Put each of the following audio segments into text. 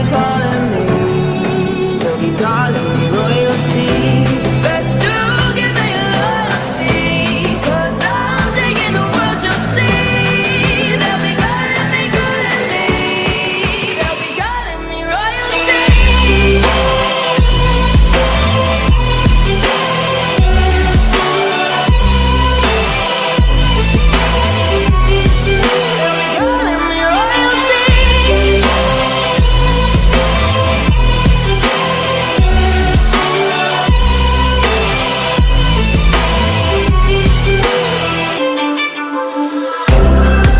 calling me. They'll be calling me royalty. Best to give me your loyalty, 'cause I'm taking the world, you'll see. They'll be calling me, calling me. They'll be calling me royalty. Calling me royalty.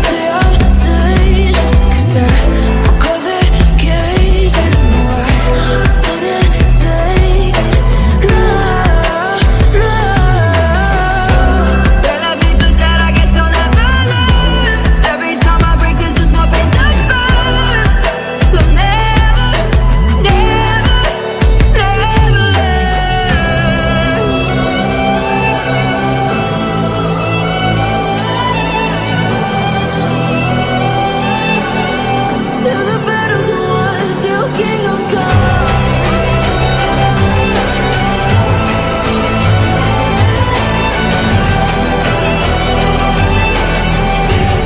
Say I'm dangerous 'cause I broke all the cages. No, I couldn't take it. No, no. Girl, I beat the dead, I guess I'll never learn. Every time I break, there's just more pain to burn. So never, never, never learn. Till the battle's won, still kingdom come.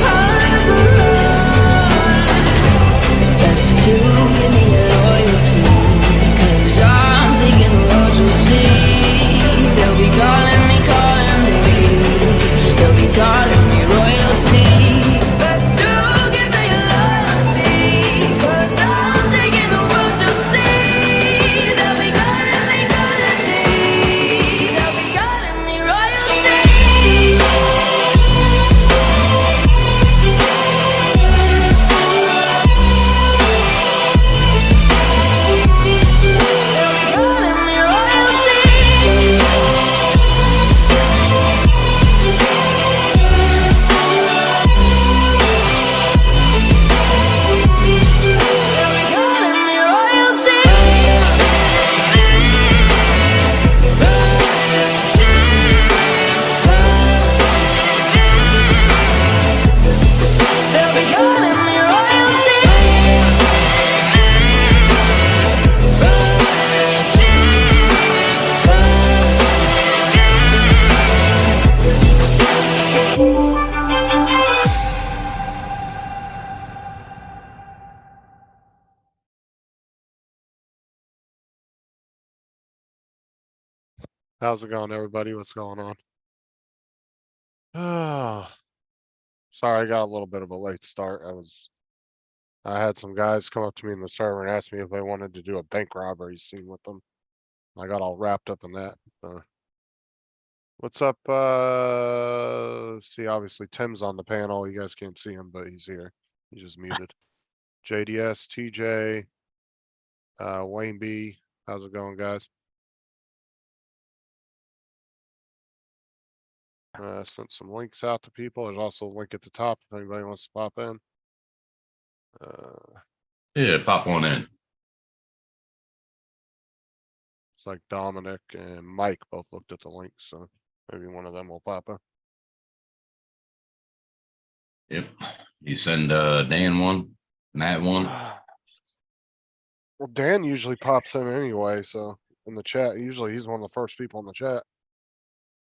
I'll never run. Best to give me your loyalty, 'cause I'm taking the road, you'll see. They'll be calling me, calling me. They'll be calling me royalty. Best to give me your loyalty, 'cause I'm taking the road, you'll see. They'll be calling me, calling me. They'll be calling me royalty. Calling me royalty. Calling me royalty. They'll be calling me How's it going, everybody? What's going on? Oh, sorry, I got a little bit of a late start. I had some guys come up to me in the server and ask me if they wanted to do a bank robbery scene with them. I got all wrapped up in that. What's up? See, obviously Tim's on the panel. You guys can't see him, but he's here. He's just muted. JDS, TJ, Wayne B. How's it going, guys? Sent some links out to people. There's also a link at the top if anybody wants to pop in. Yeah, pop one in. It's like Dominic and Mike both looked at the link, so maybe one of them will pop in. Yep. You send Dan one, Matt one. Well, Dan usually pops in anyway, so in the chat, usually he's one of the first people in the chat.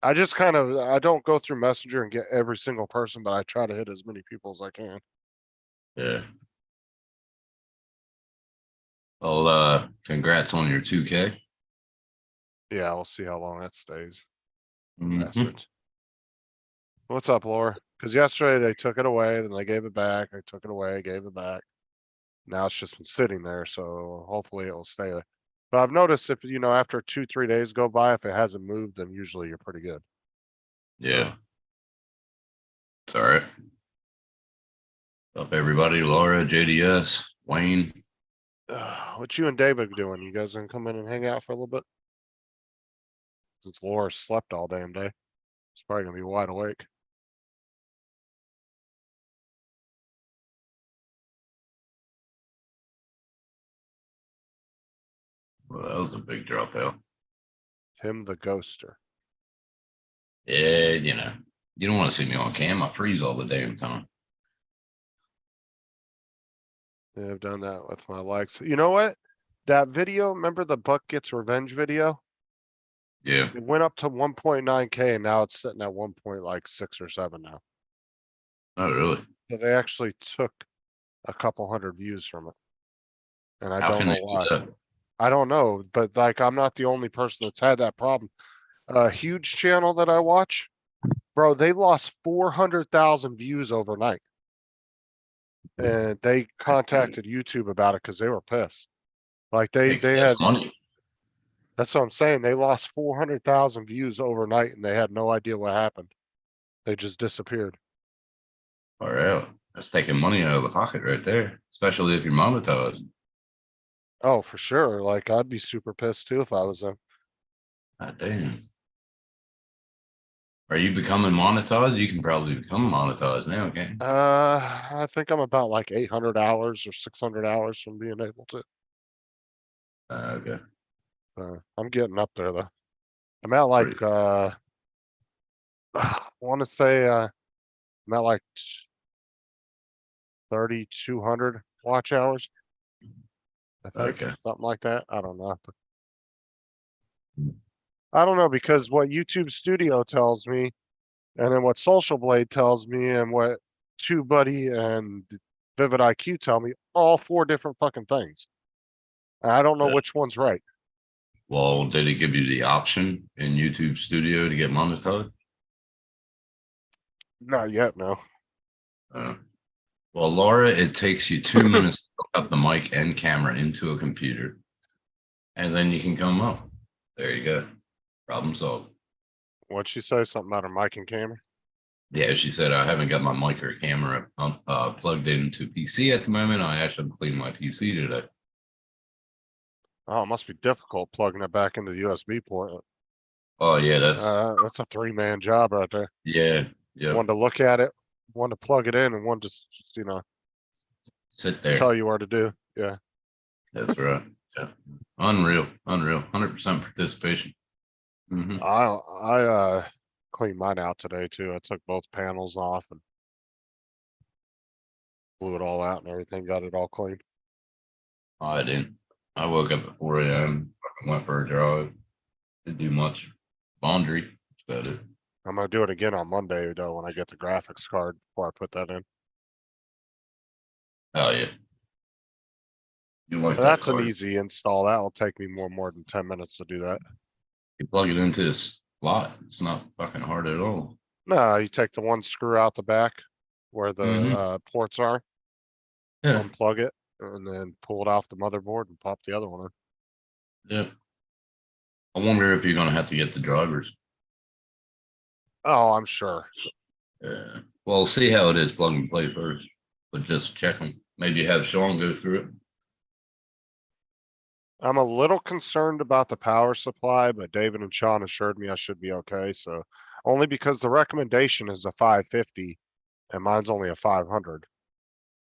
I just I don't go through Messenger and get every single person, but I try to hit as many people as I can. Yeah. Well, congrats on your 2K. Yeah, we'll see how long that stays. Mhm. Bastards. What's up, Laura? Because yesterday they took it away, then they gave it back. They took it away, gave it back. Now it's just been sitting there, so hopefully it will stay there. But I've noticed if, after 2-3 days go by, if it hasn't moved, then usually you're pretty good. Yeah. It's all right. Up, everybody. Laura, JDS, Wayne. What you and David doing? You guys gonna come in and hang out for a little bit? Since Laura slept all damn day. It's probably gonna be wide awake. Well, that was a big dropout. Him the ghoster. Yeah, you don't want to see me on cam. I freeze all the damn time. Yeah, I've done that with my likes. You know what? That video, remember the Buck Gets Revenge video? Yeah, It went up to 1.9K and now it's sitting at 1.6 or 7 now. oh, really? So they actually took a couple hundred views from it. And I How don't can know they do why. that? I don't know, but like, I'm not the only person that's had that problem. A huge channel that I watch, bro, they lost 400,000 views overnight. And they contacted YouTube about it because they were pissed. Like They they get had, money. that's what I'm saying. They lost 400,000 views overnight and they had no idea what happened. They just disappeared. Far out. That's taking money out of the pocket right there, especially if you're monetized. Oh, for sure. Like I'd be super pissed too if I was them. God damn. Are you becoming monetized? You can probably become monetized now, okay? I think I'm about like 800 hours or 600 hours from being able to. Okay. I'm getting up there though. I'm at like, Pretty- I want to say, I'm at like 3,200 watch hours. I think Okay. something like that. I don't know. I don't know because what YouTube Studio tells me, and then what Social Blade tells me, and what TubeBuddy and Vivid IQ tell me, all four different fucking things. And I don't know Uh, which one's right. Well, did it give you the option in YouTube Studio to get monetized? Not yet, no. Uh, well, Laura, it takes you 2 minutes to hook up the mic and camera into a computer, and then you can come up. There you go. Problem solved. What'd she say? Something about her mic and camera? Yeah, she said I haven't got my mic or camera plugged into PC at the moment. I actually cleaned my PC today. Oh, it must be difficult plugging it back into the USB port. Oh yeah, That's a three-man job right there. yeah, yeah. One to look at it, one to plug it in, and one to, Sit there. tell you what to do. Yeah. That's right. Yeah. Unreal, unreal. 100% participation. Hmm. I cleaned mine out today too. I took both panels off and blew it all out and everything, got it all clean. I didn't. I woke up at 4 a.m. Went for a drive. Didn't do much. Laundry. That's about it. I'm gonna do it again on Monday though, when I get the graphics card before I put that in. Oh yeah. You like But that that's an card? easy install. That will take me more than 10 minutes to do that. You plug it into this slot. It's not fucking hard at all. No, you take the one screw out the back where the Hmm. ports are, Yeah. unplug it, and then pull it off the motherboard and pop the other one in. Yeah. I wonder if you're gonna have to get the drivers. Oh, I'm sure. Yeah. Well, see how it is plug and play first, but just check them. Maybe have Sean go through it. I'm a little concerned about the power supply, but David and Sean assured me I should be okay, so. Only because the recommendation is a 550 and mine's only a 500.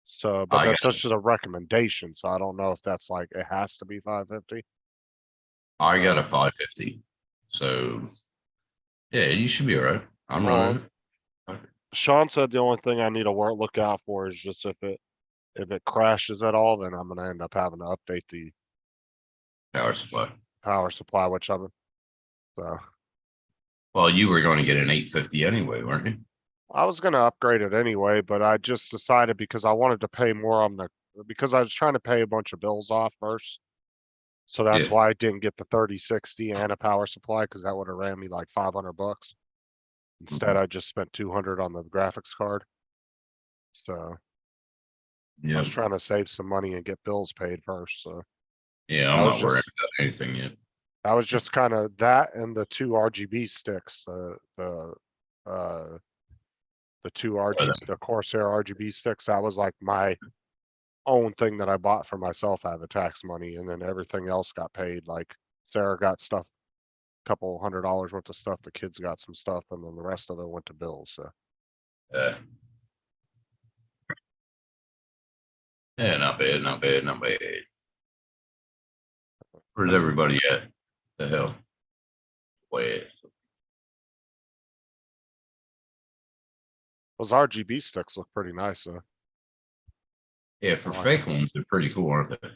So, but I that's got just a recommendation, so I don't know if that's like, it has to be 550. I got a 550. So yeah, you should be all right. I'm Well, running it. Sean said the only thing I need to look out for is just if it crashes at all, then I'm gonna end up having to update the Power supply. power supply, which I'm, so. Well, you were going to get an 850 anyway, weren't you? I was gonna upgrade it anyway, but I just decided because I wanted to pay more on because I was trying to pay a bunch of bills off first. So that's Yeah. why I didn't get the 3060 and a power supply, because that would have ran me like 500 bucks. Instead, Mhm. I just spent 200 on the graphics card. So I Yeah. was trying to save some money and get bills paid first, so. Yeah, I I'm was not worried just, about anything yet. I was just kind of that and the two RGB sticks, uh, the two the Corsair RGB sticks. That was like my own thing that I bought for myself out of the tax money, and then everything else got paid. Like Sarah got stuff, couple $100 worth of stuff. The kids got some stuff, and then the rest of it went to bills. So Uh, yeah, not bad, not bad, not bad. Where's that's, everybody at? The hell? Wait. those RGB sticks look pretty nice. So Yeah, for Like- fake ones, they're pretty cool, aren't they?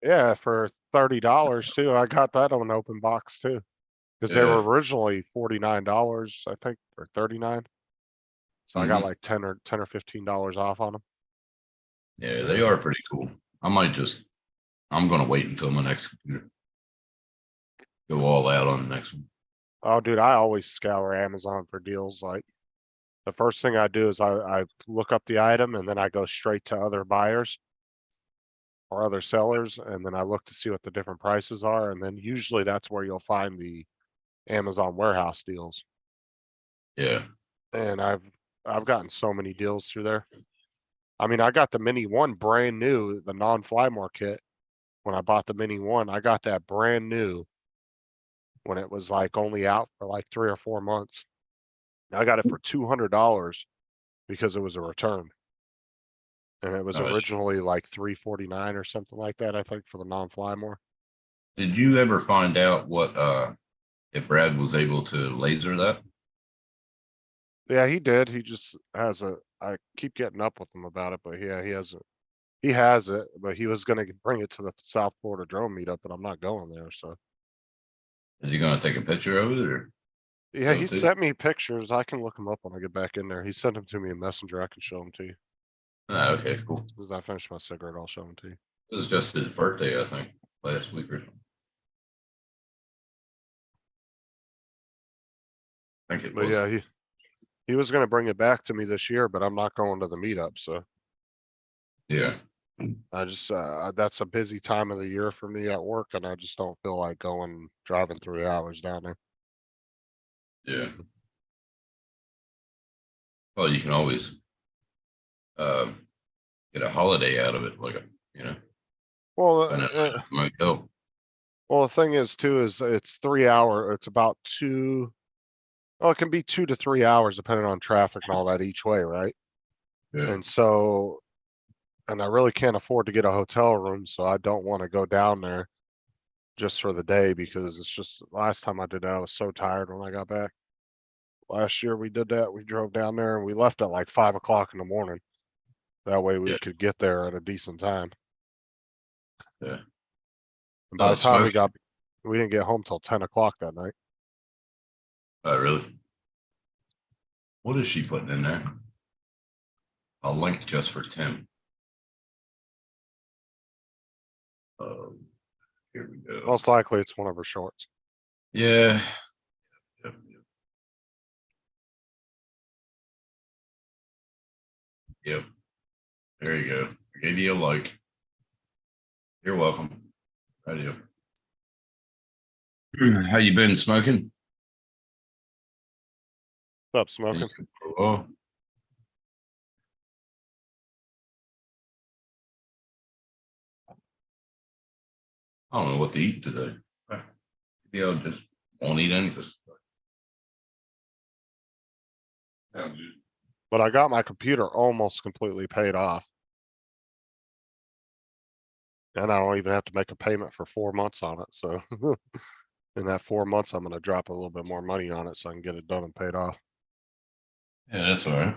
Yeah, for $30 too. I got that on open box too. Cause they were Yeah. originally $49, I think, or 39. So I got Mhm. like 10 or $15 off on them. Yeah, they are pretty cool. I'm gonna wait until my next computer. Go all out on the next one. Oh, dude, I always scour Amazon for deals. Like the first thing I do is I look up the item and then I go straight to other buyers or other sellers, and then I look to see what the different prices are. And then usually that's where you'll find the Amazon warehouse deals. Yeah. And I've gotten so many deals through there. I mean, I got the Mini One brand new, the non-Flymore kit. When I bought the Mini One, I got that brand new when it was like only out for like 3 or 4 months. I got it for $200 because it was a return. And it was Nice. originally like $349 or something like that, I think, for the non-Flymore. Did you ever find out what if Brad was able to laser that? Yeah, he did. He just has I keep getting up with him about it, but yeah, he has it, but he was gonna bring it to the South Florida drone meetup, but I'm not going there, so. Is he gonna take a picture of it or Yeah, show he it to you? sent me pictures. I can look them up when I get back in there. He sent them to me in Messenger. I can show them to you. Ah, okay, cool. As soon as I finish my cigarette, I'll show them to you. It was just his birthday, I think, last week or something. I think it But was. yeah, he was gonna bring it back to me this year, but I'm not going to the meetup, so. Yeah. I just, that's a busy time of the year for me at work, and I just don't feel like driving 3 hours down there. Yeah. Well, you can always get a holiday out of it, like Well, spend it at a motel. well, the thing is too, is it's 3 hour, it's about it can be 2 to 3 hours depending on traffic and all that each way, right? Yeah. And so, and I really can't afford to get a hotel room, so I don't wanna go down there just for the day because it's just, last time I did that, I was so tired when I got back. Last year we did that. We drove down there and we left at like 5 o'clock in the morning. That way we Yeah. could get there at a decent time. Yeah. And by the So time smoke. we didn't get home till 10 o'clock that night. Oh, really? What is she putting in there? A link just for Tim. Here we go. Most likely it's one of her shorts. Yeah. Yep. Yep. There you go. I gave you a like. You're welcome. How do you? How you been smoking? What's up, smoking? Oh, I don't know what to eat today. Maybe I'll just won't eat anything. Sounds good. But I got my computer almost completely paid off. And I don't even have to make a payment for 4 months on it, so. In that 4 months, I'm gonna drop a little bit more money on it so I can get it done and paid off. Yeah, that's all right.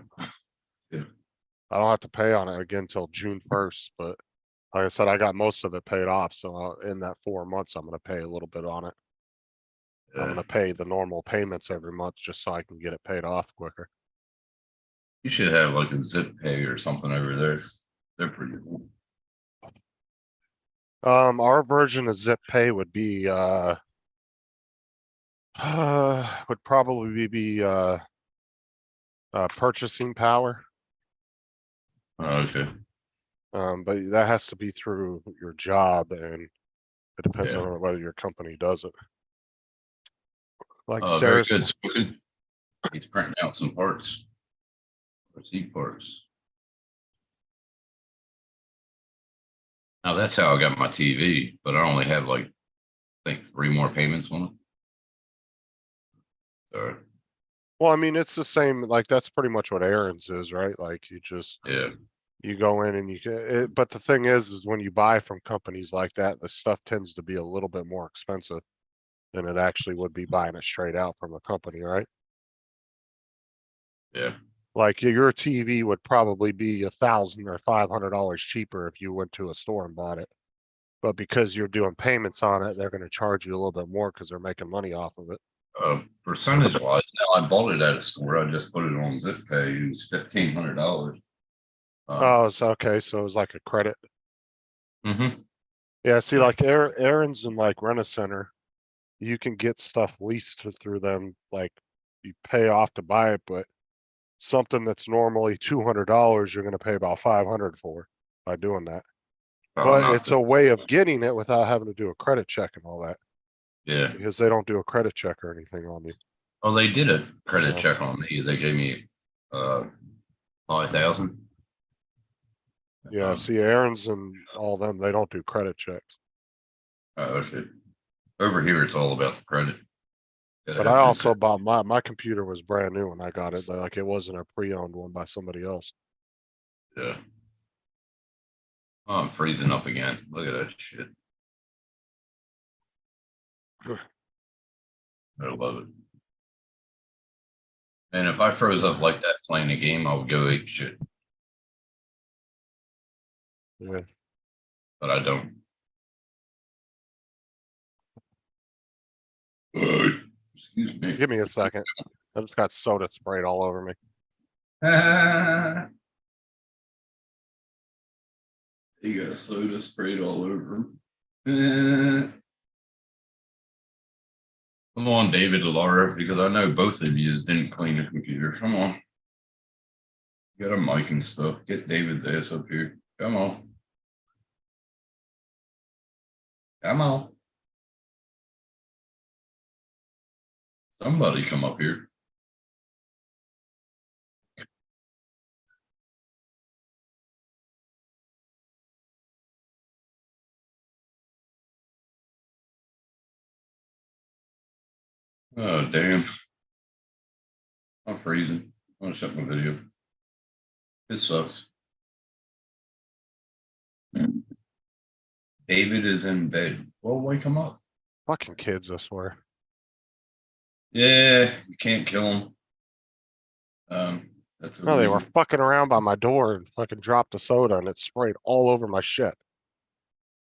I don't have to pay on it again till June 1st, but like I said, I got most of it paid off, so in that 4 months, I'm gonna pay a little bit on it. I'm Yeah. gonna pay the normal payments every month just so I can get it paid off quicker. You should have like a zip pay or something over there. They're pretty cool. Our version of Zip Pay would be, would probably be, purchasing power. Oh, okay. But that has to be through your job and it depends Yeah. on whether your company does it. Like Oh, very Sarah's, good. Smoking. He's printing out some parts. Receipt parts. Now that's how I got my TV, but I only have like, I think 3 more payments on it. So, well, I mean, it's the same, like, that's pretty much what Aaron's is, right? Like, yeah, you go in and you can, but the thing is when you buy from companies like that, the stuff tends to be a little bit more expensive than it actually would be buying it straight out from a company, right? yeah. Like your TV would probably be $1,000 or $500 cheaper if you went to a store and bought it. But because you're doing payments on it, they're gonna charge you a little bit more because they're making money off of it. Percentage wise, now I bought it at a store. I just put it on ZipPay. It was $1,500. Oh, it's okay, so it was like a credit. Mm-hmm. Yeah, see, like Aaron's and like Rent-A-Center, you can get stuff leased through them, like you pay off to buy it, but something that's normally $200, you're gonna pay about 500 for by doing that. But it's a way of getting it without having to do a credit check and all that, Yeah. because they don't do a credit check or anything on you. Oh, they did a credit Yeah. check on me. They gave me 5,000. Yeah, see, Aaron's and all them, they don't do credit checks. Okay. Over here, it's all about the credit. Gotta But have I good also credit. bought my computer was brand new when I got it, like it wasn't a pre-owned one by somebody else. Yeah. Oh, I'm freezing up again. Look at that shit. I love it. And if I froze up like that playing a game, I would go ape shit, Yeah. but I don't. Excuse me. Give me a second. I just got soda sprayed all over me. You got soda sprayed all over him. Come on, David and Laura, because I know both of you didn't clean the computer. Come on. You got a mic and stuff. Get David's ass up here. Come on. Come on. Somebody come up here. Oh, damn. I'm freezing. I'm gonna shut my video. It sucks. David is in bed. Well, wake him up. Fucking kids, I swear. Yeah, you can't kill him. That's No, they were illegal. fucking around by my door and fucking dropped the soda and it sprayed all over my shit.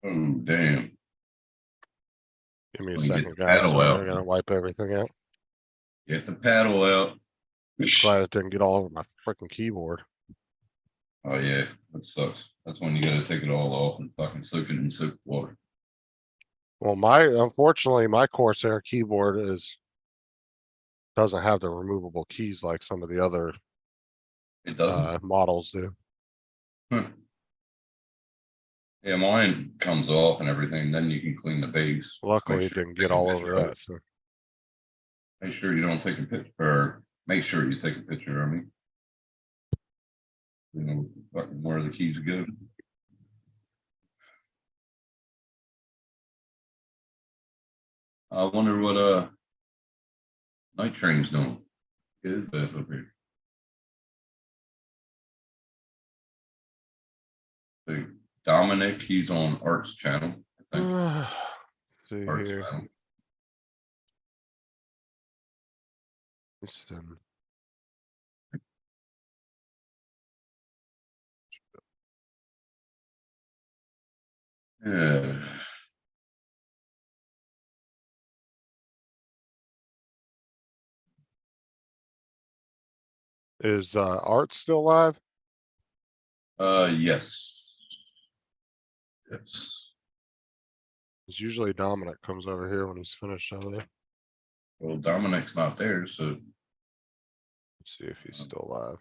Oh, damn. Give me a Let me get second, the guys. paddle Sorry, out. I gotta wipe everything out. Get the paddle out. Glad it didn't get all over my freaking keyboard. Oh yeah, that sucks. That's when you gotta take it all off and fucking soak it in soap water. Well, unfortunately, my Corsair keyboard doesn't have the removable keys like some of the other It doesn't. models do. Yeah, mine comes off and everything. Then you can clean the base. Luckily, Make it sure didn't you get take a all picture over of that. it. So Make sure you don't take a picture, or make sure you take a picture of me. You know fucking where the keys go. I wonder what Night Train's doing. Get his ass up here. So Dominic, he's on Art's channel, I think. see Art's here. channel. Houston. Yeah. Is Art still live? Yes. Yes. It's usually Dominic comes over here when he's finished over there. Well, Dominic's not there, so Let's see if he's still live.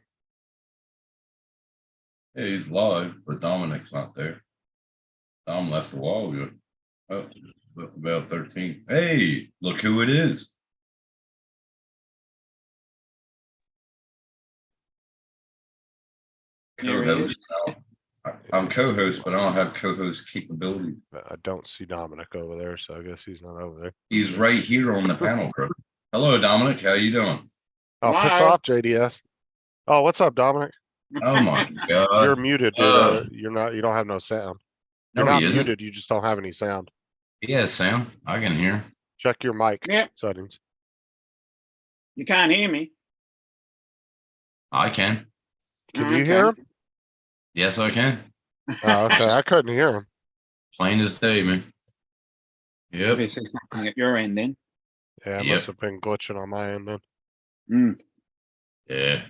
yeah, he's live, but Dominic's not there. Dom left a while ago. Oh, left about 13. Hey, look who it is. There he Co-host is. now. I'm co-host, but I don't have co-host capability. But I don't see Dominic over there, so I guess he's not over there. He's right here on the panel, bro. Hello, Dominic. How you doing? Oh, piss Live. off, JDS. Oh, what's up, Dominic? Oh my god. You're muted, dude. You're not. You don't have no sound. You're No, not he isn't. muted. You just don't have any sound. Yeah, Sam. I can hear. Check your mic Yeah. settings. You can't hear me. I can. Can you hear him? Yes, I can. Oh, okay, I couldn't hear him. Plain as day, man. Yep. Obviously something at your end then. Yeah, it Yep. must have been glitching on my end then. Mm. Yeah.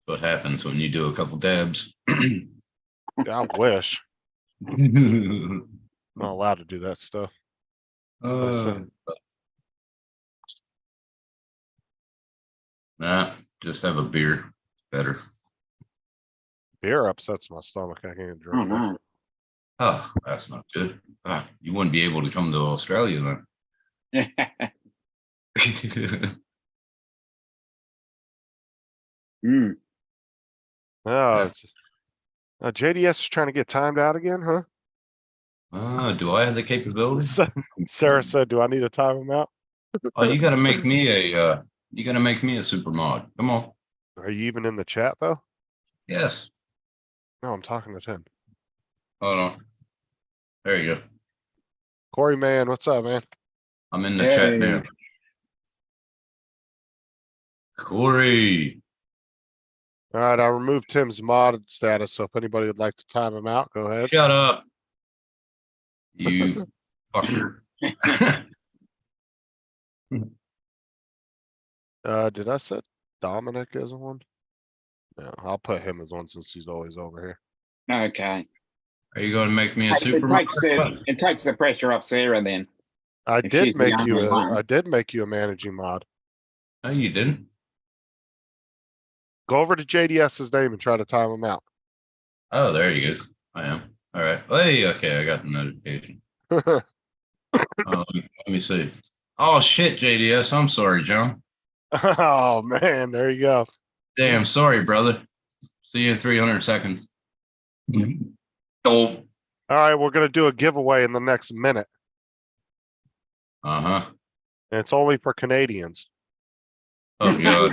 What happens when you do a couple dabs? I wish. I'm not allowed to do that stuff. Nah, just have a beer. Better. Beer upsets my stomach. I can't Oh drink it. no. Oh, that's not good. Ah, you wouldn't be able to come to Australia then. Mm. Oh, Yeah. it's JDS is trying to get timed out again, huh? Do I have the capability? Sarah said, "Do I need to time him out?" Oh, you gotta make me a super mod. Come on. Are you even in the chat though? Yes. No, I'm talking to Tim. Hold on. There you go. Corey, man, what's up, man? I'm in the chat Hey. now. Corey. All right, I removed Tim's mod status, so if anybody would like to time him out, go ahead. Shut up. You fucker. Did I set Dominic as one? No, I'll put him as one since he's always over here. Okay. Are you gonna make me a It super mod? takes the pressure off Sarah then. I If did she's the make you only a, one. I did make you a managing mod. No, you didn't. Go over to JDS's name and try to time him out. Oh, there you go. I am. All right. Hey, okay, I got the notification. Let me see. Oh shit, JDS. I'm sorry, John. Oh man, there you go. Damn, sorry, brother. See you in 300 seconds. Oh. All right, we're gonna do a giveaway in the next minute, Uh-huh. and it's only for Canadians. Oh god.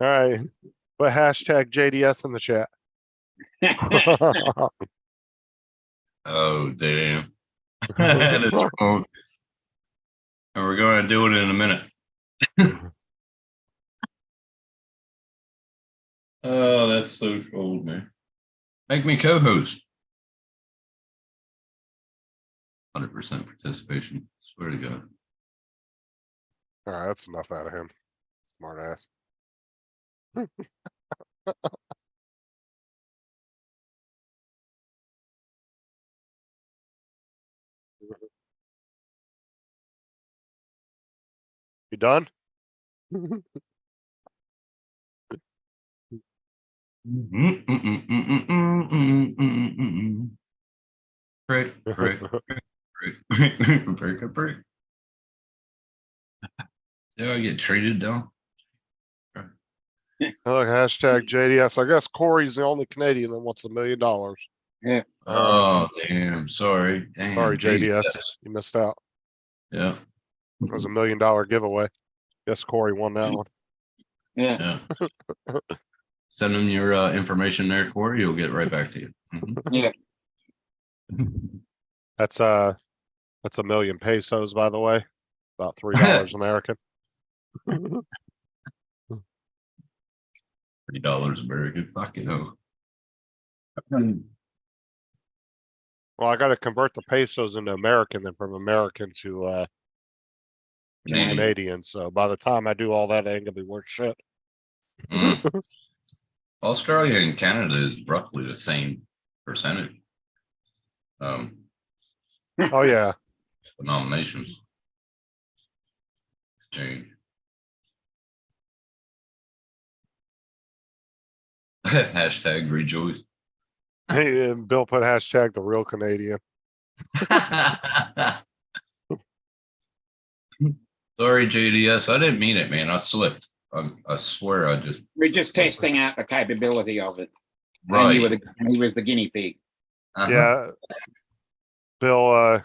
All right, put hashtag JDS in the chat. Oh damn. That is wrong. And we're gonna do it in a minute. Oh, that's so cold, man. Make me co-host. 100% participation. Swear to God. All right, that's enough out of him. Smart ass. You done? Break, break, break, break. Do I get treated though? Look, hashtag JDS. I guess Corey's the only Canadian that wants $1 million. Yeah. Oh, damn. Sorry. Damn. Sorry, JDS. You missed out. Yeah. It was $1 million giveaway. Guess Corey won that one. Yeah. Yeah. Send them your information there, Corey. He'll get right back to you. Yeah. That's $1 million pesos, by the way. About $3 American. $3 American. Fuck you know. Well, I got to convert the pesos into American, then from American to Canadian. So by the time I do all that, it ain't gonna be worth shit. Mm. Australia and Canada is roughly the same percentage. Oh yeah. Denominations. Exchange. Hashtag rejoice. Hey, and Bill put hashtag the real Canadian. Sorry, JDS. I didn't mean it, man. I slipped. I swear I just. We're just testing out the capability of it. Right. And he was the guinea pig. Uh-huh. Yeah. Bill,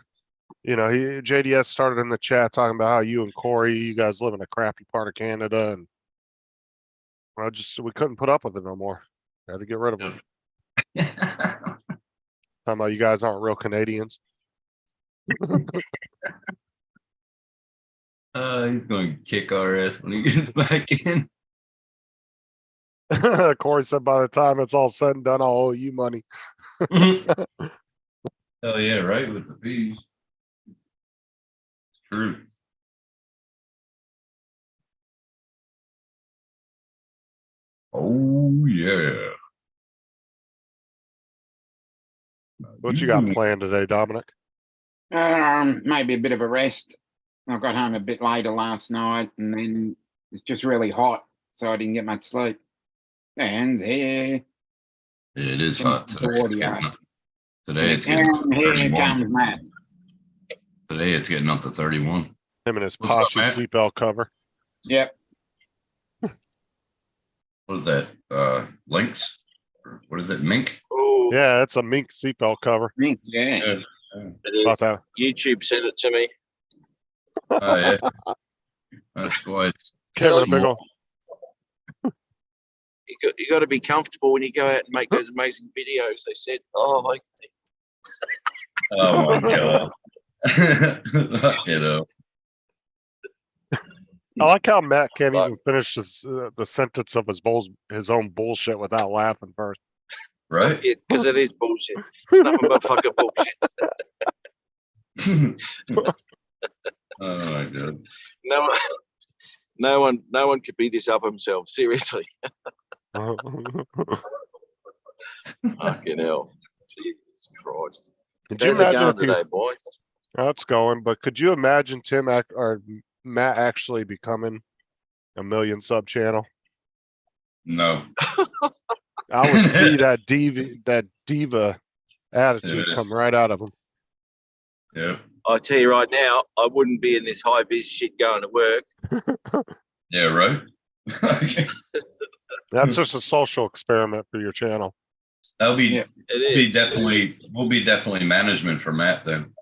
JDS started in the chat talking about how you and Corey, you guys live in a crappy part of Canada, and we couldn't put up with it no more. Had to get rid of them. Talking about you guys aren't real Canadians. He's going to kick our ass when he gets back in. Corey said by the time it's all said and done, I'll owe you money. Hell yeah, right, with the fees. True. Oh, yeah. What you got Ooh. planned today, Dominic? Maybe a bit of a rest. I got home a bit later last night, and then it's just really hot, so I didn't get much sleep. And here, It is Some hot today. It's getting audio. up. Today it's getting up to and here 31. comes Matt. Today it's getting up to 31. Him and his What's up, poshy Matt? seatbelt cover. Yep. What is that? Lynx? Or what is it? Mink? Oh, Yeah, it's a mink seatbelt cover. Yeah. it About is. that. YouTube sent it to me. Oh, yeah. That's quite. Came in a big small. ol' You got to be comfortable when you go out and make those amazing videos. They said, "Oh, like, Oh, my God. You know. I like how Matt can't But- even finish the sentence of his own bullshit without laughing first. Right? because it is bullshit. Nothing but fucking bullshit." Oh, my God. No one could beat this up himself. Seriously, fucking hell, Jesus Christ. Could you How's it imagine going if you, today, boys? that's going, but could you imagine or Matt actually becoming a million sub channel? No. I would see that diva attitude Yeah. come right out of him. Yep. I tell you right now, I wouldn't be in this high vis shit going to work. Yeah, right? Okay. That's just a social experiment for your channel. That'll be, Yeah. It we'll be definitely management for Matt then.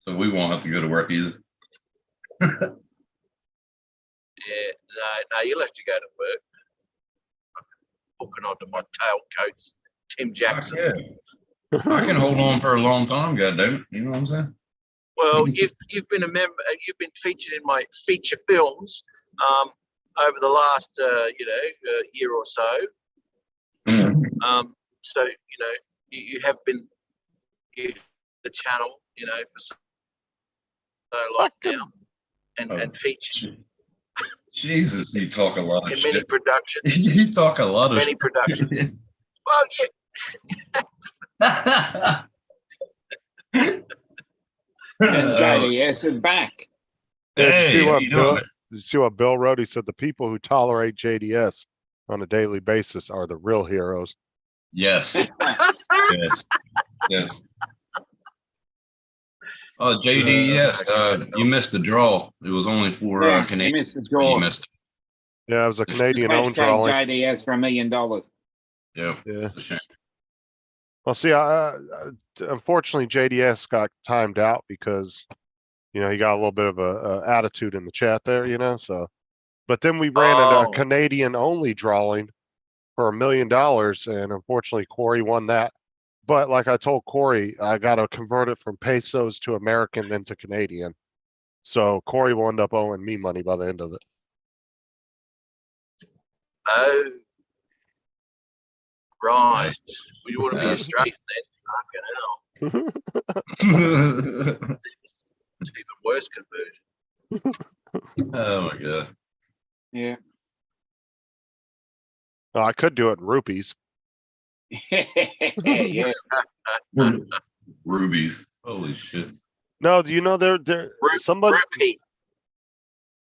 So we won't have to go to work either. Yeah, no, you'll have to go to work. Hooking onto my tailcoats, Tim Jackson. Yeah. I can hold on for a long time, goddammit. You know what I'm saying? Well, you've been a member, you've been featured in my feature films over the last year or so. So you have been the channel, for so long now, and featured Jesus, you talk a lot of in many shit. productions. You talk a lot of Many shit. productions. Well, yeah, And JDS is back. Yeah, did Hey, how you doing? did you see what Bill wrote? He said the people who tolerate JDS on a daily basis are the real heroes. Yes. Yes. Yes. Oh, JD, yes. You missed the draw. It was only for Yeah, you Canadian. missed the You draw. missed it. Yeah, it was a Canadian owned Hashtag drawing. JDS for $1 million. Yeah. Yeah. It's a shame. Well, see, unfortunately, JDS got timed out because, he got a little bit of a attitude in the chat there, so. But then we ran into a Oh. Canadian only drawing for $1 million, and unfortunately, Corey won that. But like I told Corey, I got to convert it from pesos to American, then to Canadian. So Corey will end up owing me money by the end of it. oh, right. Well, you want to be Yeah. Australian then? Fucking hell. It's even worse conversion. Oh my God. Yeah. I could do it in rupees. Yeah. Rubies. Holy shit. No, do you know there somebody? Rupee.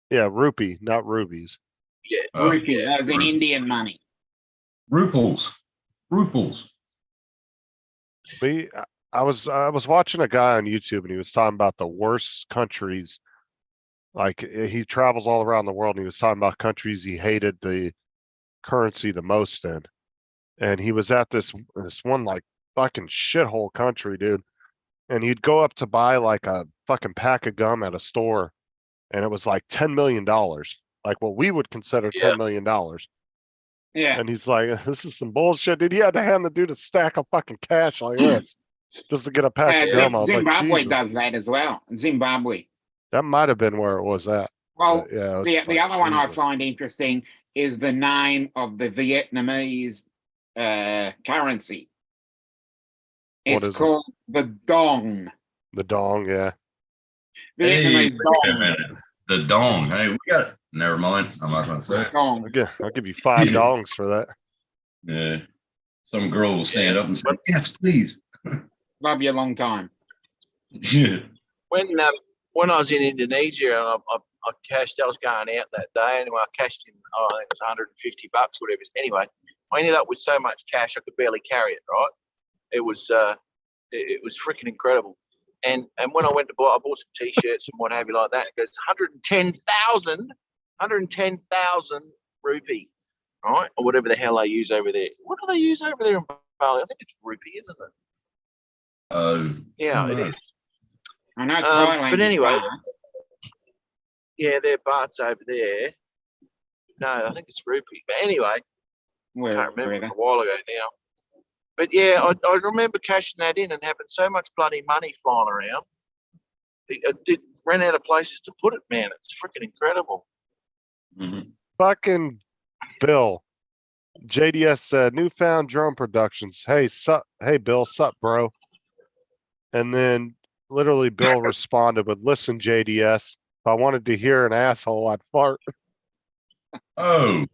Yeah, rupee, not rubies. Yeah. Rupee, as in Rupees. Indian money. Ruples. Ruples. I was watching a guy on YouTube and he was talking about the worst countries. Like he travels all around the world and he was talking about countries he hated the currency the most in. And he was at this one like fucking shithole country, dude. And he'd go up to buy like a fucking pack of gum at a store and it was like $10 million. Like what we would consider Yeah. $10 million. Yeah. And he's like, this is some bullshit. Dude, he had to hand the dude a stack of fucking cash like this just to get a pack of gum. I was like, Zimbabwe Jesus. does that as well. Zimbabwe. That might have been where it was at. Well, But yeah, it was the just the like, other one I Jesus. find interesting is the name of the Vietnamese currency. What It's is it? called the dong. The dong, yeah. Hey, Vietnamese wait a dong. minute. The dong. Hey, we got. Never mind. I'm not gonna say it. Dong. I'll give you 5 dongs for that. Yeah. Some girl will stand Yeah. up and say, "Yes, please." Love you a long time. Yeah. When I was in Indonesia, I cashed. I was going out that day anyway. I cashed in. Oh, I think it was 150 bucks, whatever. Anyway, I ended up with so much cash I could barely carry it. Right? It was it was freaking incredible. And when I went to buy, I bought some t-shirts and what have you like that. It goes 110,000 rupee, right, or whatever the hell they use over there. What do they use over there in Bali? I think it's rupee, isn't it? Yeah, it right. is. I know Thailand. But is anyway, baht. yeah, their bahts over there. No, I think it's rupee. But anyway, I can't remember, Wherever. a while ago now. But yeah, I remember cashing that in and having so much bloody money flying around. It ran out of places to put it, man. It's freaking incredible. Mhm. Fucking Bill. JDS said Newfound Drone Productions. Hey, hey Bill, sup, bro? And then literally Bill responded with, listen, JDS, if I wanted to hear an asshole, I'd fart. Oh.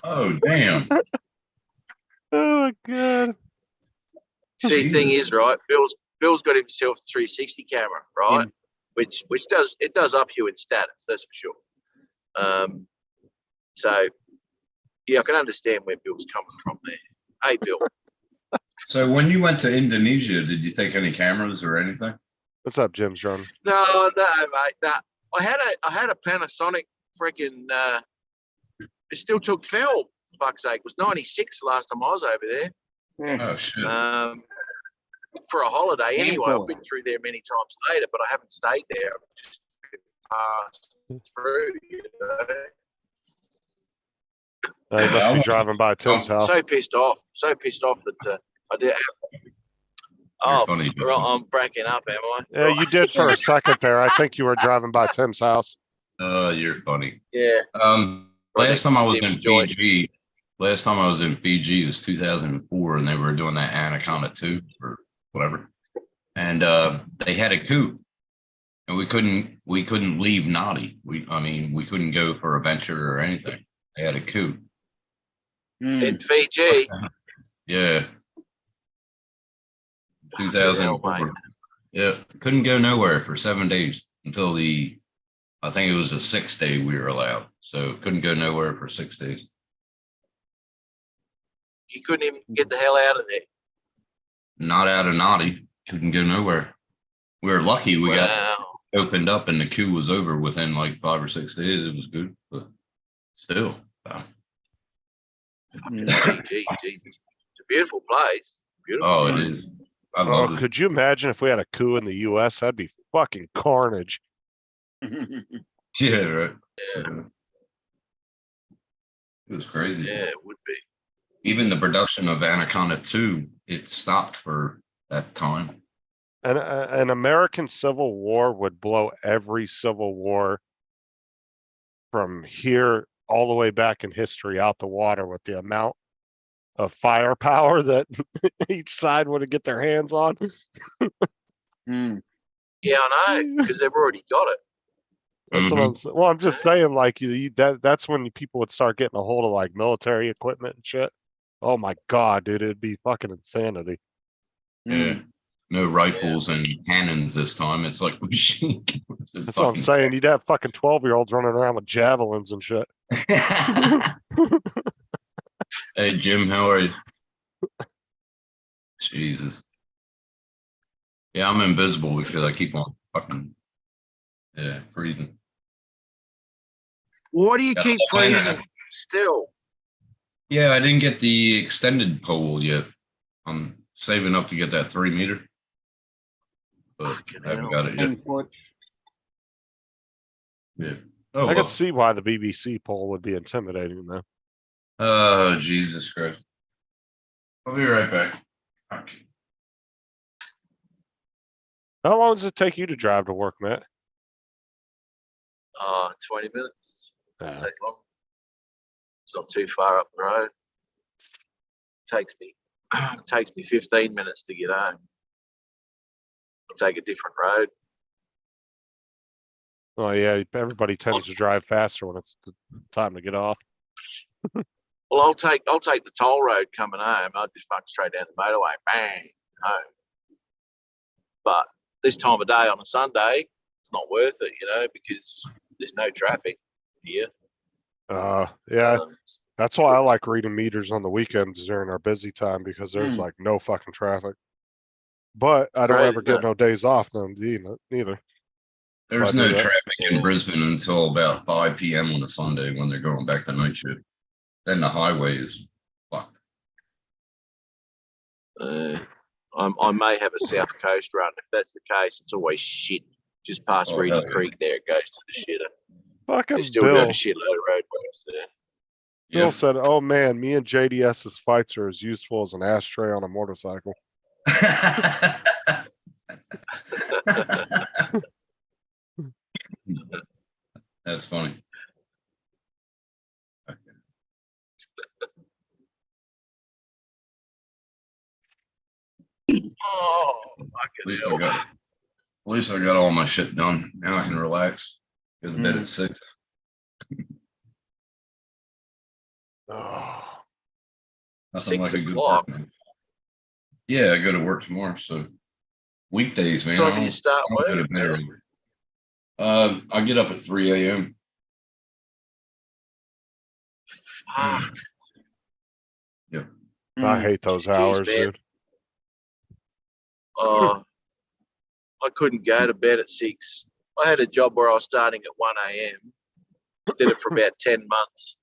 Oh, damn. Oh my god. See, thing Jesus. is, right? Bill's got himself a 360 camera, right? Yeah. Which does up you in status, that's for sure. So yeah, I can understand where Bill's coming from there. Hey, Bill. So when you went to Indonesia, did you take any cameras or anything? What's up, Jim's Run? No, mate. No. I had a Panasonic freaking. It still took film. Fuck's sake, it was 96 last time I was over there. Yeah. Oh shit. For a holiday anyway. Handful. I've been through there many times later, but I haven't stayed there. I've just been passed through. You know? You Yeah, must I be want- driving by Tim's house. So pissed off that I did. You're Oh, funny. right, I'm breaking up, am I? Yeah, you did for a second there. I think you were driving by Tim's house. You're funny. Yeah. Last time I was in Tim's joint. Fiji, it was 2004, and they were doing that Anaconda 2 or whatever. And they had a coup. And we couldn't leave Nadi. We couldn't go for a venture or anything. They had a coup. In Fiji. Yeah. Hell, 2004. mate. Yeah. Couldn't go nowhere for 7 days until I think it was the 6th day we were allowed. So couldn't go nowhere for 6 days. You couldn't even get the hell out of there. Not out of Nadi. Couldn't go nowhere. We were lucky we got Wow. opened up and the coup was over within like 5 or 6 days. It was good, but still. Fucking Fiji, Jesus. It's a beautiful place. Beautiful. Oh, it place. is. I Oh, love it. could you imagine if we had a coup in the US? That'd be fucking carnage. Yeah, right. Yeah. It was crazy. Yeah, it would be. Even the production of Anaconda 2, it stopped for that time. And an American Civil War would blow every Civil War from here all the way back in history out the water with the amount of firepower that each side would get their hands on. Yeah, I know, because they've already got it. That's what I'm saying. Well, I'm just saying, like, that's when people would start getting a hold of like military equipment and shit. Oh my god, dude, it'd be fucking insanity. Yeah. No rifles and cannons this time. It's like machine guns. That's what I'm saying. You'd have fucking 12-year-olds running around with javelins and shit. Hey, Jim, how are you? Jesus. Yeah, I'm invisible because I keep on fucking freezing. Why do you Yeah, keep I'll find freezing that. still? Yeah, I didn't get the extended pole yet. I'm saving up to get that 3 meter. But Fucking I haven't hell. got it yet. 10-foot. Yeah. Oh, I well. could see why the BBC poll would be intimidating though. Oh, Jesus Christ. I'll be right back. Okay. How long does it take you to drive to work, Matt? 20 minutes. Yeah. Take long. It's not too far up the road. Takes me 15 minutes to get home. I'll take a different road. Oh yeah, everybody tends to drive faster when it's the time to get off. Well, I'll take the toll road coming home. I'll just fuck straight down the motorway, bang, home. But this time of day on a Sunday, it's not worth it, because there's no traffic here. Yeah, Um, that's why I like reading meters on the weekends during our busy time because there's like no fucking traffic. But I don't Right, ever get no. no days off then neither. There's I do no that. traffic in Brisbane until about 5 p.m. on a Sunday when they're going back to night shift. Then the highway is fucked. I may have a South Coast run. If that's the case, it's always shit. Just past Oh, Reedy hell yeah. Creek there, it goes to the shitter. Fucking They're still doing Bill. a shitload of roadworks there. Bill Yep. said, "Oh man, me and JDS's fights are as useful as an ashtray on a motorcycle." That's funny. Oh, At fucking least hell. at least I got all my shit done. Now I can relax. Go to bed at 6. Oh, Nothing like 6 a good o'clock. work, man. Yeah, I go to work tomorrow. So weekdays, man. What I time do you don't start go work? to bed early. I get up at 3 a.m. Fuck. I hate those hours, man. dude. I couldn't go to bed at 6. I had a job where I was starting at 1 a.m. Did it for about 10 months.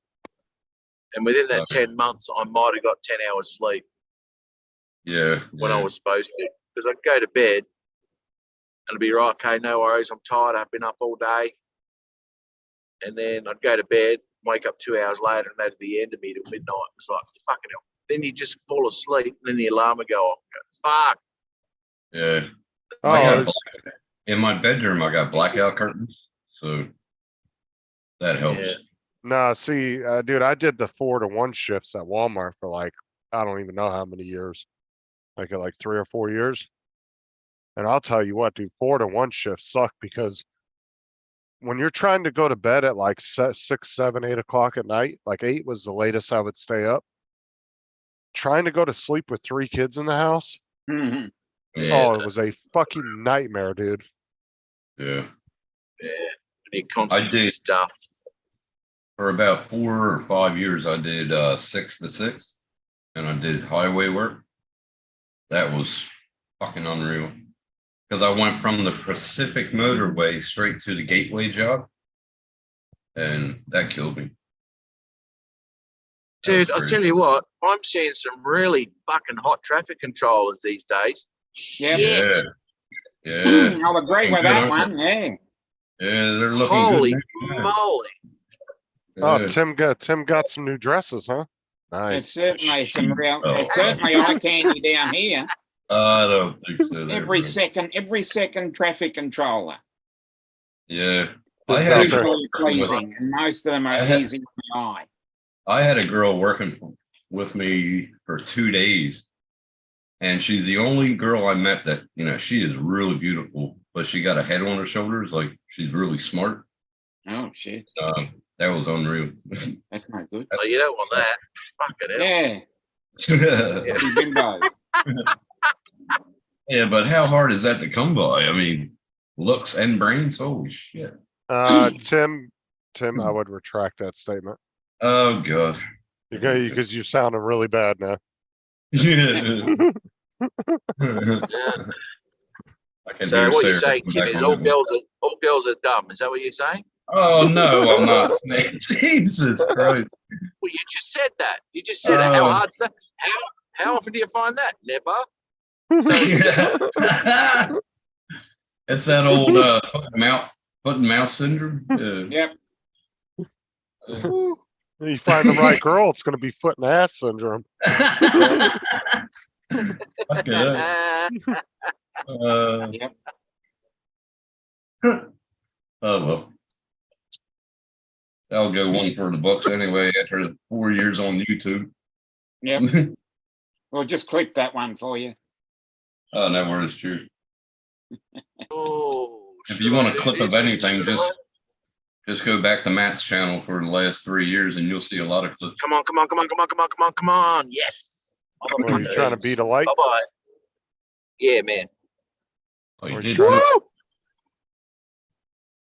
And within that Okay. 10 months, I might have got 10 hours sleep Yeah. when I was supposed to. Because I'd go to bed and I'd be right, okay, no worries, I'm tired, I've been up all day. And then I'd go to bed, wake up 2 hours later, and that'd be the end of me till midnight. It was like, fucking hell. Then you just fall asleep, and then the alarm would go off. Fuck. Yeah. Oh, I got in my bedroom, I got blackout curtains. So that helps. Yeah. no, see, dude, I did the 4-to-1 shifts at Walmart for like, I don't even know how many years, like 3 or 4 years. And I'll tell you what, dude, 4-to-1 shifts suck because when you're trying to go to bed at like 6, 7, 8 o'clock at night, like 8 was the latest I would stay up. Trying to go to sleep with 3 kids in the house. Mhm. Yeah. Oh, it was a fucking nightmare, dude. Yeah. Yeah. You're constantly did. stuffed. For about 4 or 5 years, I did 6 to 6, and I did highway work. That was fucking unreal. Because I went from the Pacific Motorway straight to the Gateway job, and that killed me. That was Dude, I'll crazy. tell you what, I'm seeing some really fucking hot traffic controllers these days. Yep. Yeah. Yeah. I'll agree with Good, that aren't one. Yeah. Yeah, they're looking Holy good. now. moly. Oh, Yeah. Tim got some new dresses, huh? It's Nice. certainly some real. Oh. It's certainly eye candy down here. I don't think so. there, Every bro. second traffic controller. Yeah. Tim's had a out there. Visually pleasing, and most of them I are had- easy on the eye. I had a girl working with me for 2 days, and she's the only girl I met that, she is really beautiful, but she got a head on her shoulders. Like, she's really smart. Oh shit, That was unreal. that's not good. Oh, you don't want that. Fuck it. Yeah, bimbos. Yeah, but how hard is that to come by? I mean, looks and brains. Holy shit. Tim, I would retract that statement. Oh god. Because you sounding really bad now. Yeah. I can So hear what you're Sarah saying, come Tim, back is on all that girls are dumb. Is that what you're saying? one. Oh no, I'm not. Jesus Christ. Well, you just said that. You just said it. How Oh. hard's that? How often do you find that? Never. It's that old foot and mouth syndrome. Yep. You find the right girl, it's gonna be foot and ass syndrome. Okay. Yep. Oh well. That'll go one for the books anyway after 4 years on YouTube. Yep. We'll just clip that one for you. Oh, that word is true. Oh, If should you I want a do clip of this? anything, Should I? just go back to Matt's channel for the last 3 years and you'll see a lot of clips. Come on, come on, come on, come on, come on, come on, come on. Yes. What, are you trying to beat a light? Bye bye. Yeah, man. Oh, Or you you did trying too?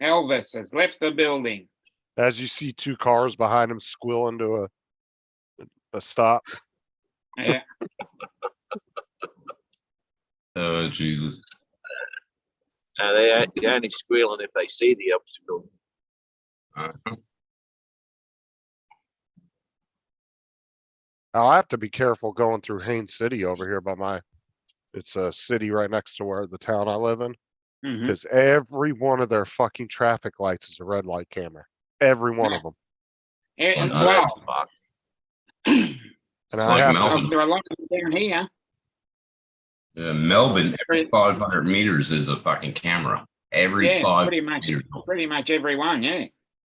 to- Elvis has left the building. As you see two cars behind him squill into a stop. Yeah. Oh, Jesus. They're only squealing if they see the obstacle. Uh-huh. Now I have to be careful going through Haines City over here by it's a city right next to where the town I live in. Mhm. Cause every one of their fucking traffic lights is a red light camera. Every one of them. And, Oh, well, That's fucked. And It's I like have Melbourne. there are a lot of them down here. Melbourne, every 500 meters is a fucking camera. Every Yeah, 5 pretty much everyone, yeah.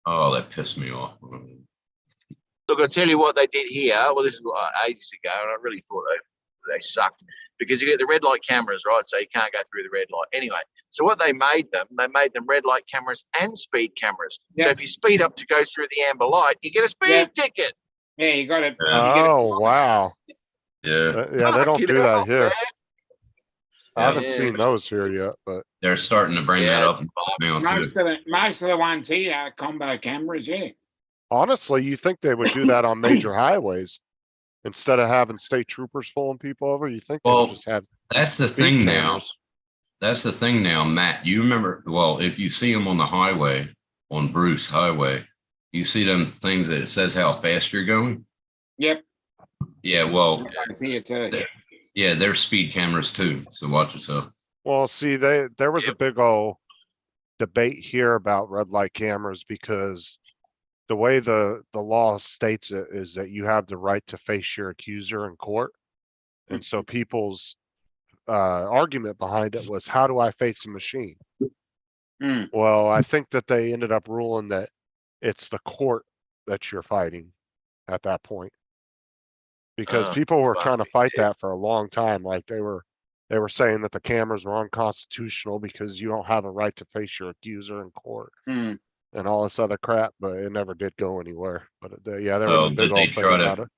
Oh, that pissed me off. Look, I'll tell you what they did here. Well, this is ages ago, and I really thought they sucked because you get the red light cameras, right? So you can't go through the red light. Anyway, so what they made them red light cameras and speed cameras. So Yep. if you speed up to go through the amber light, you get a speeding Yep. ticket. Yeah, you got it. Oh, wow. Yeah, Yeah, they don't Fucking do that hell, here. man. I haven't Yeah. seen those here yet, but they're starting to bring that Yeah, up it's fucked. now too. Most of the ones here are combo cameras, yeah. honestly, you think they would do that on major highways? Instead of having state troopers pulling people over, you think they Well, would just have That's the speed thing now. cameras? That's the thing now, Matt. You remember, well, if you see them on the highway, on Bruce Highway, you see them things that it says how fast you're going. Yep. Yeah, well, I see it too. yeah, they're speed cameras too. So watch yourself. Well, see, there was a big old debate here about red light cameras because the way the law states it is that you have the right to face your accuser in court. And so people's argument behind it was, how do I face a machine? Hmm. Well, I think that they ended up ruling that it's the court that you're fighting at that point. Because people were trying to fight that for a long time. Like they were saying that the cameras were unconstitutional because you don't have a right to face your accuser in court Hmm. and all this other crap, but it never did go anywhere. But yeah, there was a Oh, big did they old thing try about to? it.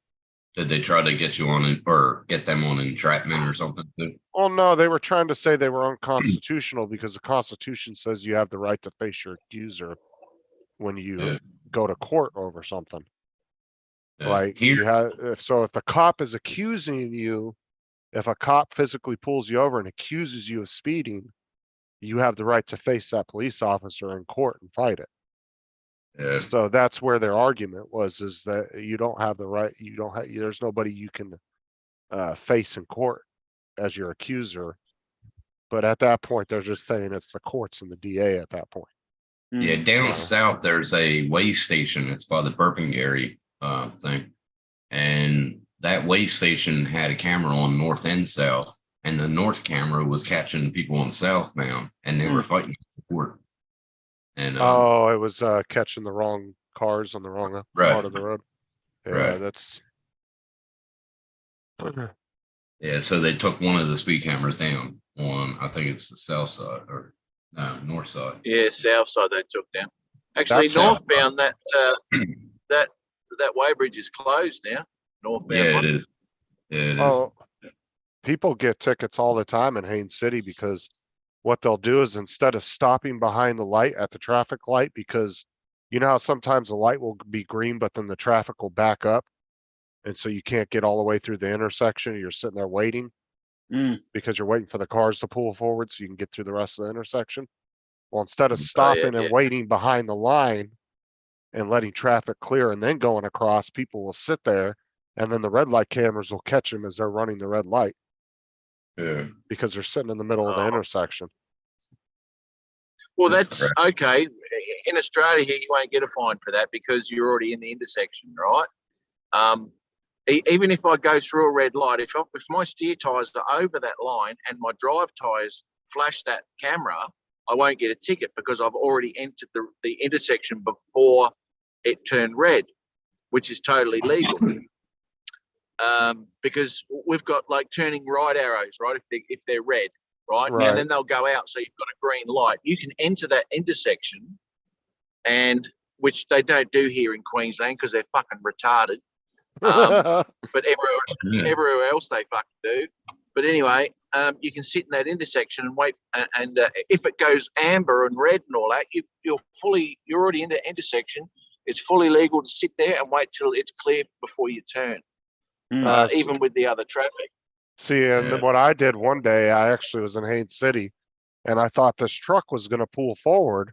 Did they try to get you on or get them on entrapment or something too? Well, no, they were trying to say they were unconstitutional because the Constitution says you have the right to face your accuser when you Yeah. go to court over something. Like Here, you have, if the cop is accusing you, if a cop physically pulls you over and accuses you of speeding, you have the right to face that police officer in court and fight it. yeah, So that's where their argument was, is that you don't have the right, you don't have, there's nobody you can face in court as your accuser. But at that point, they're just saying it's the courts and the DA at that point. yeah. Down Yeah. south, there's a way station. It's by the Burpengary thing, and that way station had a camera on north and south, and the north camera was catching people on southbound, and they were fighting in court. And Oh, it was catching the wrong cars on the wrong Right. part of the road. Yeah, Right. that's. yeah, so they took one of the speed cameras down on, I think it's the south side or north side. Yeah, south side they took down. Actually, That's northbound that weighbridge is closed now. Northbound. Yeah, one. it is. Yeah, it is. Oh, people get tickets all the time in Haines City because what they'll do is instead of stopping behind the light at the traffic light, because you know how sometimes the light will be green, but then the traffic will back up. And so you can't get all the way through the intersection. You're sitting there waiting Hmm. because you're waiting for the cars to pull forward so you can get through the rest of the intersection. Well, instead of stopping and yeah. waiting behind the line and letting traffic clear and then going across, people will sit there and then the red light cameras will catch them as they're running the red light Yeah. because they're sitting in the middle of the Oh. intersection. Well, That's that's okay. In Australia here, you won't get a fine for that because you're already in the intersection, right? Even if I go through a red light, if my steer tires are over that line and my drive tires flash that camera, I won't get a ticket because I've already entered the intersection before it turned red, which is totally legal. Because we've got like turning right arrows, right? If they're red, right? Right. And then they'll go out, so you've got a green light. You can enter that intersection, and which they don't do here in Queensland because they're fucking retarded. But everywhere else they fucking do. But anyway, you can sit in that intersection and wait, and if it goes amber and red and all that, you're already in the intersection. It's fully legal to sit there and wait till it's clear before you turn, even with the other traffic. See, and Yeah. what I did one day, I actually was in Haines City, and I thought this truck was gonna pull forward,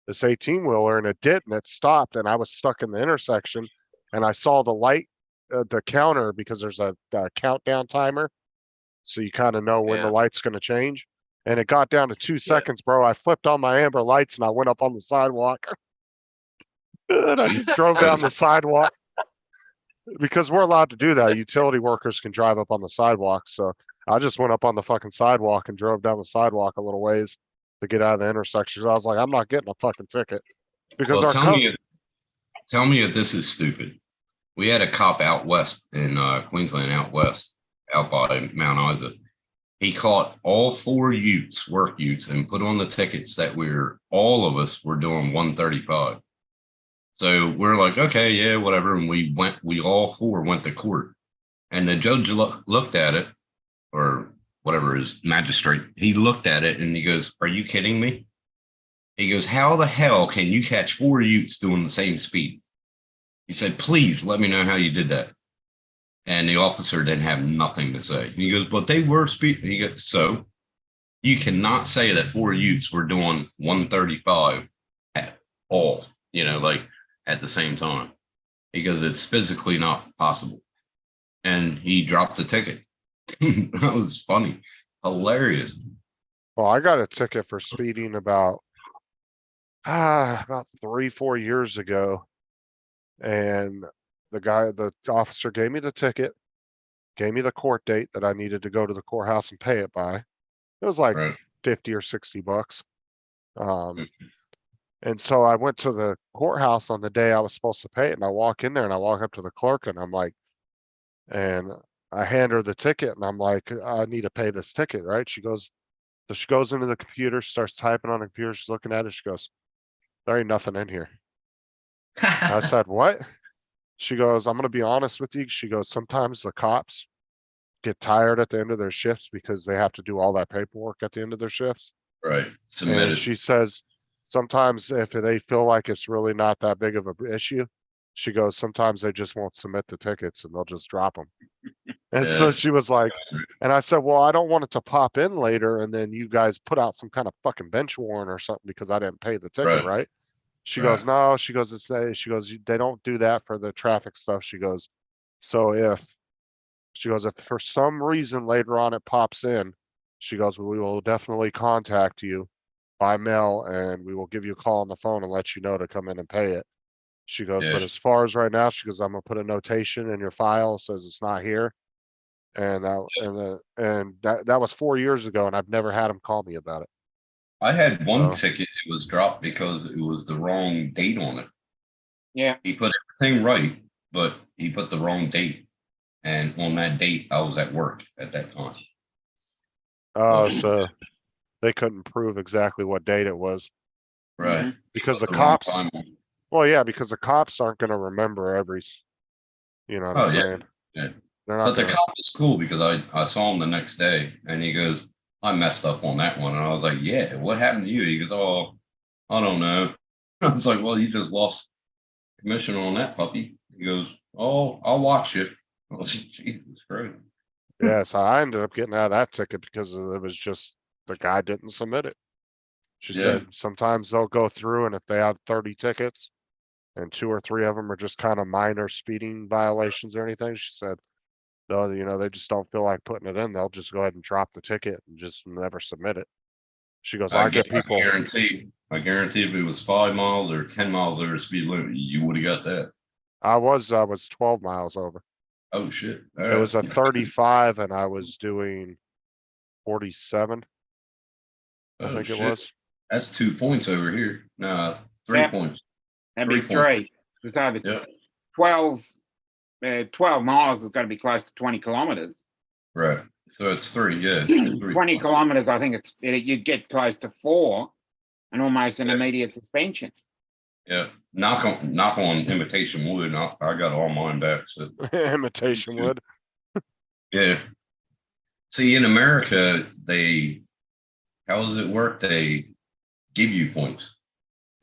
this 18-wheeler, and it didn't. It stopped, and I was stuck in the intersection, and I saw the light, the counter, because there's a countdown timer, so you kind of know when the Yeah. light's gonna change. And it got down to 2 seconds, bro. I flipped on my amber lights and I went up on the sidewalk. And I just drove down the sidewalk. Because we're allowed to do that. Utility workers can drive up on the sidewalk, so I just went up on the fucking sidewalk and drove down the sidewalk a little ways to get out of the intersection. I was like, I'm not getting a fucking ticket. Because Well, our tell me if this is stupid. We had a cop out west in Queensland, out west, out by Mount Isa. He caught all 4 utes, work utes, and put on the tickets that all of us were doing 135. So we're like, okay, yeah, whatever. And we all 4 went to court. And the judge looked at it, or whatever his magistrate, he looked at it and he goes, are you kidding me? He goes, how the hell can you catch 4 utes doing the same speed? He said, please let me know how you did that. And the officer didn't have nothing to say. He goes, but they were speeding. He goes, so you cannot say that 4 utes were doing 135 at all, like at the same time, because it's physically not possible. And he dropped the ticket. That was funny. Hilarious. Well, I got a ticket for speeding about 3-4 years ago. And the officer gave me the ticket, gave me the court date that I needed to go to the courthouse and pay it by. It was like Right. 50 or 60 bucks. And so I went to the courthouse on the day I was supposed to pay it, and I walk in there and I walk up to the clerk and I'm like, and I hand her the ticket and I'm like, I need to pay this ticket, right? She goes into the computer, starts typing on the computer, she's looking at it, she goes, there ain't nothing in here. I said, what? She goes, I'm gonna be honest with you. She goes, sometimes the cops get tired at the end of their shifts because they have to do all that paperwork at the end of their shifts. Right. And Submitted. she says, sometimes if they feel like it's really not that big of an issue, she goes, sometimes they just won't submit the tickets and they'll just drop them. And so Yeah. she was like, and I said, well, I don't want it to pop in later and then you guys put out some kind of fucking bench warrant or something because I didn't pay the ticket, right? She goes, no, she goes, they don't do that for the traffic stuff. She goes, so if for some reason later on it pops in, she goes, we will definitely contact you by mail and we will give you a call on the phone and let you know to come in and pay it. She goes, Yeah. but as far as right now, she goes, I'm gonna put a notation in your file, says it's not here. And that was 4 years ago and I've never had him call me about it. I had one Oh. ticket, it was dropped because it was the wrong date on it. Yeah. He put everything right, but he put the wrong date. And on that date, I was at work at that time. Oh, so they couldn't prove exactly what date it was Right. because the Put wrong cops, time on- well, yeah, because the cops aren't gonna remember you know what I'm Oh, yeah, saying? yeah. They're But not the gonna, cop was cool because I saw him the next day and he goes, I messed up on that one. And I was like, yeah, what happened to you? He goes, oh, I don't know. I was like, well, you just lost commission on that puppy. He goes, oh, I'll watch it. I was like, Jesus Christ. yeah, so I ended up getting out of that ticket because it was just, the guy didn't submit it. She Yeah. said, sometimes they'll go through and if they have 30 tickets and 2 or 3 of them are just kind of minor speeding violations or anything, she said, they just don't feel like putting it in. They'll just go ahead and drop the ticket and just never submit it. She goes, I get people. I guarantee if it was 5 miles or 10 miles over the speed limit, you would have got that. I was 12 miles over. Oh shit. It was a 35 and I was doing 47. I Oh, think it shit. was. That's 2 points over here. No, 3 Yeah. points. That'd be 3 points. 3. Just over Yeah. 12 miles has got to be close to 20 kilometers. Right. So it's 3, yeah. it's 3. 20 kilometers, I think you'd get close to 4 and almost an Yeah. immediate suspension. Yeah. Knock on imitation wood. I got all mine back. So Imitation wood. yeah. See, in America, how does it work? They give you points.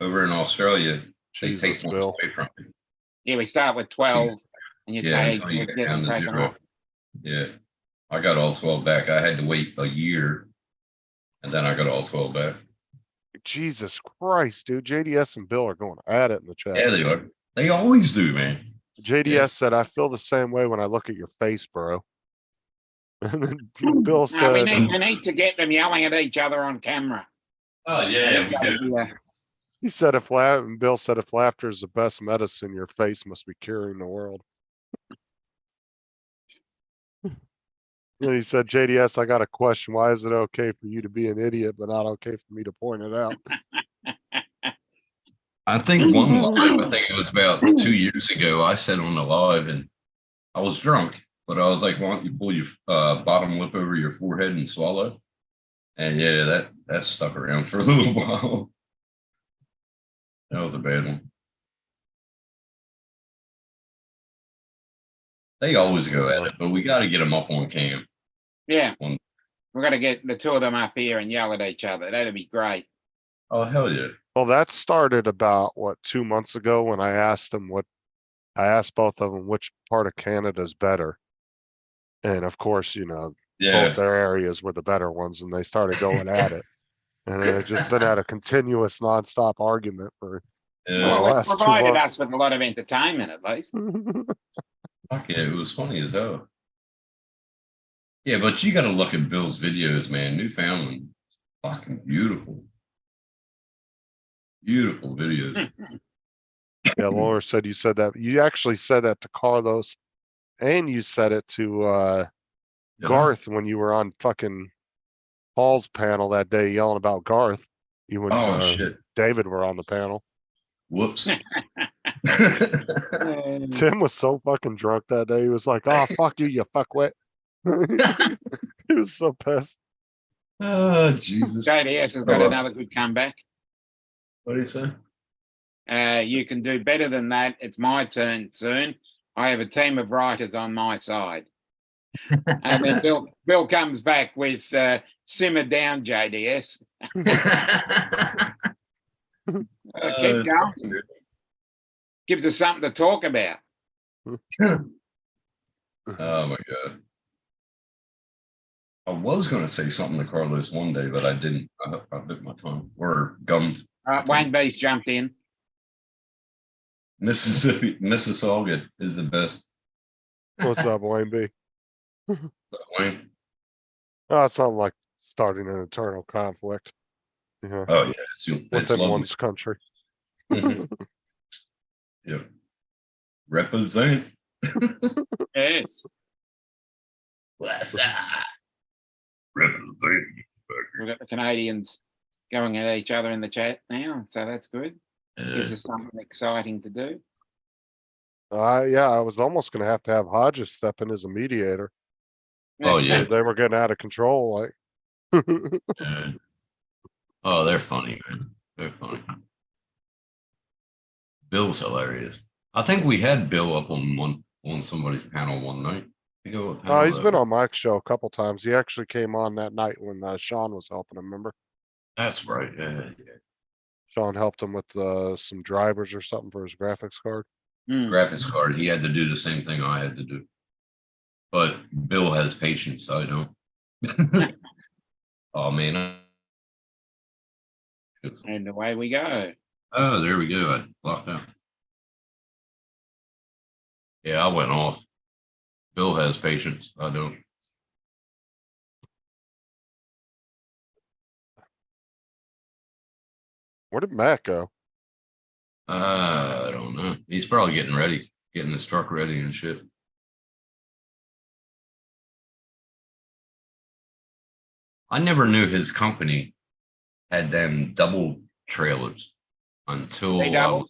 Over in Australia, they take Jesus, points Bill. away from you. Yeah, we start with 12 and you Yeah, take until you you get get down them to taken 0. off. Yeah. I got all 12 back. I had to wait a year, and then I got all 12 back. Jesus Christ, dude. JDS and Bill are going at it in the chat. Yeah, they are. They always do, man. JDS said, I feel the same way when I look at your face, bro. And then Bill No, said, we need to get them yelling at each other on camera. Oh yeah, we do. Yeah. he said, Bill said, if laughter is the best medicine, your face must be curing the world. And he said, JDS, I got a question. Why is it okay for you to be an idiot, but not okay for me to point it out? I think one live, I think it was about 2 years ago, I said on the live and I was drunk, but I was like, why don't you pull your bottom lip over your forehead and swallow? And yeah, that stuck around for a little while. That was a bad one. They always go at it, but we got to get them up on cam. Yeah. One- We've got to get the two of them up here and yell at each other. That'd be great. Oh, hell yeah. Well, that started about, 2 months ago when I asked both of them which part of Canada is better. And of course, Yeah. both their areas were the better ones and they started going at it. And it's just been at a continuous nonstop argument for Yeah. Well, Well, it's last 2 provided months. us with a lot of entertainment at least. Fuck yeah, it was funny as hell. Yeah, but you got to look at Bill's videos, man. Newfoundland, fucking beautiful. Beautiful videos. Yeah, Laura said you said that. You actually said that to Carlos and you said it to Garth when you were on fucking Paul's panel that day yelling about Garth. You and Oh, shit. David were on the panel. Whoops. Tim was so fucking drunk that day. He was like, "Oh fuck you, you fuckwit." He was so pissed. Oh, Jesus. JDS has got Hello. another good comeback. What do you say? You can do better than that. It's my turn soon. I have a team of writers on my side. And then Bill comes back with simmer down, JDS. Keep going. Gives us something to talk about. Oh my God. I was going to say something to Carlos one day, but I didn't. I bit my tongue or gummed. Wayne Beast jumped in. Mississauga is the best. What's up, Wayne B? Wayne? Oh, it's not like starting an internal conflict. Yeah, Oh yeah, it's within lovely. one's country. Mhm. Yep. Represent. Yes. What's up? Represent. We've got the Canadians going at each other in the chat now, so that's good. Gives us something exciting to do. Yeah, I was almost gonna have to have Hodges step in as a mediator. Oh yeah. They were getting out of control, like. Yeah. Oh, they're funny, man. They're funny. Bill's hilarious. I think we had Bill up on somebody's panel one night. He's been on Mike's show a couple times. He actually came on that night when Sean was helping him, remember? That's right. Yeah. Sean helped him with some drivers or something for his graphics card. Graphics card. He had to do the same thing I had to do. But Bill has patience. I don't. Oh man. And away we go. Oh, there we go. I locked out. Yeah, I went off. Bill has patience. I don't. Where did Matt go? I don't know. He's probably getting ready, getting his truck ready and shit. I never knew his company had them double trailers until They double?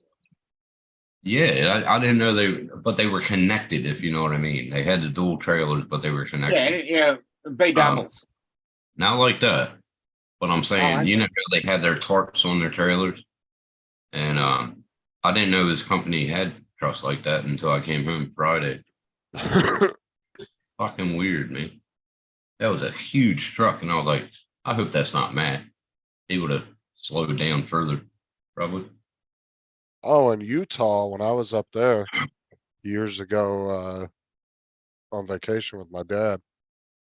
Yeah, I didn't know but they were connected, if you know what I mean. They had the dual trailers, but they were Yeah, connected. yeah, B doubles. Not like that. But I'm saying, you okay. know, how they had their tarps on their trailers. And I didn't know this company had trucks like that until I came home Friday. Fucking weird, man. That was a huge truck, and I was like, I hope that's not Matt. He would have slowed down further, probably. Oh, in Utah, when I was up there years ago, on vacation with my dad,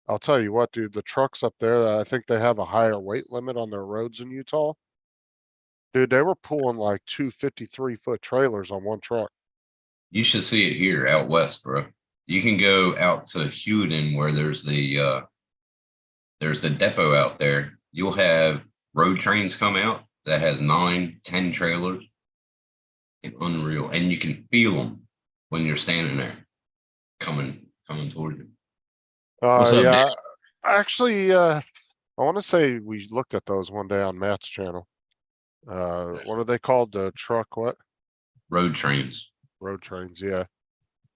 I'll tell you what, dude, the trucks up there, I think they have a higher weight limit on their roads in Utah. Dude, they were pulling like 253-foot trailers on one truck. You should see it here out west, bro. You can go out to Hewden where there's the depot out there. You'll have road trains come out that has 9, 10 trailers. And unreal. And you can feel them when you're standing there coming towards you. What's up, Dave? Yeah, actually, I want to say we looked at those one day on Matt's channel. What are they called? The truck, what? Road trains. Road trains, yeah.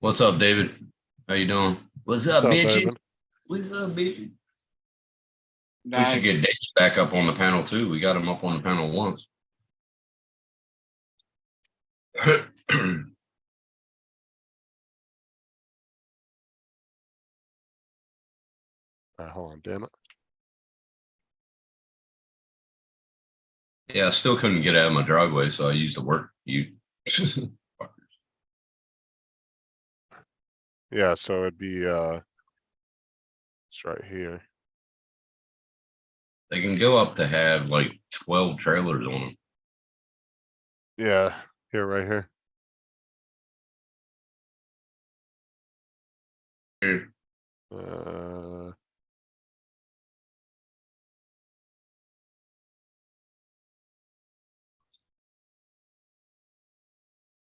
What's up, David? How you doing? What's What's up, up, bitches? David? What's up, bitches? We No, should get Dave back up on the panel too. We got him up on the panel once. Hold on, damn it. Yeah, I still couldn't get out of my driveway, so I used the work. Yeah, so it'd be, it's right here. They can go up to have like 12 trailers on them. Yeah, here, right here. Here, Uh,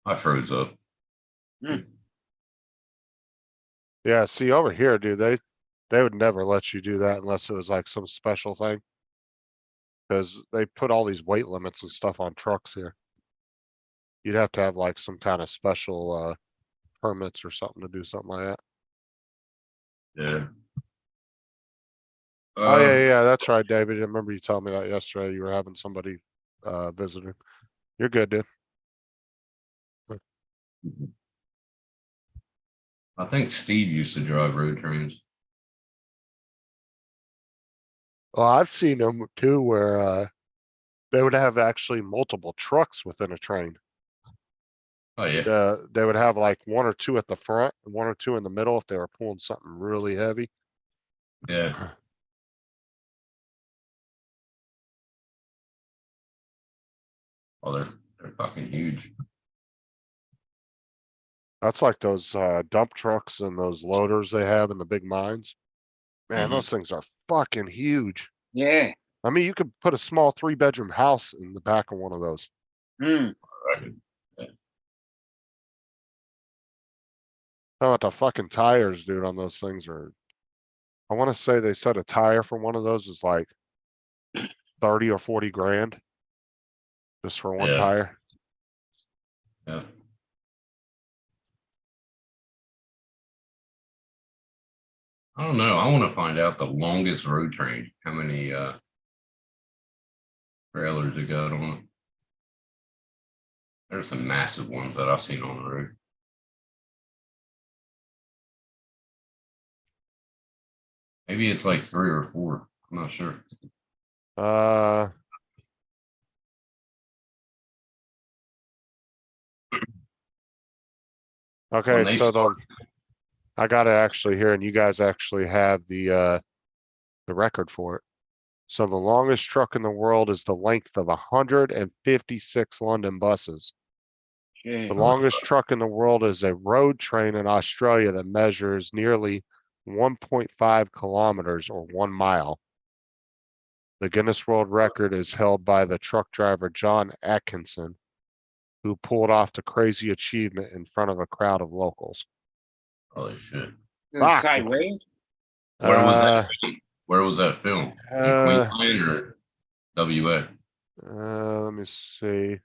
I froze up. yeah, see over here, dude, they would never let you do that unless it was like some special thing. Cause they put all these weight limits and stuff on trucks here. You'd have to have like some kind of special, permits or something to do something like that. Yeah. Oh, yeah, that's right, David. I remember you telling me that yesterday. You were having somebody, visiting. You're good, dude. I think Steve used to drive road trains. Well, I've seen them too where, they would have actually multiple trucks within a train. Oh yeah. They would have like 1 or 2 at the front and 1 or 2 in the middle if they were pulling something really heavy. Yeah. Oh, they're fucking huge. That's like those, dump trucks and those loaders they have in the big mines. Man, Mhm. those things are fucking huge. yeah. I mean, you could put a small 3-bedroom house in the back of one of those. Hmm. How about the fucking tires, dude, on those things are. I wanna say they said a tire for one of those is like 30 or 40 grand. Just for one Yeah. tire. Yeah. I don't know. I want to find out the longest road train. How many trailers it got on it. There's some massive ones that I've seen on the road. Maybe it's like 3 or 4. I'm not sure. Uh. When Okay, they so start, I got it actually here and you guys actually have the record for it. So the longest truck in the world is the length of 156 London buses. Yeah. The longest truck in the world is a road train in Australia that measures nearly 1.5 kilometers or 1 mile. The Guinness World Record is held by the truck driver John Atkinson, who pulled off the crazy achievement in front of a crowd of locals. holy shit. Does it Fuck. say where? Where was Uh, that film? Where was that film? In uh, Queensland or WA? Let me see.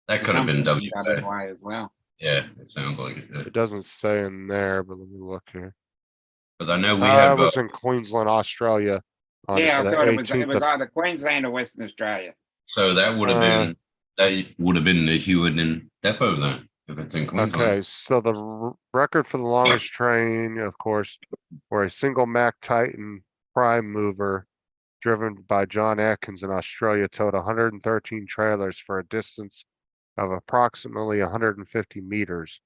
That could have been Something WA. WA as well. Yeah, it sounds like it. It doesn't say in there, but let me look here. But I know we It have, was in Queensland, Australia. On Yeah, I the thought it was 18th of either Queensland or Western Australia. so that would have Uh, been, that would have been the Hewitt and Depot then, if it's in Queensland. Okay, so the record for the longest train, of course, were a single Mack Titan prime mover driven by John Atkins in Australia towed 113 trailers for a distance of approximately 150 meters.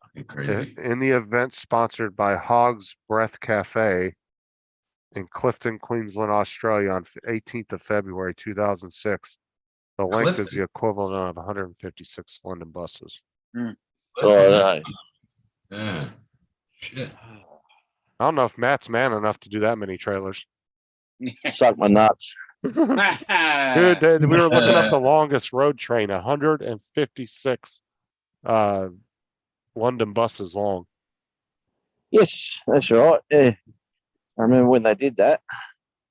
Fucking Crazy. In the event sponsored by Hog's Breath Cafe in Clifton, Queensland, Australia on 18th of February 2006. The length is Clifton? the equivalent of 156 London buses. Oh, no. Yeah. Shit. I don't know if Matt's man enough to do that many trailers. Suck my nuts. Dude, we were looking up the longest road train, 156 London buses long. Yes, that's right. Yeah. I remember when they did that.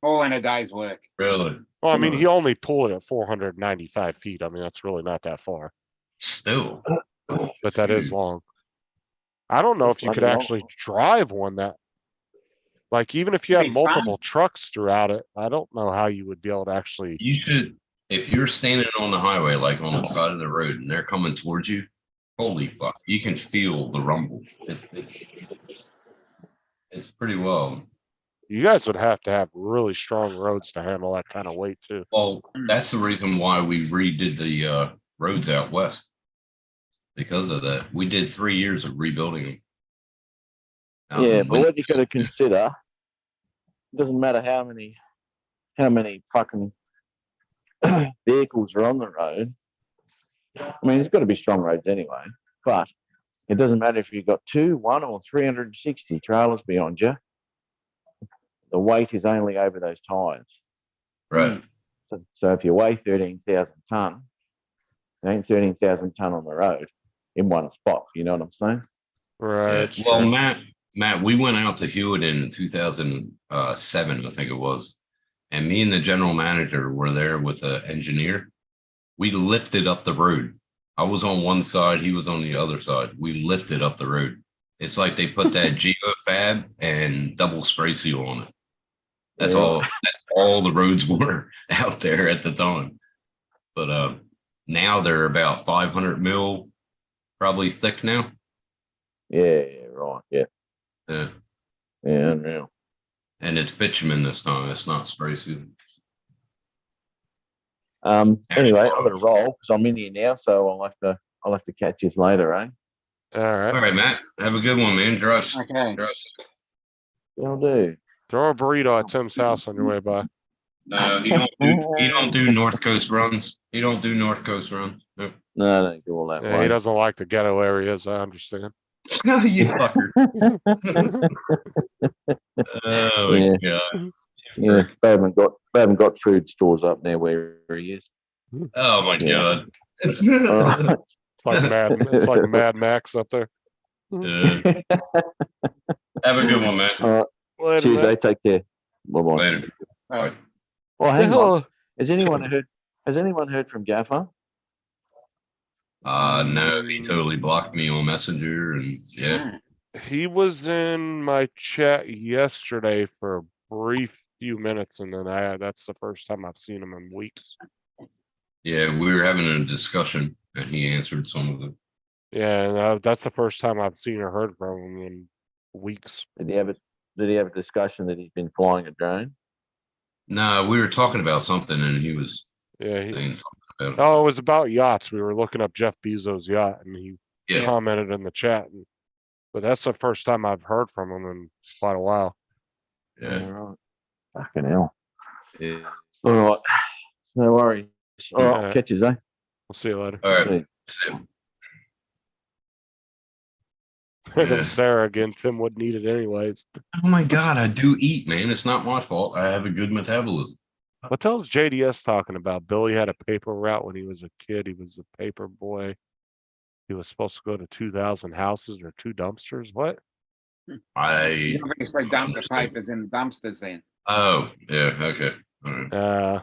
All in a day's work. Really? Well, I mean, he only pulled it at 495 feet. I mean, that's really not that far, Still. but that is Huge. long. I don't know That's if you could bloody long. actually drive one that, like, even if you had Pretty fun. multiple trucks throughout it, I don't know how you would be able to actually. You should, if you're standing on the highway, like on the side of the road, and they're coming towards you, holy fuck, you can feel the rumble. It's pretty well. You guys would have to have really strong roads to handle that kind of weight too. Well, that's the reason why we redid the roads out west. Because of that, we did 3 years of rebuilding them. Yeah, but what you got to consider, it doesn't matter how many fucking vehicles are on the road. I mean, it's got to be strong roads anyway, but it doesn't matter if you've got 2, 1, or 360 trailers behind you. The weight is only over those tires. Right. So if you weigh 13,000 ton, it ain't 13,000 ton on the road in one spot. You know what I'm saying? Right. Yeah. Well, sure. Matt, we went out to Hewitt in 2007, I think it was. And me and the general manager were there with the engineer. We lifted up the road. I was on one side, he was on the other side. We lifted up the road. It's like they put that geofab and double spray seal on it. That's Yeah. all. That's all the roads were out there at the time. But now they're about 500 mil, probably thick now. Yeah, right. Yeah, Yeah, unreal. and it's bitumen this time. It's not spray seal. Anyway, I've got to roll because I'm in here now, so I'll have to catch you later, eh? All right. All right, Matt. Have a good one, man. Drive. Okay. drive. Will do. Throw a burrito at Tim's house on your way by. No, he don't do North Coast runs. He don't do North Coast runs. Nope. No, don't do all that Yeah, way. he doesn't like the ghetto areas. I understand. No, you fucker. Oh my Yeah. god. Yeah, they haven't got food stores up there where he is. Oh my Yeah. god. It's like Mad Max up there. Uh, have a good one, man. All right, Later, cheers, man. eh? Take care. Bye bye. Later. Oh, Well, hang on. Hell, Has anyone heard from Gaffer? No, he totally blocked me on Messenger, and yeah. he was in my chat yesterday for a brief few minutes, and then that's the first time I've seen him in weeks. Yeah, we were having a discussion and he answered some of it. Yeah, and that's the first time I've seen or heard from him in weeks. Did he have a discussion that he's been flying a drone? No, we were talking about something and he was Yeah. saying something about it. Oh, it was about yachts. We were looking up Jeff Bezos' yacht, and he Yeah. commented in the chat. But that's the first time I've heard from him in quite a while. Yeah. Right. Fucking hell. Yeah. All right. No worries. All right, Yeah. catch you, eh? We'll see you later. All right. See you. Yeah. Sarah again. Tim wouldn't eat it anyways. Oh my god, I do eat, man. It's not my fault. I have a good metabolism. What the hell's JDS talking about? Billy had a paper route when he was a kid. He was a paper boy. He was supposed to go to 2,000 houses or 2 dumpsters. What? you obviously dump the papers in the dumpsters then. Oh, yeah, okay. All right.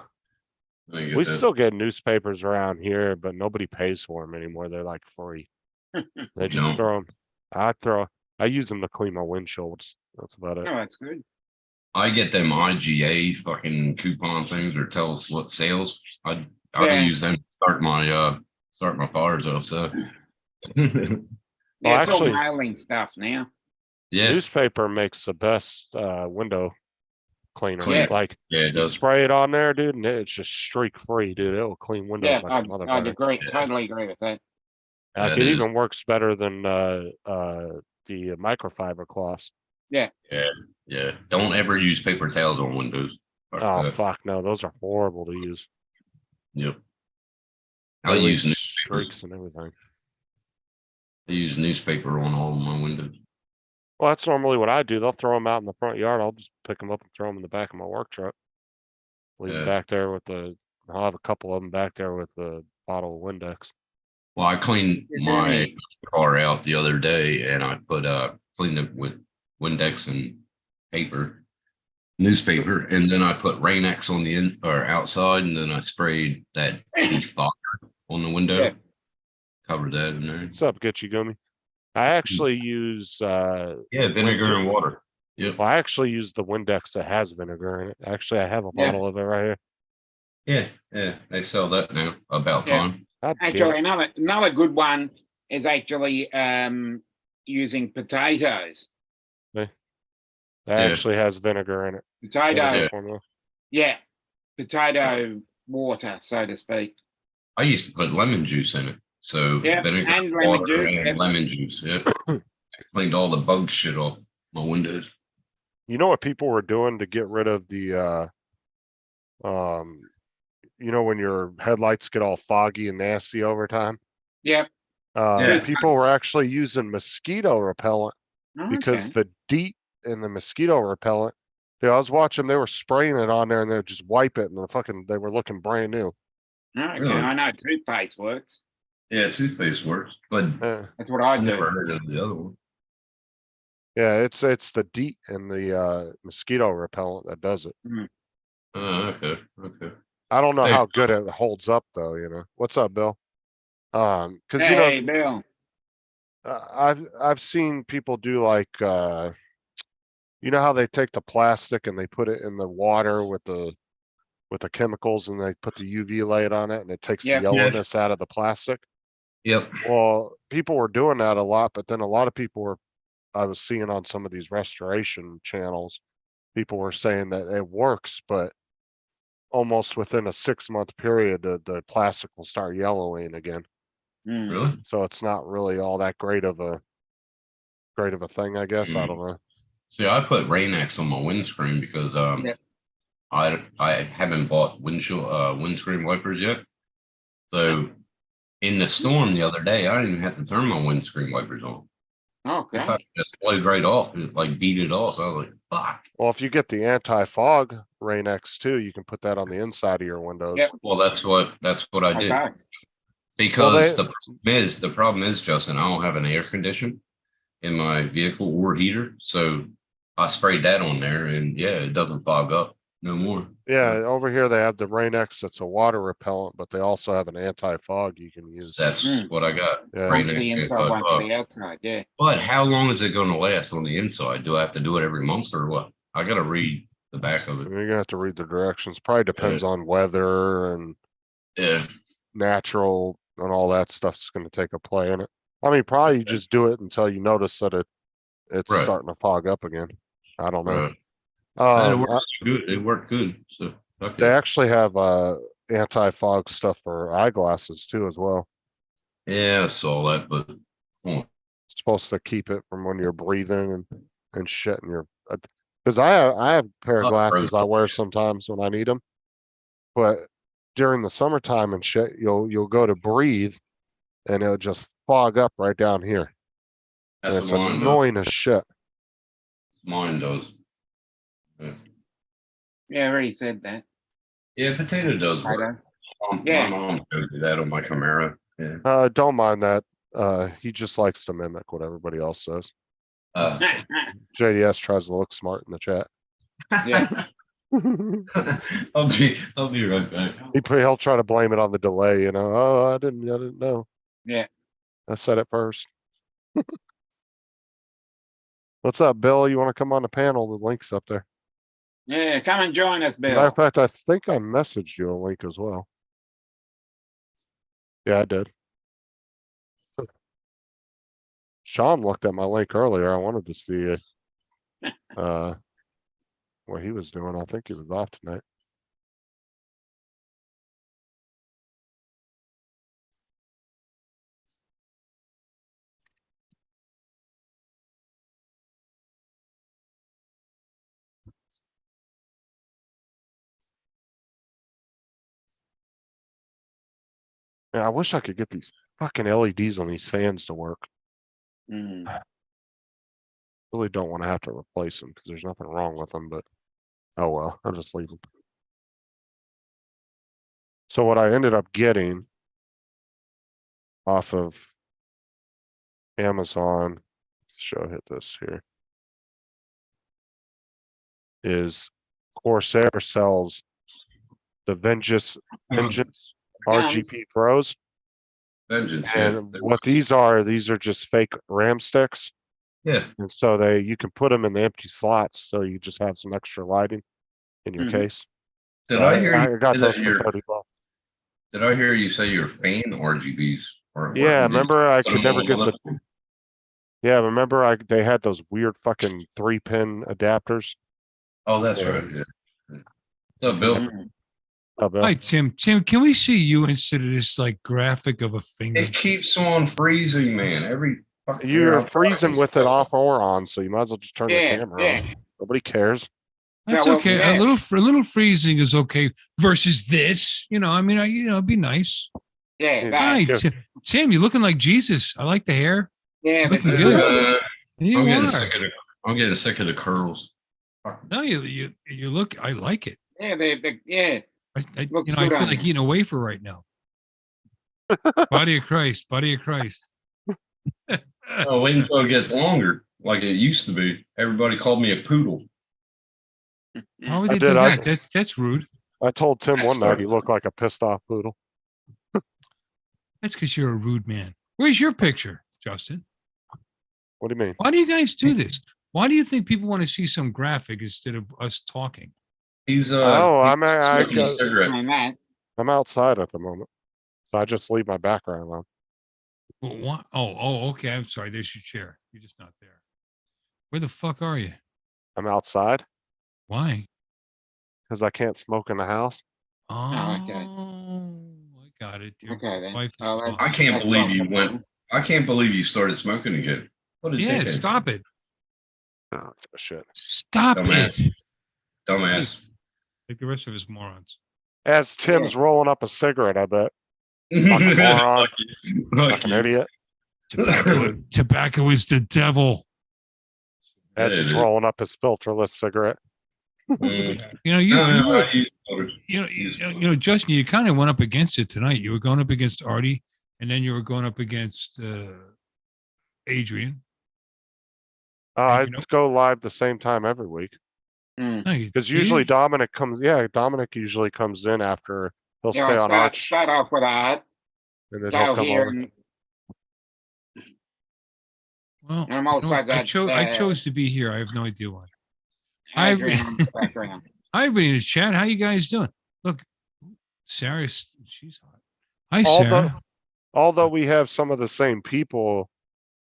I get We that. still get newspapers around here, but nobody pays for them anymore. They're like free. They just No. throw them. I use them to clean my windshields. That's about it. Oh, that's good. I get them IGA fucking coupon things or tell us what sales. I Yeah. use them to start my fires off. So Yeah, it's actually- all mailing stuff now. yeah, Newspaper makes the best window cleaner. Clean. Like yeah, it you does. spray it on there, dude, and it's just streak free, dude. It will clean windows Yeah, like a I'd motherfucker. agree. Yeah. Totally agree with that. Like That it is. even works better than the microfiber cloths. Yeah. Don't ever use paper towels on windows. Fuck Oh that. fuck no, those are horrible to use. Yep. They I leave use streaks and everything. newspaper on all of my windows. Well, that's normally what I do. They'll throw them out in the front yard. I'll just pick them up and throw them in the back of my work truck. Leave them Yeah. back there with I'll have a couple of them back there with the bottle of Windex. Well, I cleaned You're my doing car out the other day and I put cleaned it with Windex and paper, newspaper, and then I put Rain-X on the in or outside, and then I sprayed that defogger on the window. Yeah. Covered that in there. What's up, Get You Gummy? I actually use Yeah, vinegar and water. Yep. well, I actually use the Windex that has vinegar in it. Actually, I have a Yeah. bottle of it right here. Yeah, they sell that now. About Yeah. time. God damn Actually, it. another good one is actually using potatoes. That Yeah. actually has vinegar in it. Potato, Vinegar formula. yeah, potato water, so to speak. I used to put lemon juice in it. So Yeah, vinegar, and lemon water, juice, and yep. lemon juice. Yeah. I cleaned all the bug shit off my windows. You know what people were doing to get rid of the you know when your headlights get all foggy and nasty over time? Yep. Yeah. People were actually using mosquito repellent because Okay. the DEET in the mosquito repellent, dude, I was watching, they were spraying it on there and they would just wipe it and they were looking brand new. Okay, Really? I know toothpaste works. Yeah, toothpaste works, but That's what I I do. never heard of the other one. Yeah, it's the DEET in the mosquito repellent that does it. Oh, okay. I don't know Hey. how good it holds up though, you know. What's up, Bill? Cause you know, Hey, Bill. I've seen people do like, you know how they take the plastic and they put it in the water with the chemicals and they put the UV light on it and it takes the Yeah. yellowness out of the plastic. Yep. Well, people were doing that a lot, but then a lot of people were, I was seeing on some of these restoration channels, people were saying that it works, but almost within a 6-month period, the plastic will start yellowing again. Mm. Really? So it's not really all that great of a thing, I guess. I Mm. don't know. See, I put Rain-X on my windscreen because Yep. I haven't bought windscreen wipers yet. So in the storm the other day, I didn't even have to turn my windscreen wipers on. Okay. It just blowed right off. It like beat it off. I was like, fuck. Well, if you get the anti-fog Rain-X too, you can put that on the inside of your windows. Yep. Well, that's what I did. Okay. Because Well, the problem is, Justin, I don't have an air condition in my vehicle or heater. So I sprayed that on there and yeah, it doesn't fog up no more. Yeah, over here they have the Rain-X that's a water repellent, but they also have an anti-fog you can use. That's Mm. what I got. Yeah. One Rain-X for the inside, anti-fog. one for the outside. Yeah. But how long is it going to last on the inside? Do I have to do it every month or what? I got to read the back of it. You're gonna have to read the directions. Probably depends on weather and Yeah. natural and all that stuff's gonna take a play in it. I mean, probably you just do it until you notice that it's Right. starting to fog up again. I don't know. Right. And it Um, works good. It worked good. So fuck they it. actually have anti-fog stuff for eyeglasses too as well. Yeah, I saw that, but It's supposed to keep it from when you're breathing and shit in your. Because I have a pair of Oh, glasses right. I wear sometimes when I need them, but during the summertime and shit, you'll go to breathe, and it'll just fog up right down here. And that's it's what mine does. annoying as shit. Mine does. Yeah. Yeah, I already said that. Yeah, potato does work. Potato. My mom showed me that on my Camaro. Yeah. Don't mind that. He just likes to mimic what everybody else says. Uh, JDS tries to look smart in the chat. Yeah. I'll be right back. He'll try to blame it on the delay, you know. Oh, I didn't know. Yeah. I said it first. What's up, Bill? You want to come on the panel? The link's up there. Yeah, come and join us, Matter Bill. of fact, I think I messaged you a link as well. Yeah, I did. Sean looked at my link earlier. I wanted to see what he was doing. I think he was off tonight. Yeah, I wish I could get these fucking LEDs on these fans to work. Mm. Really don't want to have to replace them because there's nothing wrong with them, but oh well, I'll just leave them. So what I ended up getting off of Amazon, show hit this here, is Corsair sells the Vengeance RGP Pros. Vengeance, yeah. And what these are just fake RAM sticks. Yeah. And so you can put them in the empty slots, so you just have some extra lighting in your Mhm. case. Did So I hear you I got say those that for your- 30 bucks. Did I hear you say your fan RGBs? Yeah, remember I put could them never all get on the. Yeah, remember they had those weird fucking 3-pin adapters. Oh, that's Yeah. right. Yeah. What's up, Bill? Mm. Oh, Bill. Hi, Tim. Tim, can we see you instead of this like graphic of a finger? It keeps on freezing, man. Every fucking You're year I freezing practice. with it off or on, so you might as well just turn the Yeah, camera yeah. on. Nobody cares. That's Yeah, well, okay. yeah. A little freezing is okay versus this. You know, I mean, it'd be nice. Yeah, Yeah. that. Hi, Yeah. Tim. You're looking like Jesus. I like the hair. Yeah, Looking the- good. You I'm getting are. sick of the. I'm getting sick of the curls. No, you look. I like it. Yeah, yeah. I Looks I good feel on like you. eating a wafer right now. Body of Christ. Body of Christ. Oh, wait until it gets longer, like it used to be. Everybody called me a poodle. Why would I they do did, I- that? That's rude. I told Tim one night Sorry. he looked like a pissed off poodle. That's because you're a rude man. Where's your picture, Justin? What do you mean? Why do you guys do this? Why do you think people want to see some graphic instead of us talking? He's Oh, he's I smoking a cigarette. And that. I'm outside at the moment. So I just leave my background on. Well, what? Oh, okay. I'm sorry. There's your chair. You're just not there. Where the fuck are you? I'm outside Why? because I can't smoke in the house. Oh, okay. I got it. Your Okay then. wife is Oh, that- gone. I can't that's believe you awful. went. I can't believe you started smoking again. What a Yeah, dickhead. stop it. Oh, shit. Stop Dumbass. it. Dumbass. Like the rest of us morons. As Tim's rolling up a cigarette, I bet. Fucking moron. Fucking idiot. Tobacco is the devil. As Yeah, he's dude. rolling up his filterless cigarette. Mm. You know, you, No, you, no, were- I use powder. you know, Justin, you kind of went up against it tonight. You were going up against Artie, and then you were going up against Adrian. I you know- go live the same time every week. Mm. No, you- Because do you? usually Dominic usually comes in after he'll Yeah, stay I'll on start, Arch start off with that. and then he'll Go come here on. and Well, And I'm you know also what? I that, chose to be here. I have no idea why. I- Adrian on the background. Hi, everybody in the chat. How you guys doing? Look, Sarah, she's hot. Hi, Although, Sarah. although we have some of the same people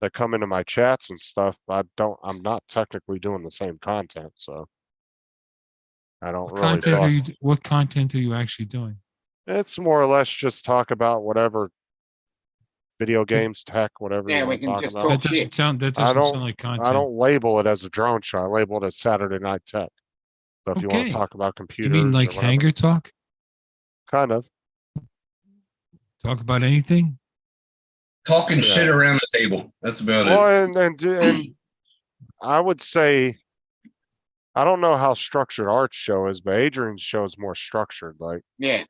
that come into my chats and stuff, I'm not technically doing the same content, so. I don't What really content talk. are you? What content are you actually doing? It's more or less just talk about whatever video games, tech, whatever Yeah, you we want to can talk just about. That talk doesn't shit. sound. That I doesn't don't- sound like content. I don't label it as a drone show. I label it as Saturday Night Tech. So if you want Okay. to talk about You computers, mean or like whatever, hanger talk? kind of. Talk about anything? Talking Yeah. shit around the table. That's about it. Well, and I would say, I don't know how structured Art's show is, but Adrian's show is more structured. Like Yeah.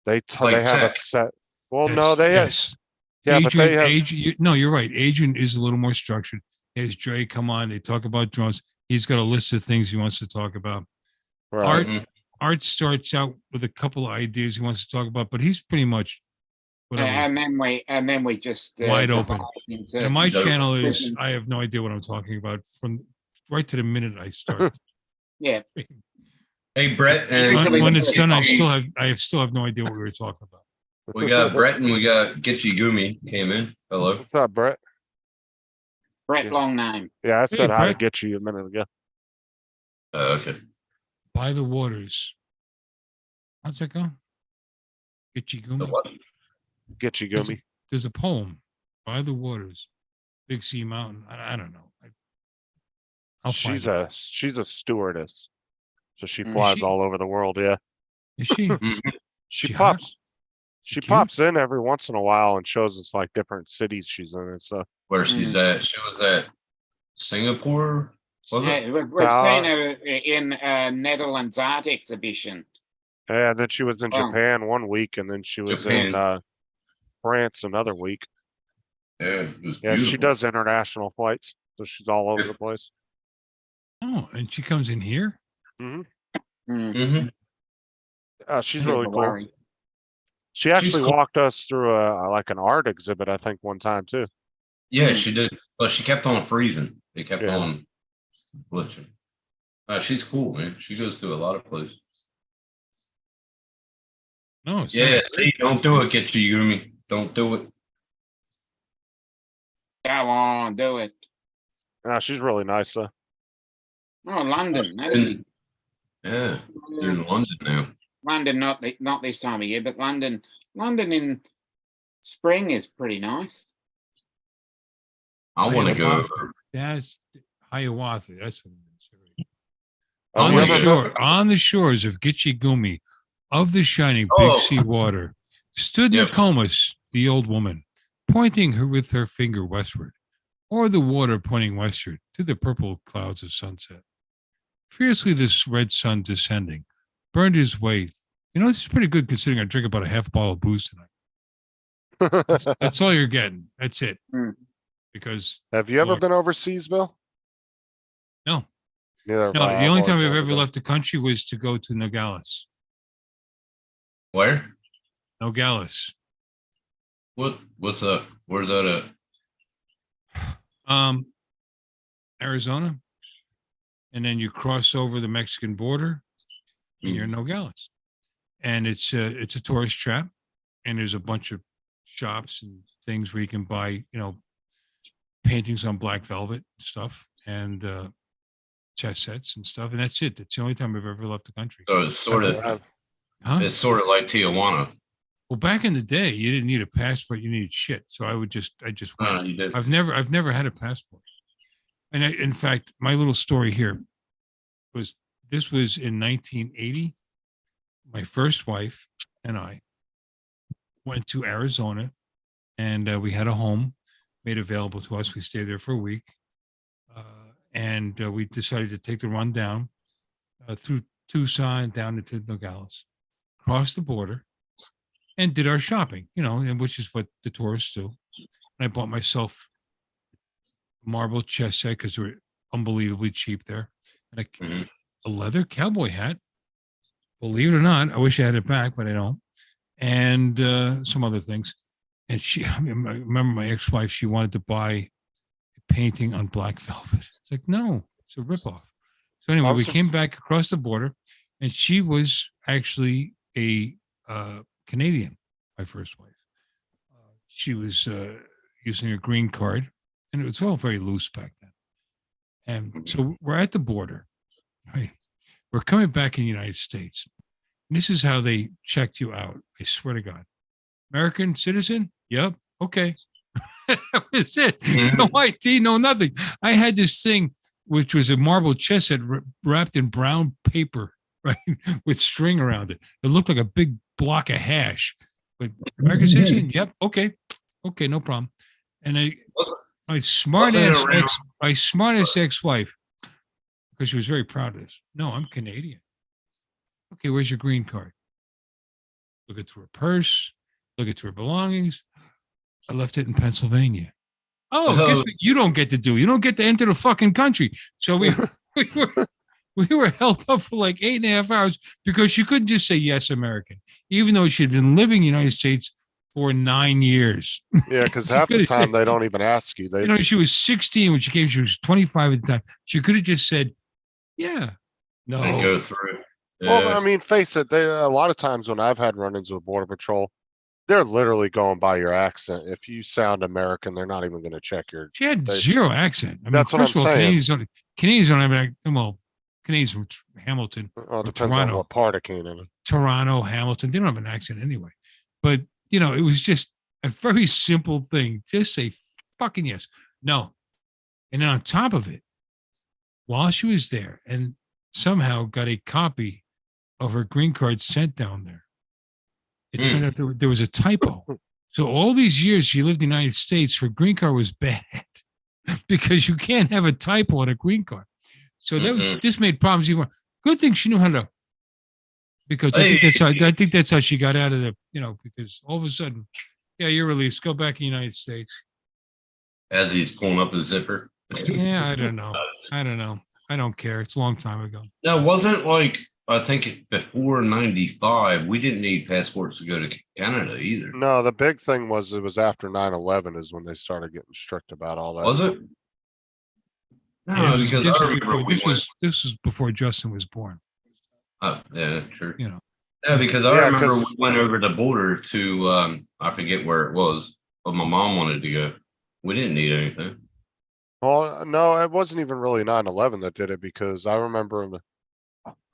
they Like they have a tech. set. Well, Yes, no, they have. yes. Yeah, but they have. Adrian, no, you're right. Adrian is a little more structured. There's Dre come on. They talk about drones. He's got a list of things he wants to talk about. Right. Art Mhm. Art starts out with a couple of ideas he wants to talk about, but he's pretty much whatever. and then we just Wide divide open. into And my He's over. channel is I have no idea what I'm talking about from right to the minute I start. yeah. Hey, Brett, and When it's done, I still have no idea what we were talking about. we got Brett and we got Gitchy Gumi came in. Hello. What's up, Brett? Brett Yeah. long name. Yeah, I Hey, said hi to Brett. get you a minute ago. Okay. By the waters. How's that go? Gitchy The Gumi. what? Get you, It's- Gummy. There's a poem. By the waters. Big Sea Mountain. I don't know. I'll find it. She's a stewardess, so she Is flies she? all over the world. Yeah, Is she? Mhm. she She hot? pops. She She cute? pops in every once in a while and shows us like different cities she's in and stuff. Where she's at? She was at Singapore. Was it? Yeah, we've seen Uh, her in Netherlands art exhibition. Yeah, and then she was in Wow. Japan one week, and then she was in Japan. France another week. Yeah, it was Yeah, beautiful. she does international flights, so she's all over the place. Oh, and she comes in here? Mm, Mm-hmm. She's Yeah, really don't cool. worry. She actually cool. walked us through like an art exhibit, I think, one time too. Yeah, she did. But she kept on freezing. It kept Yeah. on glitching. She's cool, man. She goes to a lot of places. No. it Yeah, sounds see, don't do it, Gitchy Gumi. Don't do it. Go on, do it. She's really nice though. Oh, London. that'd be- Yeah, you're in London now. London, not this time of year, but London in spring is pretty nice. I want to go Hiawatha. over. That's Hiawatha. That's what it is. Oh, On you the ever shore, on the shores of Gitche Gumi, of the shining big Oh. sea water, stood Yep. Nokomis, the old woman, pointing her with her finger westward, or the water pointing westward to the purple clouds of sunset. Fiercely, this red sun descending burned his way. You know, this is pretty good considering I drink about a half bottle of booze tonight. That's all you're getting. That's it. Hmm. Because Have you ever Lost. been overseas, Bill? No. Neither. have no, I. the only I've time always I've wanted ever to go. left the country was to go to Nogales. Where? Nogales. What's up? Where's that at? Arizona. And then you cross over the Mexican border and you're in Nogales. And it's a tourist trap. And there's a bunch of shops and things where you can buy, paintings on black velvet stuff and chess sets and stuff. And that's it. That's the only time I've ever left the country. So it's sort of Huh? it's sort of like Tijuana. Well, back in the day, you didn't need a passport. You needed shit. So I just went. You did. I've never had a passport. And in fact, my little story here was this was in 1980. My first wife and I went to Arizona and we had a home made available to us. We stayed there for a week. And we decided to take the run down through Tucson down into Nogales, crossed the border, and did our shopping, and which is what the tourists do. And I bought myself a marble chess set because they were unbelievably cheap there, and Mhm. a leather cowboy hat. Believe it or not, I wish I had it back, but I don't. And some other things. And I remember my ex-wife, she wanted to buy a painting on black velvet. It's like, no, it's a ripoff. So anyway, we came back across the border, and she was actually a Canadian, my first wife. She was using a green card, and it was all very loose back then. And so we're at the border, right? We're coming back in the United States. And this is how they checked you out. I swear to God. American citizen? Yep. Okay. That was it. No ID, no nothing. I had this thing, which was a marble chess set wrapped in brown paper, right, with string around it. It looked like a big block of hash. But American citizen? Yep. Okay. Okay, no problem. And my smart ass ex-wife, because she was very proud of this. No, I'm Canadian. Okay, where's your green card? Look through her purse, look through her belongings. I left it in Pennsylvania. Oh, guess what you don't get to do? You don't get to enter the fucking country. So we we were held up for like 8.5 hours because she couldn't just say yes, American, even though she'd been living in the United States for 9 years. Yeah, because She half the could've time said- they don't even ask you. They You know, she was 16 when she came. She was 25 at the time. She could have just said, yeah, no. And go through. well, Yeah. I mean, face it. They a lot of times when I've had run-ins with Border Patrol, they're literally going by your accent. If you sound American, they're not even going to check your. She had They- zero accent. I mean, That's what first I'm of all, saying. Canadians don't have an accent. Well, Canadians from Hamilton, Well, it depends on Toronto. what part of Canada. Toronto, Hamilton, they don't have an accent anyway. But, you know, it was just a very simple thing. Just say fucking yes. No. And then on top of it, while she was there and somehow got a copy of her green card sent down there, it turned out there was a typo. So all these years she lived in the United States, her green card was bad because you can't have a typo on a green card. So that was this made problems even more. Good thing she knew how to, because I think that's how she got out of the, you know, because all of a sudden, yeah, you're released. Go back in the United States. As he's pulling up his zipper. Yeah, I don't know. I don't care. It's a long time ago. No, wasn't like, I think before 95, we didn't need passports to go to Canada either. No, the big thing was it was after 9/11 is when they started getting strict about all that. Was it? No, Yeah, because I remember we went. this was before Justin was born. Oh, yeah, true. You know. Yeah, because I Yeah, remember 'cause- we went over the border to, I forget where it was, but my mom wanted to go. We didn't need anything. Well, no, it wasn't even really 9/11 that did it because I remember in the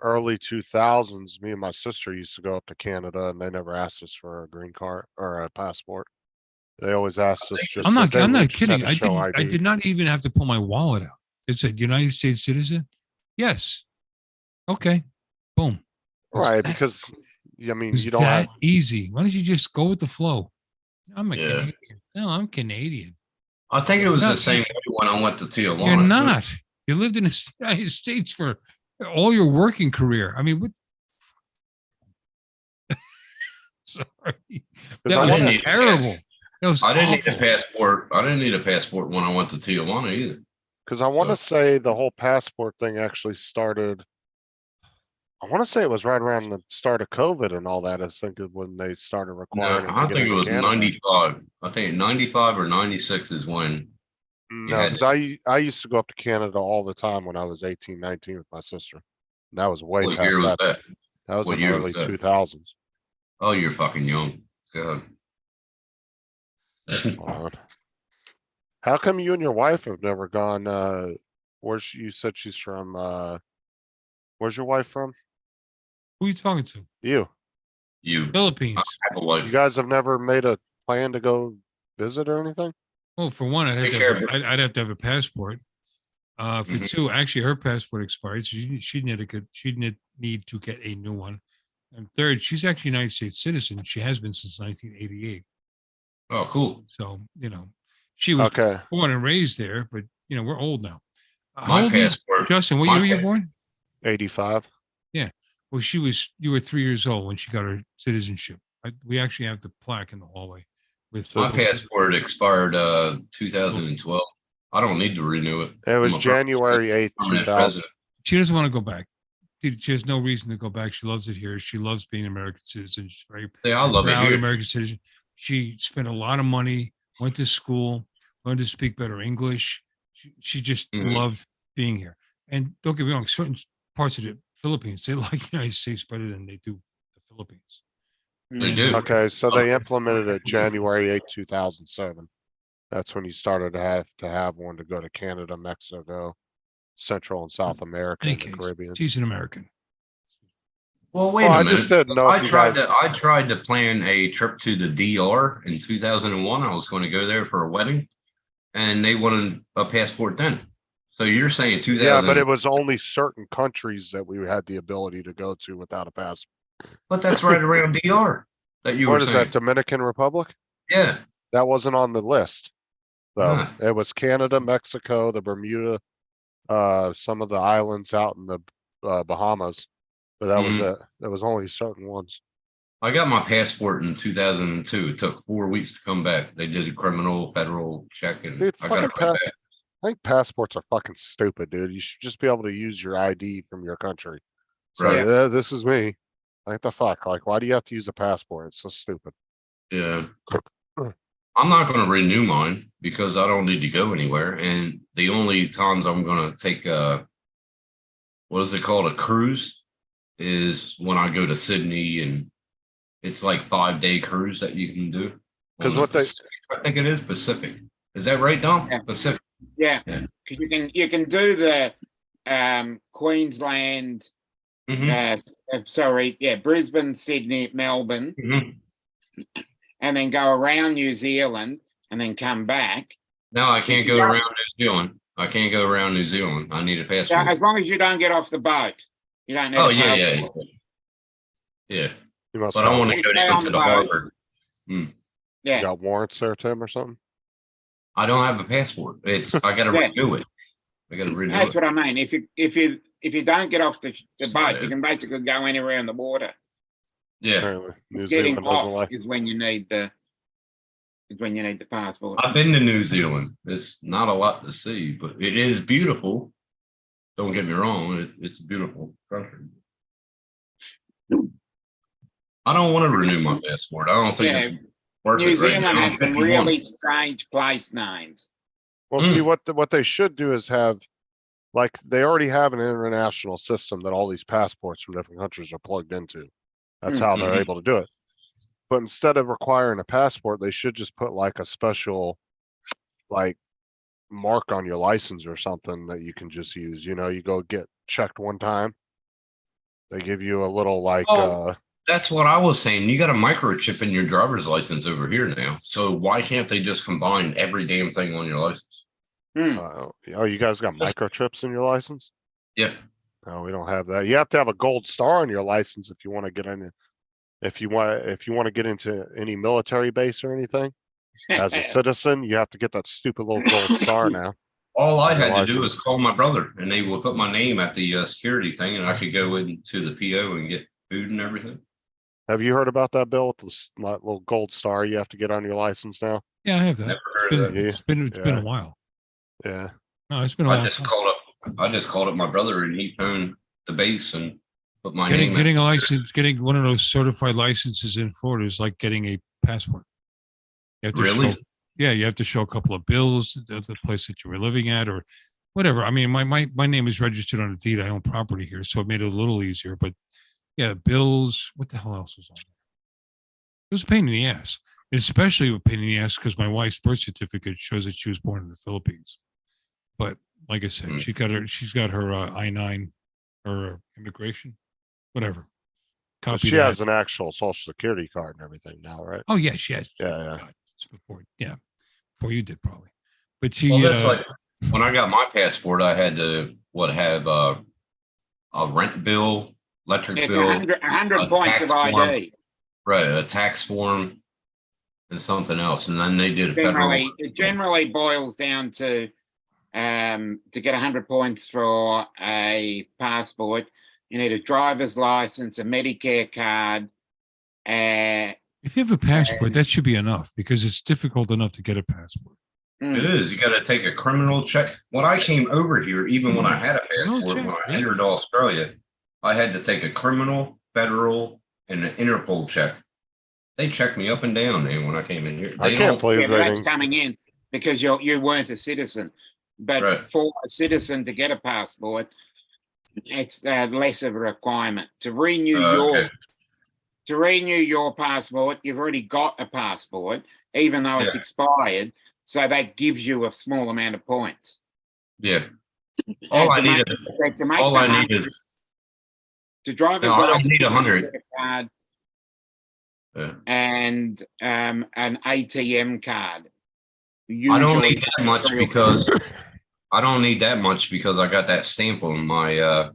early 2000s, me and my sister used to go up to Canada and they never asked us for a green card or a passport. They always asked us just. I'm that not we I'm just had not kidding. to I show didn't I ID. did not even have to pull my wallet out. It said United States citizen. Yes. Okay. Boom. It's Right, that- because, I mean, it's you don't have, that easy. Why don't you just go with the flow? I'm a Yeah. Canadian. No, I'm Canadian. I think it was No, the same way when I went to Tijuana. You're too. not. You lived in the United States for all your working career. I mean, what? Sorry, that I was wanna- terrible. That was I didn't need a awful. passport. I didn't need a passport when I went to Tijuana either. because I want to So- say the whole passport thing actually started. I want to say it was right around the start of COVID and all that. I think is when they started No, requiring. it to I get think it into was Canada. 95. I think 95 or 96 is when. No, had because I used to go up to Canada all the time when I was 18, 19 with my sister. And that was way What past year was that. that? That was what in the year was early that? 2000s. Oh, you're fucking young. God. How come you and your wife have never gone, you said she's from, where's your wife from? Who are you talking to? You. You Philippines. have a wife. You guys have never made a plan to go visit or anything? Well, for one, Take care of I'd have to have a passport. For Mhm. two, actually, her passport expired. So she'd need to get a new one. And third, she's actually a United States citizen. She has been since 1988. Oh, cool. So, you know, she was Okay, born and raised there, but, you know, we're old now. How My old are you, passport. Justin, what my year were you pa- born? 85. Well, you were 3 years old when she got her citizenship. We actually have the plaque in the hallway with. My passport expired 2012. I don't need to renew it. It was I'm a January 8th, permanent 2000. resident. She doesn't want to go back. She has no reason to go back. She loves it here. She loves being an American citizen. She's very See, I love it proud here. American citizen. She spent a lot of money, went to school, learned to speak better English. She just Mhm. loved being here. And don't get me wrong, certain parts of the Philippines, they like the United States better than they do the Philippines. They do. Okay, so they implemented it January 8th, 2007. That's when you started to have one to go to Canada, Mexico, Central and South America, Any and the case, Caribbean. she's an American. Well, wait Well, a I minute. just didn't know if you guys. I tried to plan a trip to the DR in 2001. I was going to go there for a wedding, and they wanted a passport then. So you're saying 2000? Yeah, but it was only certain countries that we had the ability to go to without a passport. But that's right around DR that you What were is saying. that, Dominican Republic? Yeah. That wasn't on the list. Though, Huh. it was Canada, Mexico, the Bermuda, some of the islands out in the Bahamas. But that was Mhm. it. There was only certain ones. I got my passport in 2002. It took 4 weeks to come back. They did a criminal federal check, and Dude, I got it fucking right back. I think passports are fucking stupid, dude. You should just be able to use your ID from your country. So, Right. yeah, this is me. Like the fuck? Like, why do you have to use a passport? It's so stupid. Yeah. I'm not gonna renew mine because I don't need to go anywhere. And the only times I'm gonna take what is it called? A cruise is when I go to Sydney, and it's like 5-day cruise that you can do. 'Cause on the what they- Pacific. I think it is Pacific. Is that right, Dom? Yeah. Pacific. Yeah, Yeah. because you can do the Queensland. Mhm, Sorry, yeah, Brisbane, Sydney, Melbourne, mhm. and then go around New Zealand and then come back. No, I can't you go don't- around New Zealand. I can't go around New Zealand. I need a So passport. as long as you don't get off the boat, you don't need Oh, a yeah, yeah, passport. yeah. You must But I have, want to You go stay down on to the the boat. harbor. you Yeah, got warrants there, Tim, or something? I don't have a passport. I gotta Yeah. renew it. I gotta renew that's it. what I mean. If you don't get off the boat, you Yeah. can basically go anywhere in the water. Yeah, Apparently, New It's getting Zealand doesn't off like. is when you need the passport. I've been to New Zealand. It's not a lot to see, but it is beautiful. Don't get me wrong. It's a beautiful country. I don't want to renew my passport. I don't think Yeah, it's worth New it right Zealand now. I'm has some 51. really strange place names. Well, see, what they should do is have, like, they already have an international system that all these passports from different countries are plugged into. That's how they're Mhm. able to do it. But instead of requiring a passport, they should just put like a special, like, mark on your license or something that you can just use. You know, you go get checked one time. They give you a little like, Oh. That's what I was saying. You got a microchip in your driver's license over here now. So why can't they just combine every damn thing on your license? oh, you guys got microchips in your license? Yeah. No, we don't have that. You have to have a gold star on your license if you want to get in. If you want to get into any military base or anything, as a citizen, you have to get that stupid little gold star now. All I On your had to do was license. call my brother, and they would put my name at the security thing, and I could go into the PO and get food and everything. Have you heard about that, Bill, with that little gold star you have to get on your license now? Yeah, I have that. Never heard of that. It's been Yeah. a while. Yeah. No, it's been a I long just time. called up my brother, and he phoned the base and put my Getting name. getting a license, getting one of those certified licenses in Florida is like getting a passport. You have to Really? show, yeah, you have to show a couple of bills of the place that you were living at or whatever. I mean, my name is registered on a deed. I own property here, so it made it a little easier. But yeah, bills. What the hell else was on there? It was a pain in the ass, especially a pain in the ass because my wife's birth certificate shows that she was born in the Philippines. But like I said, Hmm. she's got her I-9 or immigration, whatever. But Copy she that. has an actual social security card and everything now, right? Oh yeah, she has. Yeah, yeah. God, it's before, yeah, before you did probably. But she, Well, that's like when I got my passport, I had to have a rent bill, electric It's bill, 100 a points tax of form. ID. right, a tax form, and something else, and then they did a federal. It generally boils down to get 100 points for a passport, you need a driver's license, a Medicare card. if you have a passport, that should be enough because it's difficult enough to get a passport. It is. You got to take a criminal check. When I came over here, even when I had a Criminal passport, check, when I yeah. entered Australia, I had to take a criminal, federal, and an Interpol check. They checked me up and down, man, when I came in here. I They can't don't- believe Yeah, but they that's didn't. coming in because you weren't a citizen. But Right. for a citizen to get a passport, it's less of a requirement. To renew Okay. your passport, you've already got a passport, even though it's Yeah. expired. So that gives you a small amount of points. Yeah. All I need is to make all the I need 100 is to driver's No, I don't license, need 100. Medicare card, Yeah. and an ATM card. I don't Usually need that much because I don't need that much because I got that stamp on my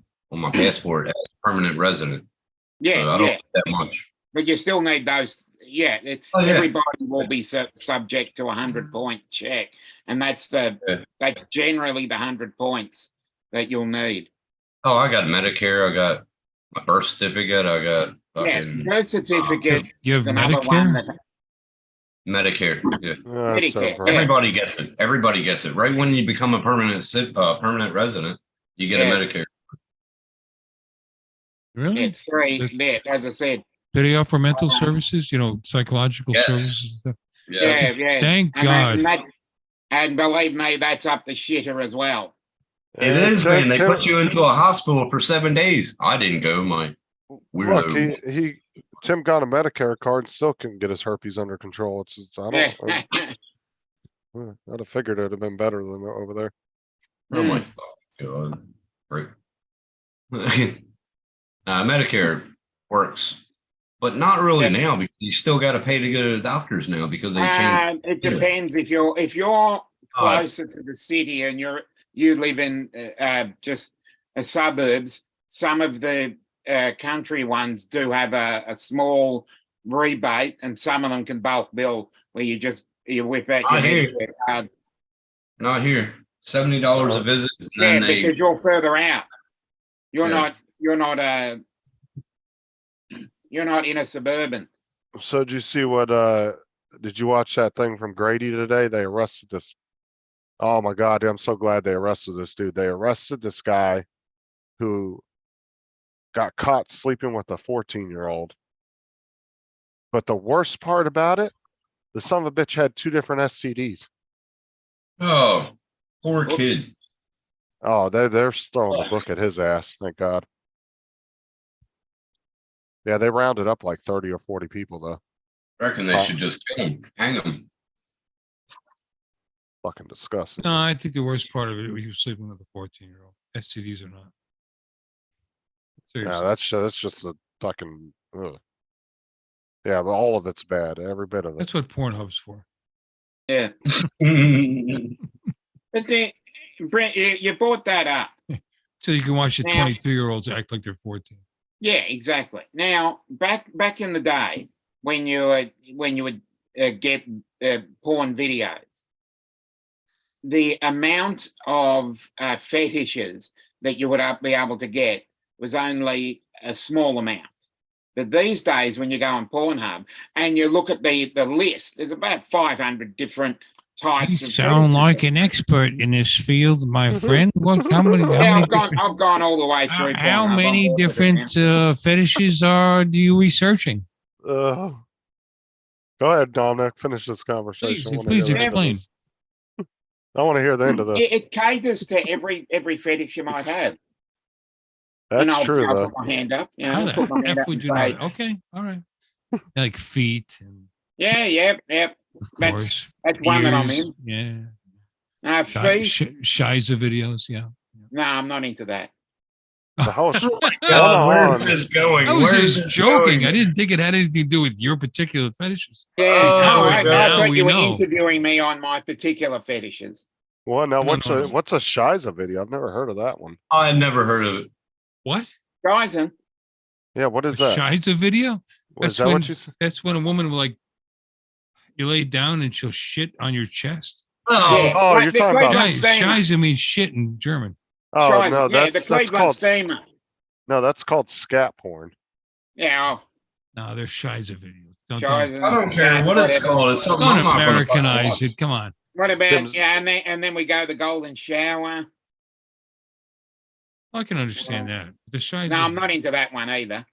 passport as permanent resident. So I yeah, don't yeah. need that much. But you still need those. Yeah, Oh, yeah. everybody will be subject to a 100-point check, and that's generally the 100 points that you'll need. Oh, I got Medicare. I got my birth certificate. I got Yeah, fucking birth certificate You have is another one. Medicare? That, Medicare. Yeah. That's Medicare, over. yeah. Everybody gets it. Everybody gets it. Right when you become a permanent resident, you get a Yeah. Medicare. Really? It's free. Does- Yeah, as I said. Do they offer mental services, psychological Yes. services? and stuff? Yeah, yeah. Thank And God. and believe me, that's up the shitter as well. It Yeah, is, man. They Tim- put you into a hospital for 7 days. I didn't go. My Look, weirdo. Tim got a Medicare card and still couldn't get his herpes under control. Yeah. I'd have figured it'd have been better than over there. Oh my God. Right. Medicare works, but not really Yeah. now because you still got to pay to go to the doctors now because they changed. It depends if you're closer to the city and you live in just suburbs. Some of the country ones do have a small rebate, and some of them can bulk bill where you whip out your I hear. Medicare card. Not here. $70 a visit. And Yeah, then because you're further out. You're Yeah. not in a suburban. So did you see did you watch that thing from Grady today? They arrested this. Oh my God, I'm so glad they arrested this dude. They arrested this guy who got caught sleeping with a 14-year-old. But the worst part about it, the son of a bitch had 2 different STDs. oh, poor Whoops. kid. Oh, they're throwing the book at his ass. Thank God. Yeah, they rounded up like 30 or 40 people though. I reckon they should just kill him, hang him. Fucking disgusting. No, I think the worst part of it, he was sleeping with a 14-year-old. STDs or not. Yeah, Seriously. that's just a fucking. Ugh. Yeah, but all of it's bad. Every bit of it. That's what Pornhub's for. Yeah. But Brent, you brought that up. So you can watch the Now- 22-year-olds act like they're 14. Yeah, exactly. Now, back in the day, when you would get porn videos, the amount of fetishes that you would be able to get was only a small amount. But these days, when you go on Pornhub and you look at the list, there's about 500 different You types of. sound fetishes. like an expert in this field, my friend. What? How many? How Yeah, many I've gone all the way through. how Pornhub. many I'm all over it different now. fetishes do you researching? Go ahead, Dominic. Finish this conversation. Please, I wanna please hear the end of explain. this. I want to hear the end of this. It caters to every fetish you might have. That's I'll true put though. my hand up. You know, How I'll put my the hand F up would and you say, not? Okay, all right. Like feet, and yeah, yep. of That's course, one that I'm ears, in. yeah. Feet? Shiza videos, yeah. No, I'm not into that. The house. God, Hold where's on. this going? I was Where's just this joking. going? I didn't think it had anything to do with your particular fetishes. Yeah, Oh, I now thought we you were know. interviewing me on my particular fetishes. Well, now No, what's no, a no. what's a Shiza video? I've never heard of that one. I had never heard of it. What? Guys, Yeah, what is A that? Shiza video? Was that's that when- what you said? That's when a woman will you lay down and she'll shit on your chest. yeah, oh, like you're the talking about- Cleveland Shiza, Steamer. Shiza means shit in German. Oh Shiza, no, yeah, the that's Cleveland called Steamer. no, that's called scat porn. Yeah, No, they're Shiza videos. Don't, Shiza, I don't care what it's whatever. called. It's something don't I'm not gonna Americanize fucking it. Come on. What about Tim's- and then we go the golden shower. I can understand that. The Shiza. No, I'm not into that one either.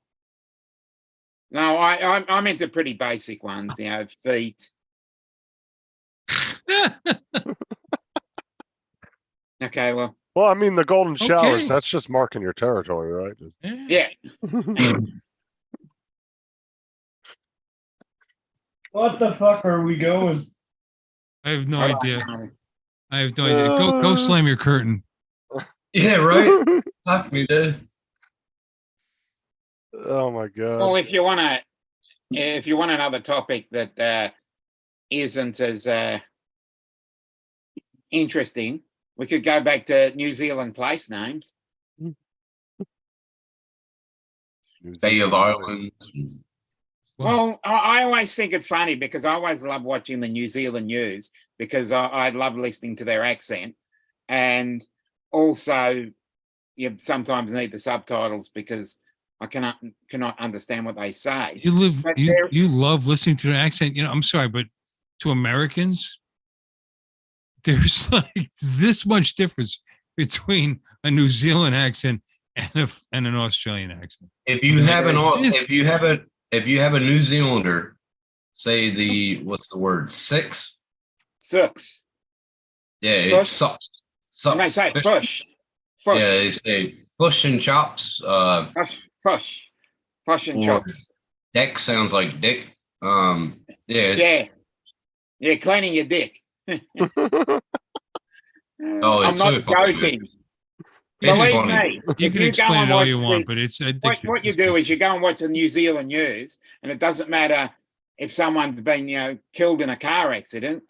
No, I'm into pretty basic ones, you know, feet. Okay, well, Well, I mean the golden showers, Okay. that's just marking your territory, right? yeah. yeah. What the fuck are we going? I have no I idea. don't know. I have no idea. Go slam your curtain. Yeah, right. Fuck me, dude. Oh my god. Well, if you want another topic that isn't as interesting, we could go back to New Zealand place names. Bay of Islands. Well, I always think it's funny because I always love watching the New Zealand news because I love listening to their accent, and also you sometimes need the subtitles because I cannot understand what they say. You live. But You there- you love listening to an accent. You know, I'm sorry, but to Americans, there's like this much difference between a New Zealand accent and an Australian accent. If you have This- if you have a New Zealander, say the what's the word, six? Six. Yeah, it Push. sucks. And they say push. Yeah, Push. they say push and chops. Push. Push. Push and Or- chops. Deck sounds like dick. Yeah, Yeah. Yeah, cleaning your dick. Oh, I'm it's not so funny, joking. It's Believe funny. me, You if can you go explain and it all watch you the- want, but it's addictive. what you do is you go and watch the New Zealand news, and it doesn't matter if someone's been, killed in a car accident.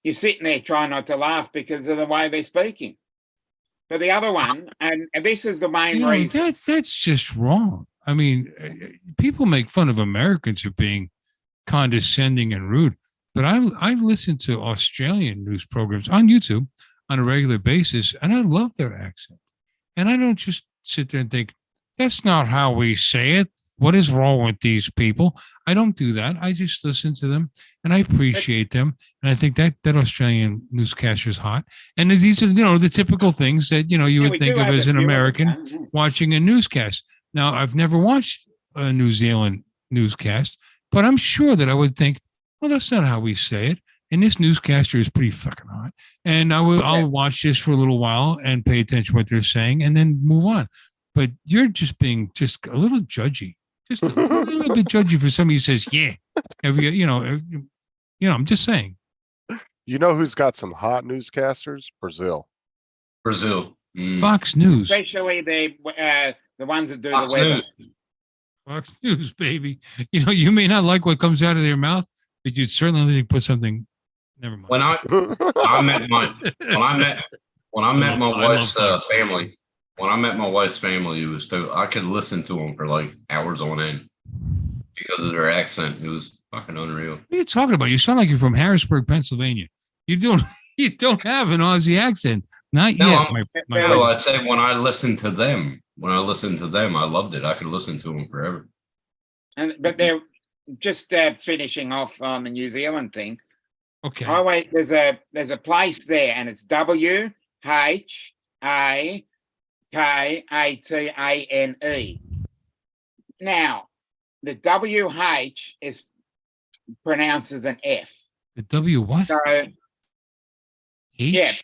You're sitting there trying not to laugh because of the way they're speaking. But the other one, and this is the main reason. That's just wrong. I mean, people make fun of Americans for being condescending and rude, but I listen to Australian news programs on YouTube on a regular basis, and I love their accent. And I don't just sit there and think, that's not how we say it. What is wrong with these people? I don't do that. I just listen to them and I appreciate them. And I think that Australian newscaster is hot. And these are, the typical things that, you Yeah, would we think do of have as a an few of them, American yeah. watching a newscast. Now, I've never watched a New Zealand newscast, but I'm sure that I would think, well, that's not how we say it. And this newscaster is pretty fucking hot. And I'll watch this for a little while and pay attention to what they're saying and then move on. But you're just being just a little judgy, just a little bit judgy for somebody who says, yeah, I'm just saying. You know who's got some hot newscasters? Brazil. Brazil. Mm. Fox News. Especially the ones that do Fox the weather. News. Fox News, baby. You may not like what comes out of their mouth, but you'd certainly put something. Never mind. When I met my wife's family, when I met my wife's family, it was I could listen to them for like hours on end because of their accent. It was fucking unreal. What are you talking about? You sound like you're from Harrisburg, Pennsylvania. You don't have an Aussie accent. Not No, yet. I'm- my No, buddy. I said when I listened to them, I loved it. I could listen to them forever. But they're just finishing off on the New Zealand thing. Okay. Oh wait, there's a place there, and it's WHAKATANE. Now, the WH is pronounced as an F. The W what? So H?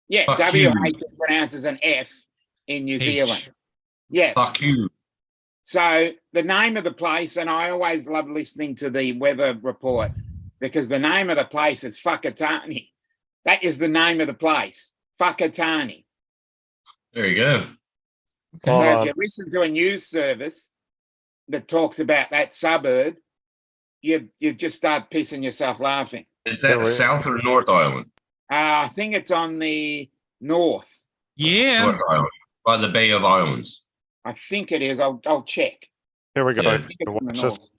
yeah, Fuck WH you. is pronounced as an F in New H. Zealand. Yeah. Fuck you. So the name of the place, and I always love listening to the weather report because the name of the place is Whakatane. That is the name of the place, Whakatane. There you go. Hold So on. if you listen to a news service that talks about that suburb, you just start pissing yourself laughing. Is that Really? South or North Island? I think it's on the north. Yeah. North Island, by the Bay of Islands. I think it is. I'll check. Here we go. Yeah. I think it's on the Watch north. this.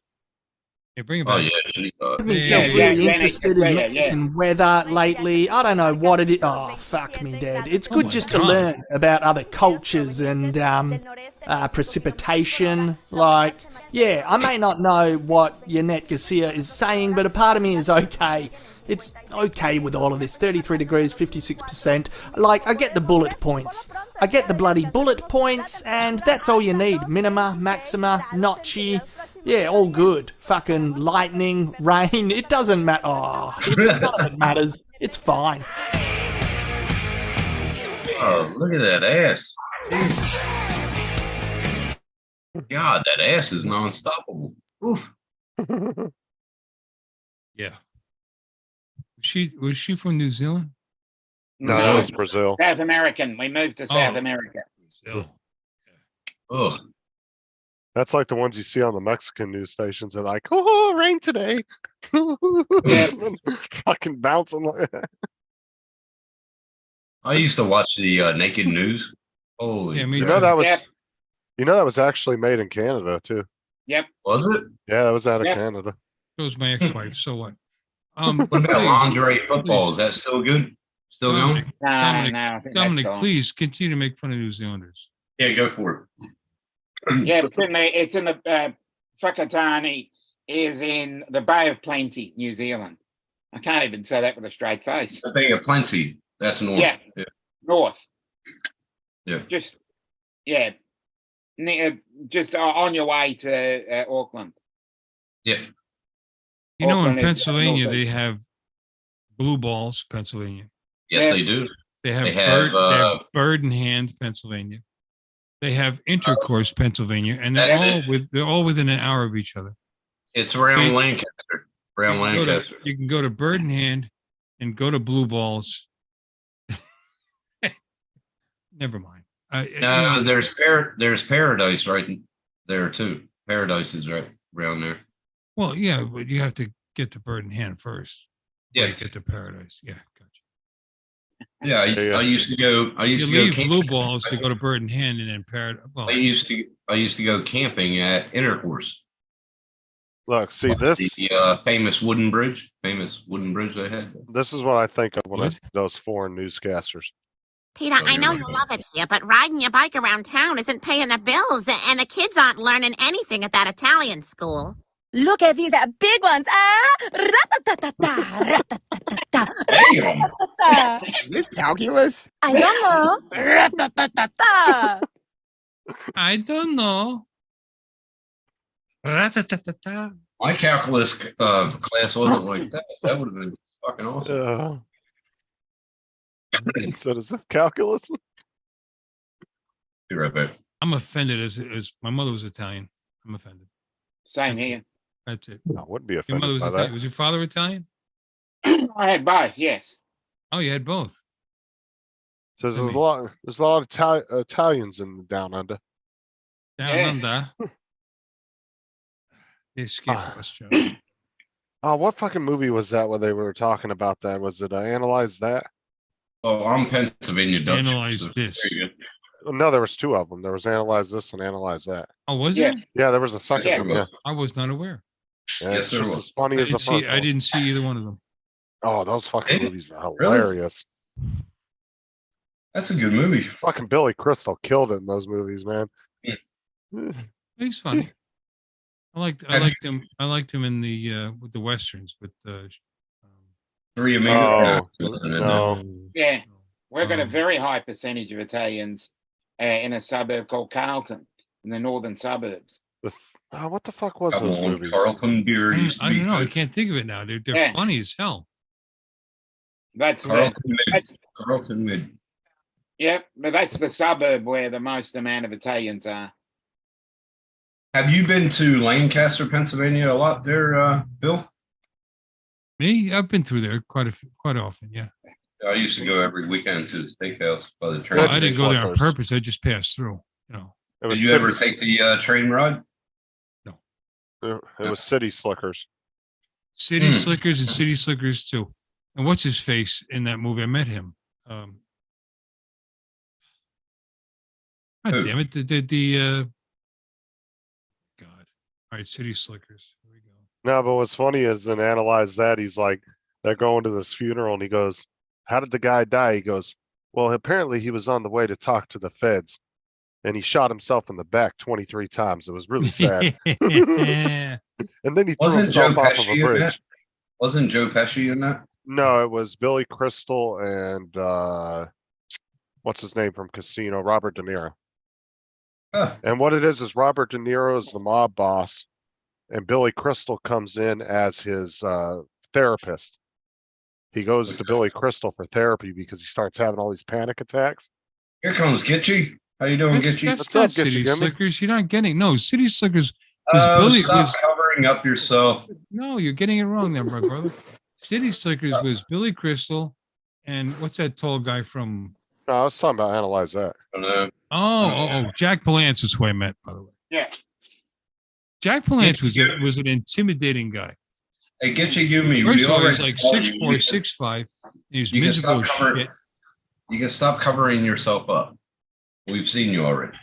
Yeah, bring it Oh back. yeah, she thought. myself yeah, really yeah, interested yeah, in yeah. Mexican weather lately. I don't know what it is. Oh, fuck me, Dad. It's good my just to God. learn about other cultures and precipitation. Like, yeah, I may not know what Yannet Garcia is saying, but a part of me is okay. It's okay with all of this. 33 degrees, 56%. Like, I get the bullet points. I get the bloody bullet points, and that's all you need. Minima, maxima, notchy. Yeah, all good. Fucking lightning, rain. It doesn't matter. Oh, none of it matters. It's fine. Oh, look at that ass. God, that ass is non-stoppable. Oof. Yeah. Was she from New Zealand? No, that was Brazil. South American. We moved to South Oh. America. Brazil. Oh, That's like the ones you see on the Mexican news stations. They're like, oh, rain today. Fucking bouncing like that. I used to watch the Naked News. Holy, Yeah, me You too. know that was Yep. you know that was actually made in Canada too. Yep. was it? Yeah, that was out of Yep. Canada. So was my ex-wife. So what? What about please, lingerie football? please. Is that still good? Still Dominic, going? No, Dominic, no, I think Dominic, that's gone. please continue to make fun of New Zealanders. Yeah, go for it. Yeah, it's in the Whakatane is in the Bay of Plenty, New Zealand. I can't even say that with a straight face. I think of plenty. That's north. Yeah. North. Yeah. Just, yeah. Just on your way to Auckland. Yeah. You know, in Auckland is Pennsylvania, they northeast. have blue balls, Pennsylvania. Yes, Yeah. they do. They have, They have, bird in hand, Pennsylvania. They have intercourse, Pennsylvania, and they're That's all it. they're all within an hour of each other. It's around Okay. Lancaster. Around You can go to- Lancaster. you can go to bird in hand and go to blue balls. Never mind. No, there's Paradise right there too. Paradise is right around there. Well, yeah, but you have to get to bird in hand first. before Yeah. you get to paradise. Yeah, gotcha. Yeah, I used to go. I used You to go leave camping. blue balls to go to bird in hand, and then paradise. Well, I used to go camping at Intercourse. Look, see this. The famous wooden bridge. Famous wooden bridge they had. This is what I think of when I What? see those foreign newscasters. Peter, Oh, I know you're you right. love it here, but riding your bike around town isn't paying the bills, and the kids aren't learning anything at that Italian school. Look at these big ones. Ra-ta-ta-ta-ta, ra-ta-ta-ta-ta, Damn. ra-ta-ta. Is this calculus? I don't know. Ra-ta-ta-ta-ta. I don't know. Ra-ta-ta-ta-ta. My calculus class wasn't like that. That would have been fucking awesome. So does this calculus? Be right back. I'm offended as my mother was Italian. I'm offended. Same here. That's it. I wouldn't be Your mother offended was by Italian. that. Was your father Italian? I had both, yes. Oh, you had both. So there's I a mean- lot of Italians in the down under. Down Yeah. under. They skipped Ah. us, Joe. Oh, what fucking movie was that where they were talking about that? Was it Analyze That? Oh, I'm Pennsylvania Dutch. Analyze so this. there you go. Oh, no, there was two of them. There was Analyze This and Analyze That. Oh, was Yeah. it? Yeah, there was a second Yes, one. there Yeah, was. I was not aware. yeah Yes, it's there just was. as funny I as the didn't first see. I one. didn't see either one of them. Oh, those fucking Really? movies are hilarious. That's a good movie. Fucking Billy Crystal killed it in those movies, man. He's funny. I Have liked him in the with the westerns with Three Oh, Americans. wasn't it? no. Yeah. We've got a Um, very high percentage of Italians in a suburb called Carlton in the northern suburbs. What the fuck was Come those on, movies? Carlton beer used to I be don't know. I good. can't think of it now. They're Yeah. funny as hell. That's the, Carlton Mid. that's Carlton Mid. yep, but that's the suburb where the most amount of Italians are. Have you been to Lancaster, Pennsylvania a lot there, Bill? Me, I've been through there quite often. Yeah. I used to go every weekend to the steakhouse by the train. Well, Good I didn't go there on Slippers. purpose. I just passed through. You know. It Did was you ever City- take the train ride? It was City Slickers. City Hmm. Slickers and City Slickers too. And what's his face in that movie? I met him. God Who? damn it! God. All right, City Slickers. Here we go. No, but what's funny is in Analyze That, he's like, they're going to this funeral and he goes, how did the guy die? He goes, well, apparently he was on the way to talk to the feds and he shot himself in the back 23 times. It was really sad. Yeah. And then he threw Wasn't Joe himself off of Pesci a in that? bridge. Wasn't Joe Pesci in that? No, it was Billy Crystal and what's his name from Casino? Robert De Niro. Huh. And what it is Robert De Niro is the mob boss and Billy Crystal comes in as his therapist. He goes to Billy Crystal for therapy because he starts having all these panic attacks. Here comes Gitchy. How you doing, That's, Gitchy? that's What's not up, Get You City Gimme? Slickers. You're not getting no City Slickers. was Oh, Billy- stop was- covering up yourself. No, you're getting it wrong there, my brother. City Slickers was Billy Crystal, and what's that tall guy from? No, I was talking about Analyze That. Jack Palance is who I met, by the way. Yeah. Jack Palance was an intimidating guy. Hey, Gitchy, give me. First we of all, he's already like told you 6'4", you can- 6'5". He's you can miserable stop as covering- shit. You can stop covering yourself up. We've seen you already.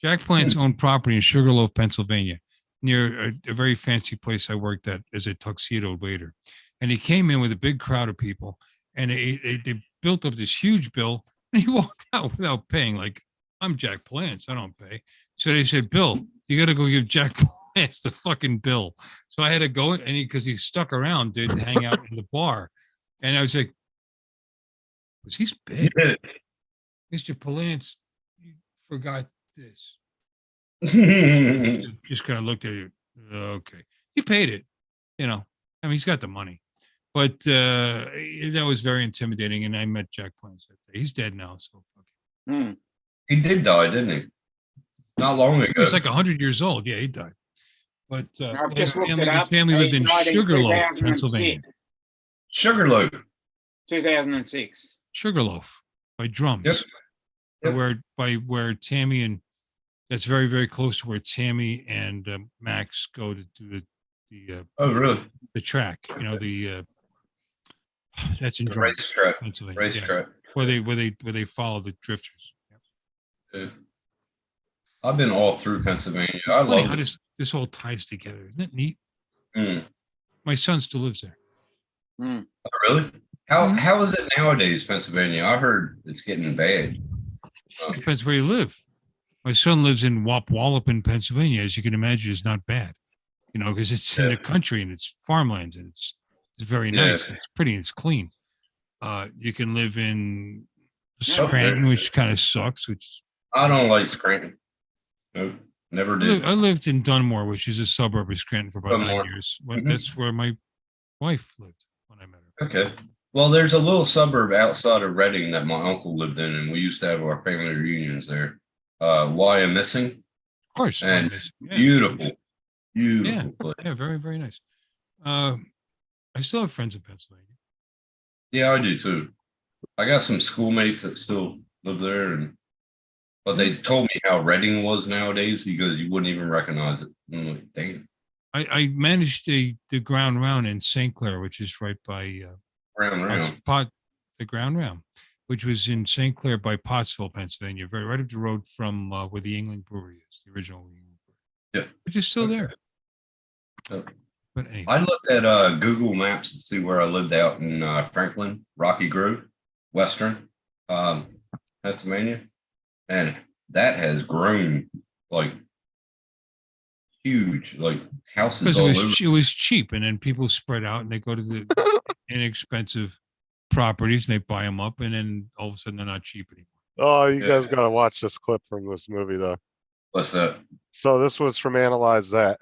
Jack Palance owned property in Sugarloaf, Pennsylvania, near a very fancy place I worked at as a tuxedo waiter. And he came in with a big crowd of people, and they built up this huge bill, and he walked out without paying. Like, I'm Jack Palance, I don't pay. So they said, Bill, you got to go give Jack It's the fucking bill. So I had to go and because he stuck around, dude, to hang out in the bar. And I was like, he's big. Mr. Palance, you forgot this. Just kind of looked at you. Okay. He paid it, you know. I mean, he's got the money. But that was very intimidating. And I met Jack Palance that day. He's dead now, so fuck it. He did die, didn't he? Not long ago. He was like 100 years old. Yeah, he died. But I've his just looked family, it his up. family lived He in died in Sugarloaf, 2006. Pennsylvania. Sugarloaf. 2006. Sugarloaf by Drums. Yep. Yep. Where Tammy and that's very, very close to where Tammy and Max go to do the Oh, really? the track. You know, that's in The Drums, racetrack. Pennsylvania. Yeah. Racetrack. Where they follow the drifters. Yeah. I've been all through Pennsylvania. It's I funny love how it. this all ties together. Isn't it neat? Mm. My son still lives there. Oh, really? How is it nowadays, Pennsylvania? I heard it's getting bad. Depends where you live. My son lives in Wallopin, Pennsylvania. As you can imagine, it's not bad, you know, because it's in the country and it's farmlands and it's very nice. It's pretty and it's clean. You can live in Scranton, which kind of sucks. Which I don't like Scranton. Nope, never did. I lived in Dunmore, which is a suburb of Scranton, for about 9 Dunmore. years. Mhm. That's where my wife lived when I met her. Okay. Well, there's a little suburb outside of Reading that my uncle lived in, and we used to have our family reunions there. Wyomissing. Of course, And yeah. beautiful, beautiful place. Yeah, very, very nice. I still have friends in Pennsylvania. Yeah, I do too. I got some schoolmates that still live there, but they told me how Reading was nowadays because you wouldn't even recognize it. I'm like, damn. I managed the Ground Round in St. Clair, which is right by Round. the Ground Round, which was in St. Clair by Pottsville, Pennsylvania, right up the road from where the England Brewery is, the original England Brewery. Yeah. Which is still there. Okay. But anyway, I looked at Google Maps to see where I lived out in Franklin, Rocky Grove, Western Pennsylvania, and that has grown like huge, like houses because all over. it was cheap, and then people spread out and they go to the inexpensive properties and they buy them up, and then all of a sudden they're not cheap anymore. Oh, you Yeah. guys gotta watch this clip from this movie though. What's that? So this was from Analyze That.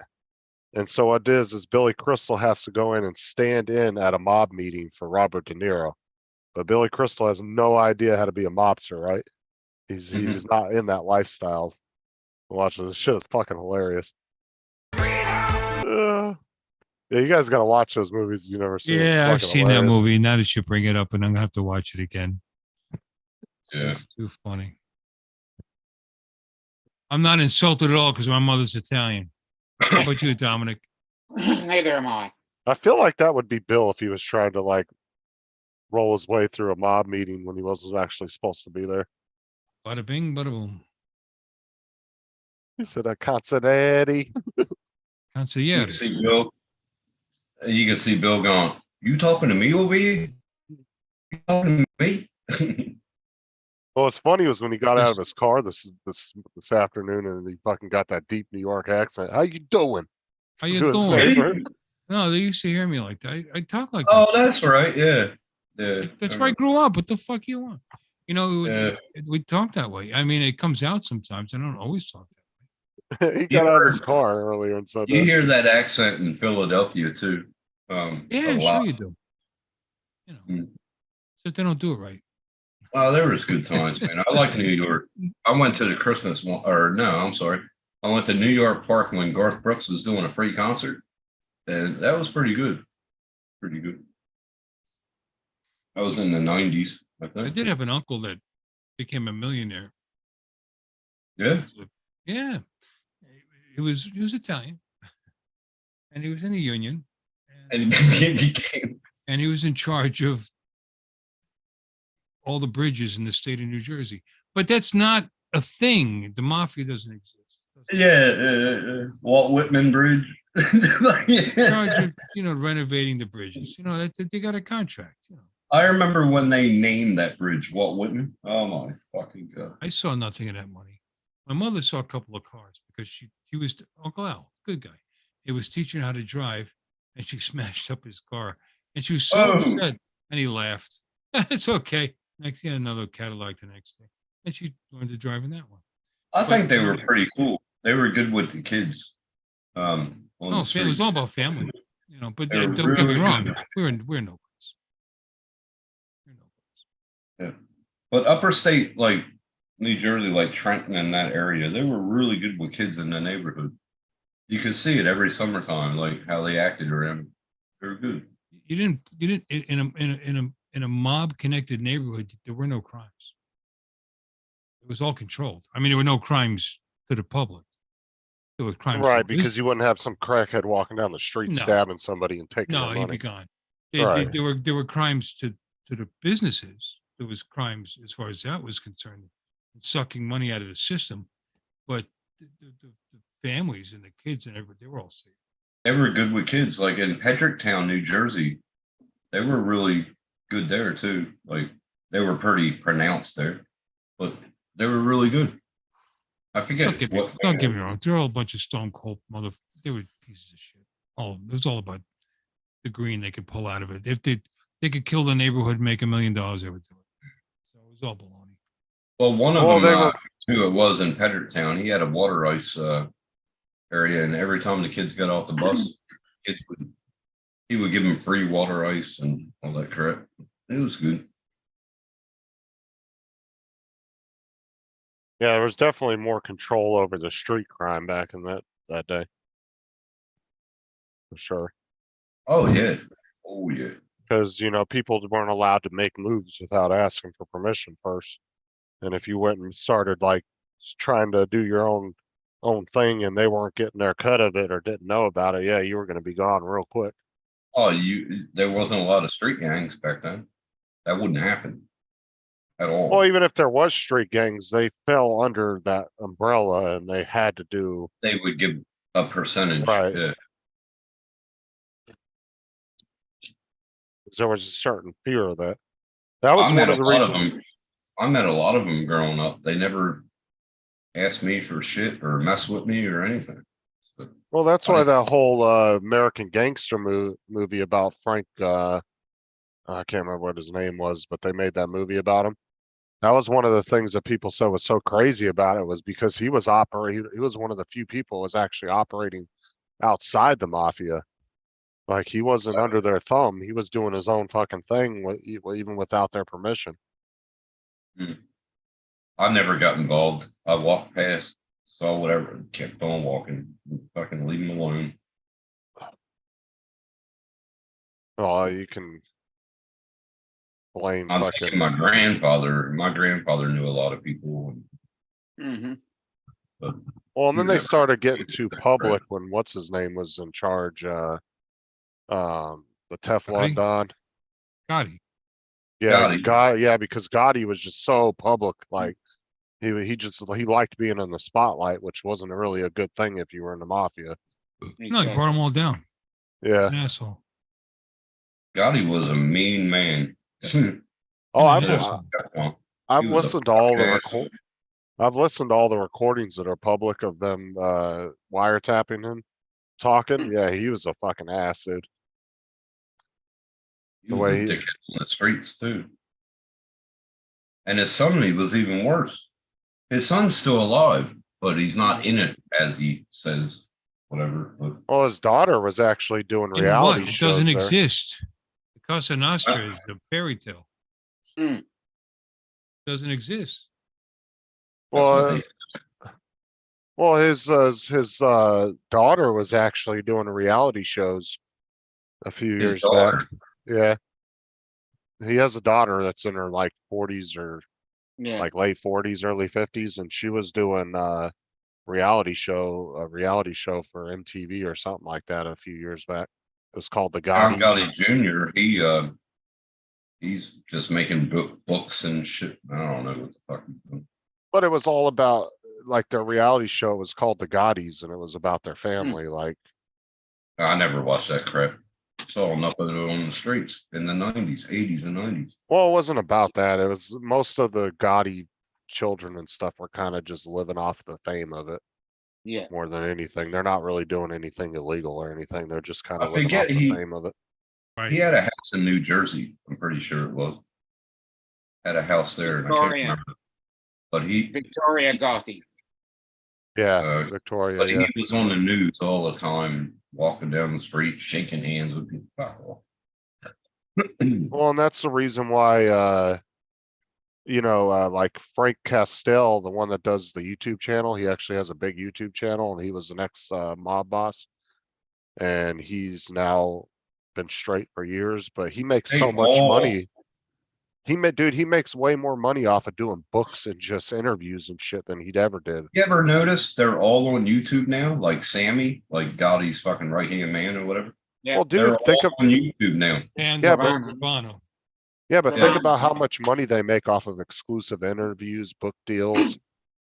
And so what it is Billy Crystal has to go in and stand in at a mob meeting for Robert De Niro. But Billy Crystal has no idea how to be a mobster, right? He's not in that lifestyle. Watch this shit is fucking hilarious. Yeah, you guys gotta watch those movies you never seen. It's Yeah, I've fucking seen that hilarious. movie. Now that you bring it up, and I'm gonna have to watch it again. Yeah. It's too funny. I'm not insulted at all because my mother's Italian. How about you, Dominic? Neither am I. I feel like that would be Bill if he was trying to like roll his way through a mob meeting when he wasn't actually supposed to be there. Bada bing, bada boom. He said a Cincinnati. You Consigliere. can see Bill. You can see Bill going. You talking to me over here? You talking to me? Well, what's funny was when he got out of his car this afternoon and he fucking got that deep New York accent. How you doing? How you To his doing? neighbor. No, they used to hear me like that. I talk like Oh, this. that's right. Yeah. Yeah. That's where I grew up. What the fuck you want? You know, Yeah. we talk that way. I mean, it comes out sometimes. I don't always talk that way. He got out of his heard- car earlier and said You that. hear that accent in Philadelphia too. A Yeah, lot. sure you do. You know, Mm. except they don't do it right. Oh, there was good times, man. I like New York. I went to the Christmas one, or no, I'm sorry. I went to New York Park when Garth Brooks was doing a free concert, and that was pretty good. Pretty good. That was in the 90s, I I think. did have an uncle that became a millionaire. Yeah. So, yeah, he was Italian, and he was in the union, And he became, and he was in charge of all the bridges in the state of New Jersey. But that's not a thing. The mafia doesn't exist. Walt Whitman Bridge. In charge of renovating the bridges. They got a contract. I remember when they named that bridge Walt Whitman. Oh my fucking God. I saw nothing of that money. My mother saw a couple of cars because he was Uncle Al, good guy. He was teaching her how to drive, and she smashed up his car. And she was so Oh. upset, and he laughed. It's okay. Next, he had another Cadillac the next day, and she learned to drive in that one. I But- think they were pretty cool. They were good with the kids. On No, the it was street. all about family, you know. But They were don't get me really wrong, good. we're no place. We're no place. But upper state, like New Jersey, like Trenton and that area, they were really good with kids in the neighborhood. You could see it every summertime, like how they acted around. They were good. You didn't in a mob connected neighborhood. There were no crimes. It was all controlled. I mean, there were no crimes to the public. There were crimes, to Right, the because you wouldn't have some crackhead walking down the street No. stabbing somebody and taking no, their he'd money. be gone. Right. There were crimes to the businesses. There was crimes as far as that was concerned, sucking money out of the system. But the families and the kids and everybody, they were all safe. They were good with kids. Like in Pedricktown, New Jersey, they were really good there too. Like they were pretty pronounced there, but they were really good. I forget what. Don't get me wrong. They're all a bunch of stone cold they were pieces of shit. It was all about the green they could pull out of it. If they could kill the neighborhood, and make $1 million, they would do it. So it was all baloney. Well, one of Well, they them, were- who it was in Pedricktown, he had a water ice area, and every time the kids got off the bus, he would give them free water ice and all that crap. It was good. Yeah, there was definitely more control over the street crime back in that day. For sure. Oh yeah. Oh yeah. Because, you know, people weren't allowed to make moves without asking for permission first. And if you went and started like trying to do your own thing and they weren't getting their cut of it or didn't know about it, yeah, you were gonna be gone real quick. Oh, there wasn't a lot of street gangs back then. That wouldn't happen at all. Well, even if there was street gangs, they fell under that umbrella and they had to do They would give a percentage. Right. Yeah. 'cause there was a certain fear of that. That was I one met of a the lot of reasons. them. I met a lot of them growing up. They never asked me for shit or mess with me or anything. But Well, that's why Right. that whole American Gangster movie about Frank, I can't remember what his name was, but they made that movie about him. That was one of the things that people said was so crazy about it was because he was he was one of the few people who was actually operating outside the mafia. Like he wasn't under their thumb. He was doing his own fucking thing even without their permission. I never got involved. I walked past, saw whatever, kept on walking, fucking leave them alone. Oh, you can blame I'm fucking, thinking my grandfather knew a lot of people. Hmm. well, and then they never- started getting too Right. public when what's his name was in charge, the Teflon Gotti? Don. Gotti. Yeah, Gotti. Gotti, yeah, because Gotti was just so public, like he liked being in the spotlight, which wasn't really a good thing if you were in the mafia. No, he brought them all down. Yeah. An asshole. Gotti was a mean man. Oh, And I've, an Yeah. asshole. I've He was a listened to all the fucking asshole. I've listened to all the recordings that are public of them wiretapping him talking. Yeah, he was a fucking ass, dude. He The was way a he- dickhead on the streets too. And his son, he was even worse. His son's still alive, but he's not in it as he says, whatever. But Well, his daughter was actually doing In what? reality It shows doesn't there. exist. The Casa Nostra is a fairy tale. Hmm. Doesn't exist. that's what Well, they- well, his daughter was actually doing reality shows a few his years daughter, back. Yeah. He has a daughter that's in her like 40s or Yeah. like late 40s, early 50s, and she was doing a reality show for MTV or something like that a few years back. It was called The Tom Gottis. Gotti Jr., he's just making books and shit. I don't know what the fuck he's doing. But it was all about like their reality show was called The Gottis and it was about their family. Like, I never watched that crap. Saw enough of it on the streets in the 90s, 80s and 90s. well, it wasn't about that. It was most of the Gotti children and stuff were kind of just living off the fame of it. Yeah. more than anything. They're not really doing anything illegal or anything. They're just kind I of living forget off the he- fame of it. He had a house in New Jersey. I'm pretty sure it was. Had a house there. And I can't Victoria. remember. But he, Victoria Gotti. Yeah, Uh, Victoria. but Yeah. he was on the news all the time, walking down the street, shaking hands with people. Fuck off. Well, and that's the reason why, like Frank Castell, the one that does the YouTube channel, he actually has a big YouTube channel and he was the next mob boss. And he's now been straight for years, but he makes so They much all- money. He makes way more money off of doing books and just interviews and shit than he'd ever did. You ever notice they're all on YouTube now? Like Sammy, like Gotti's fucking right hand man or whatever. Yeah. Well, They're dude, think all of, on YouTube now. And Yeah, the but- Bono. yeah, but Yeah. think about how much money they make off of exclusive interviews, book deals.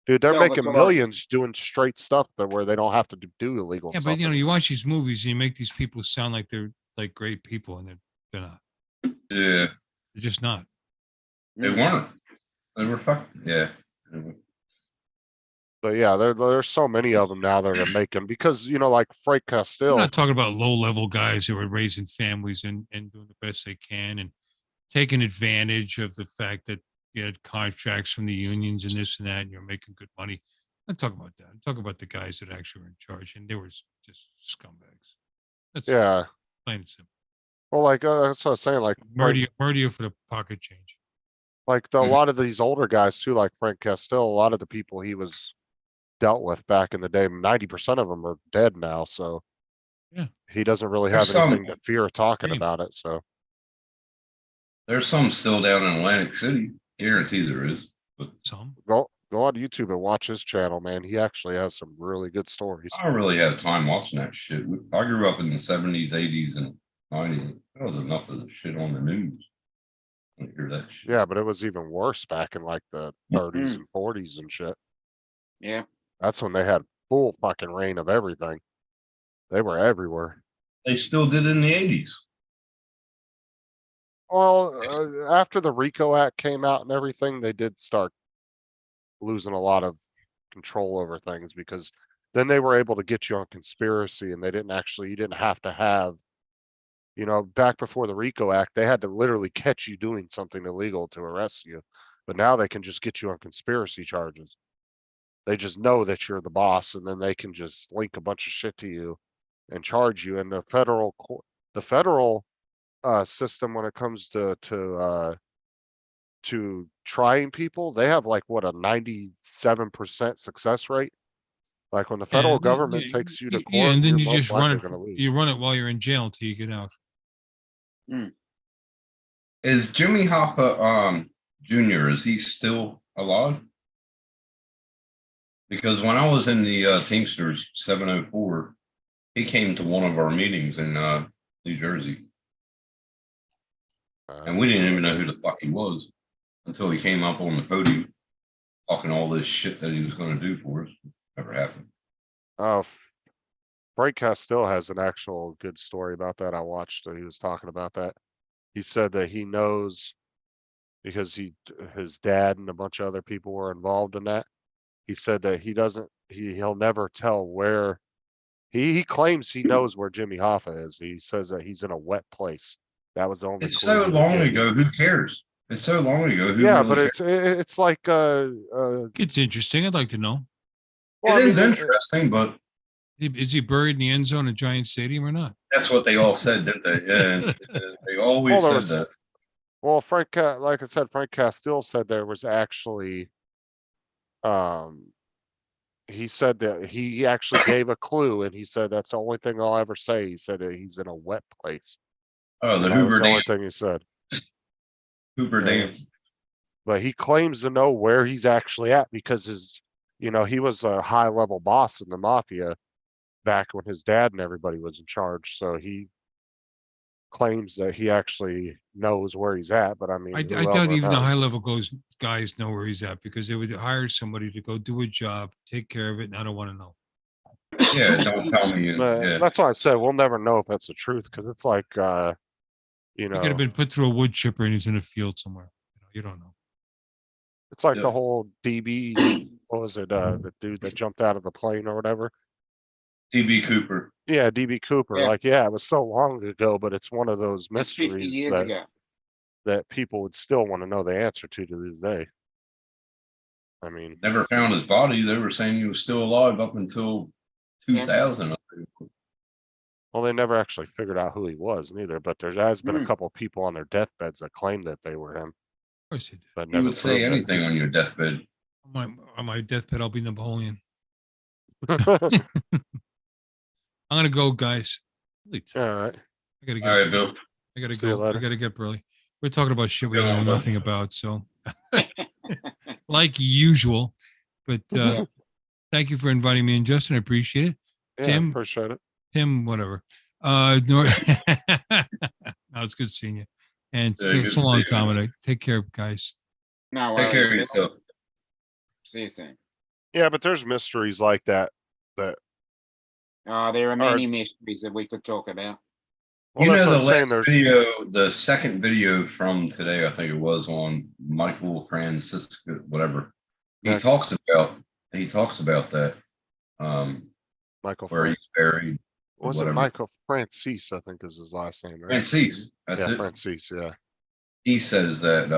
Dude, they're making Salvatore. millions doing straight stuff that where they don't have to do illegal Yeah, stuff. but you watch these movies and you make these people sound like they're like great people, and they're not. Yeah, They're just not. they weren't. They were fucking, yeah. But yeah, there's so many of them now that are making, because, like Frank I'm Castile, not talking about low-level guys who are raising families and doing the best they can and taking advantage of the fact that you had contracts from the unions and this and that, and you're making good money. I'm not talking about that. I'm talking about the guys that actually were in charge, and they were just scumbags. That's yeah. plain and simple. Well, like, that's what I was saying, like, Murder you for the pocket change. a Mhm. lot of these older guys too, like Frank Castile, a lot of the people he was dealt with back in the day, 90% of them are dead now, so. Yeah. He doesn't really There's have some- anything to fear talking Same. about it, so. There's some still down in Atlantic City. Guarantee there is. But Some. Go on YouTube and watch his channel, man. He actually has some really good stories. I don't really have time watching that shit. I grew up in the 70s, 80s, and 90s. There was enough of the shit on the news. I don't hear that shit. Yeah, but it was even worse back in like the 30s and 40s and shit. Yeah. That's when they had full fucking reign of everything. They were everywhere. They still did it in the 80s. Well, after the RICO Act came out and everything, they did start losing a lot of control over things, because then they were able to get you on conspiracy, and you didn't have to have, back before the RICO Act, they had to literally catch you doing something illegal to arrest you. But now they can just get you on conspiracy charges. They just know that you're the boss, and then they can just link a bunch of shit to you and charge you. And the federal system, when it comes to trying people, they have like what, a 97% success rate. Like when the federal Yeah, government yeah, takes you to court, yeah, and then you're you most just run likely it. gonna lose. You run it while you're in jail until you get out. Is Jimmy Hoffa Jr., is he still alive? Because when I was in the Teamsters 704, he came to one of our meetings in New Jersey. And we didn't even know who the fuck he was until he came up on the podium talking all this shit that he was going to do for us. Never happened. Oh, Frank Castile has an actual good story about that. I watched he was talking about that. He said that he knows because his dad and a bunch of other people were involved in that. He said that he'll never tell where he claims he knows where Jimmy Hoffa is. He says that he's in a wet place. That was the only It's clue so he would long give you. ago. Who cares? It's so long ago. Who Yeah, really but cares? it's like It's interesting. I'd like to know. well, It I is mean, interesting, but Is he buried in the end zone at Giant Stadium or not? that's what they all said, didn't they? Yeah, they always Well, there said was- that. Well, like I said, Frank Castile said there was actually, he said that he actually gave a clue, and he said that's the only thing I'll ever say. He said that he's in a wet place. Oh, the That was Hoover the only Dam. thing he said. Hoover Dam. But he claims to know where he's actually at because he was a high level boss in the mafia back when his dad and everybody was in charge. So he claims that he actually knows where he's at. But I mean, I who doubt ever even the knows? high level guys know where he's at, because they would hire somebody to go do a job, take care of it, and I don't want to know. Yeah, don't tell me. But Yeah. that's why I said we'll never know if that's the truth, because it's like He could have been put through a wood chipper and he's in a field somewhere. You don't know. It's like Yeah. the whole DB, what was it, the dude that jumped out of the plane or whatever? TB Cooper. Yeah, DB Cooper, Yeah. like, yeah, it was so long ago, but it's one of those It's 50 mysteries years ago. that people would still wanna know the answer to this day. I mean, Never found his body. They were saying he was still alive up until Yeah. 2000. well, they never actually figured out who he was neither, but there has been a Mm. couple people on their deathbeds that claimed that they were him, Of course he did. but You never would say proved it. anything on your deathbed. On my deathbed, I'll be Napoleon. I'm gonna go, guys. Holy t- Alright, I gotta All get. right, Bill. I gotta see you go. I later. gotta get Burley. We're talking about shit we Go don't on, know bud. nothing about, so like usual. But Yeah. thank you for inviting me in, Justin. I appreciate it. yeah, Tim, appreciate it. Tim, whatever. No, it's good seeing you. And Yeah, so, good so to long, see you. Dominic. Take care, guys. No Take care of worries, Bill. yourself. See you soon. Yeah, but there's mysteries like that, There are many mysteries that we could talk about. well, You that's know, what the I'm saying, last there's, video, the second video from today, I think it was on Michael Francisco, whatever. He Yeah. talks about that. Michael Where he's buried. was it whatever. Michael Francis, I think is his last name, right? Francis. That's Yeah, it. Francis, yeah. He says that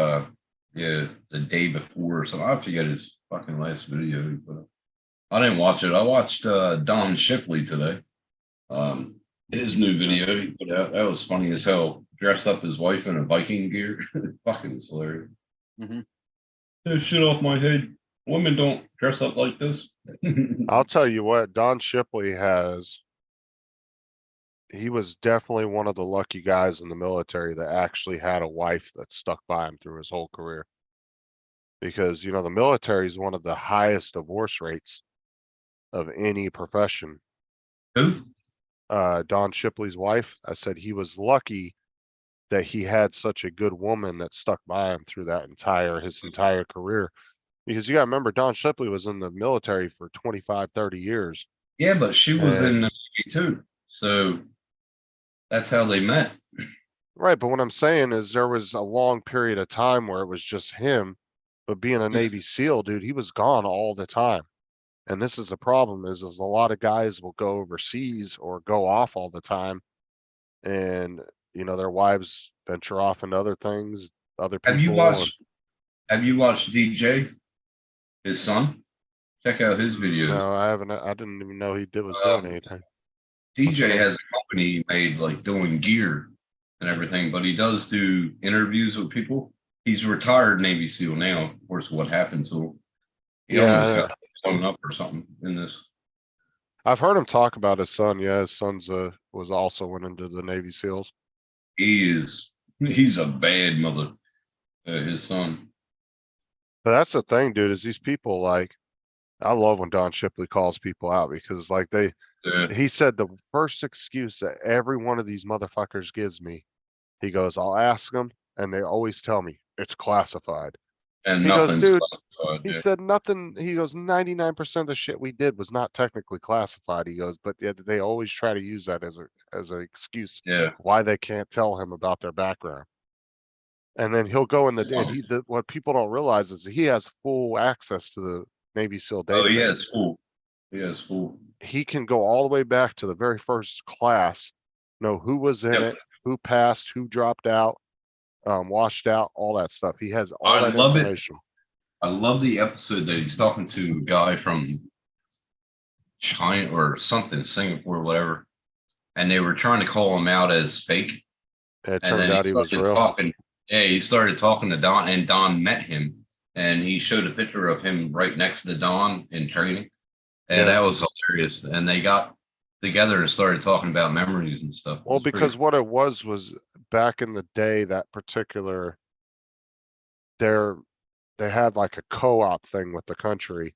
yeah, the day before or something. I forget his fucking last video he put up. I didn't watch it. I watched Don Shipley today. His new video he put out. That was funny as hell. Dressed up his wife in a Viking gear. Fucking was hilarious. Mhm. This shit off my head. Women don't dress up like this. I'll tell you what, Don Shipley he was definitely one of the lucky guys in the military that actually had a wife that stuck by him through his whole career. Because, you know, the military is one of the highest divorce rates of any profession. Who? Don Shipley's wife, I said he was lucky that he had such a good woman that stuck by him through his entire career. Because you gotta remember, Don Shipley was in the military for 25, 30 years. Yeah, but she was in And- the Navy too. So that's how they met. Right, but what I'm saying is there was a long period of time where it was just him, but being a Navy SEAL, dude, he was gone all the time. And this is the problem is a lot of guys will go overseas or go off all the time. And, you know, their wives venture off into other things, other people. Have you watched DJ? His son? Check out his video. No, I haven't. I didn't even know he was Um, doing anything. DJ has a company he made like doing gear and everything, but he does do interviews with people. He's retired Navy SEAL now. Of course, what happened to him? He almost got blown up or something in this. I've heard him talk about his son. Yeah, his son's was also went into the Navy SEALs. He's a bad mother. His son. But that's the thing, dude, is these people like, I love when Don Shipley calls people out because like he said the first excuse that every one of these motherfuckers gives me, he goes, I'll ask them and they always tell me it's classified. And He goes, nothing's dude, classified. He Yeah. said nothing. He goes, 99% of the shit we did was not technically classified. He goes, but yeah, they always try to use that as an excuse Yeah. why they can't tell him about their background. And then he'll go in what people don't realize is he has full access to the Navy SEAL Oh, database. he has full. He has full. He can go all the way back to the very first class, know who was in Yep. it, who passed, who dropped out, washed out, all that stuff. He has all I that love it. information. I love the episode that he's talking to a guy from China or something, Singapore, whatever. And they were trying to call him out as fake. It And turned then out he he was started real. talking. Yeah, he started talking to Don, and Don met him. And he showed a picture of him right next to Don in training. And Yeah. that was hilarious. And they got together and started talking about memories and stuff. It Well, was pretty- because what it was back in the day, that particular, they had like a co-op thing with the country.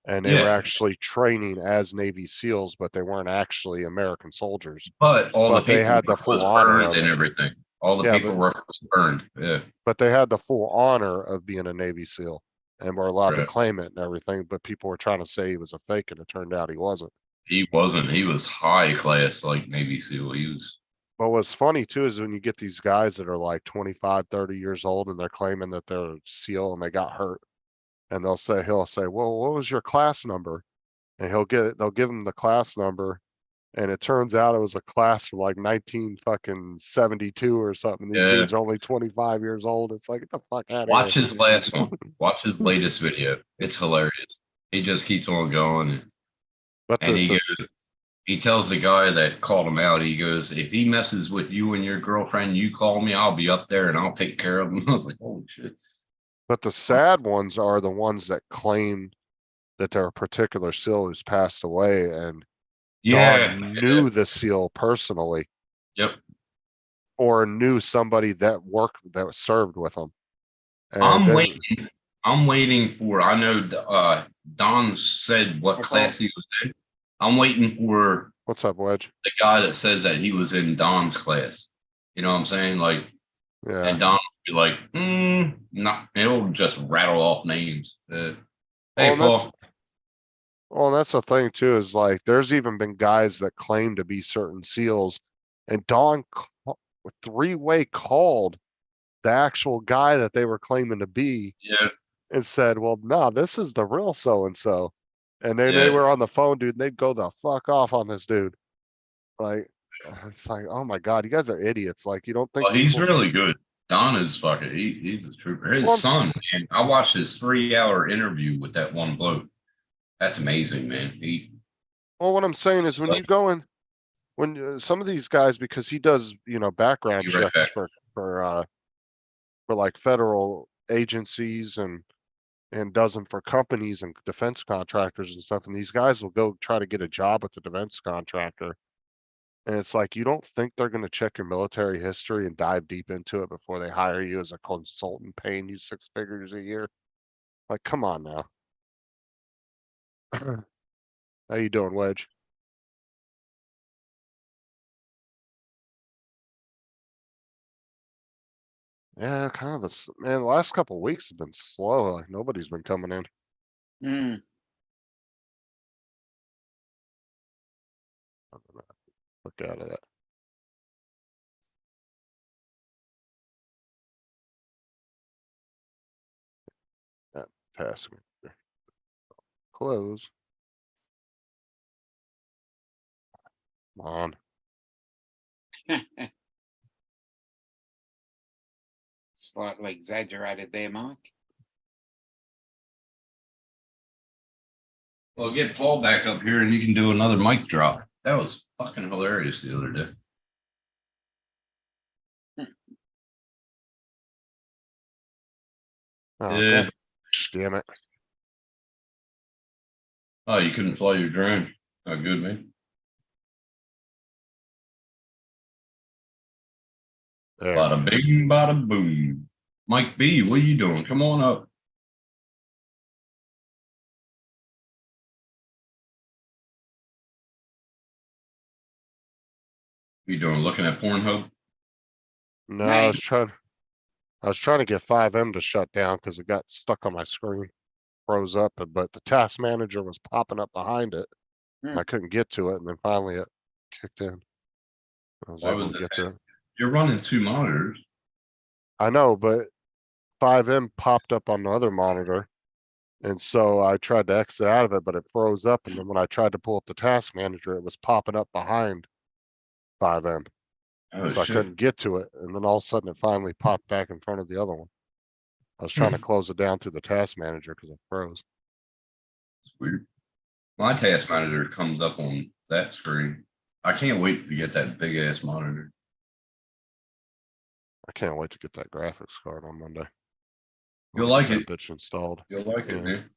And they were Yeah. actually training as Navy SEALs, but they weren't actually American soldiers. But all the but they had the paperwork full was honor burned of and it. everything. All the Yeah, but- paperwork was burned. Yeah. But they had the full honor of being a Navy SEAL and were allowed to Right. claim it and everything, but people were trying to say he was a fake and it turned out he wasn't. He wasn't. He was high class like Navy SEAL. He was. But what's funny too is when you get these guys that are like 25, 30 years old and they're claiming that they're a SEAL and they got hurt. And he'll say, well, what was your class number? And they'll give him the class number. And it turns out it was a class from like 1972 or something. These Yeah. dudes are only 25 years old. It's like, get the fuck out of Watch here. his last one. Watch his latest video. It's hilarious. He just keeps on going. But And he tells the guy that called him out, he goes, if he messes with you and your girlfriend, you call me, I'll be up there and I'll take care of him. I was like, holy shit. But the sad ones are the ones that claim that they're a particular SEAL who's passed away and Yeah. Don knew the SEAL personally Yep. or knew somebody that served with him. And I'm then- waiting. I'm waiting for, I know Don said what class he was in. I'm waiting for What's up, Wedge? the guy that says that he was in Don's class. You know what I'm saying? Like, Yeah. and Don will be like, not, he'll just rattle off names. Hey, Paul. Well, that's the thing too, is like, there's even been guys that claim to be certain SEALs and Don three-way called the actual guy that they were claiming to be Yeah. and said, well, no, this is the real so-and-so. And then Yeah. they were on the phone, dude, and they'd go the fuck off on this dude. Like, it's like, oh my God, you guys are idiots. Like, you don't think. Well, he's people- really good. Don is fucking, he's a trooper. His Well, son, man, I watched his 3-hour interview with that one bloke. That's amazing, man. Well, what I'm saying is when you go in, when some of these guys, because he does, background Be right checks back. for like federal agencies and does them for companies and defense contractors and stuff. And these guys will go try to get a job with the defense contractor. And it's like, you don't think they're going to check your military history and dive deep into it before they hire you as a consultant paying you 6 figures a year? Like, come on now. How you doing, Wedge? Yeah, kind of man, the last couple of weeks have been slow. Like nobody's been coming in. Mm. Look out of that. That pass me. Close. Come on. Slightly exaggerated there, Mike. Well, get Paul back up here and you can do another mic drop. That was fucking hilarious the other day. Oh, Yeah. God damn it. Oh, you couldn't fly your drone. Oh, good, man. There. Bada bing, bada boom. Mike B, what are you doing? Come on up. What you doing? Looking at Pornhub? No, Right. I was trying to get 5M to shut down because it got stuck on my screen. Froze up, but the task manager was popping up behind it. Hmm. I couldn't get to it, and then finally it kicked in. I was Why able was to it get to it. You're running 2 monitors. I know, but 5M popped up on the other monitor. And so I tried to exit out of it, but it froze up. And then when I tried to pull up the task manager, it was popping up behind 5M. Oh, So I shit. couldn't get to it. And then all of a sudden it finally popped back in front of the other one. I was trying to close it down through the task manager because it froze. It's weird. My task manager comes up on that screen. I can't wait to get that big ass monitor. I can't wait to get that graphics card on Monday. You'll I'll like get it. that bitch installed. You'll like it, Yeah. man.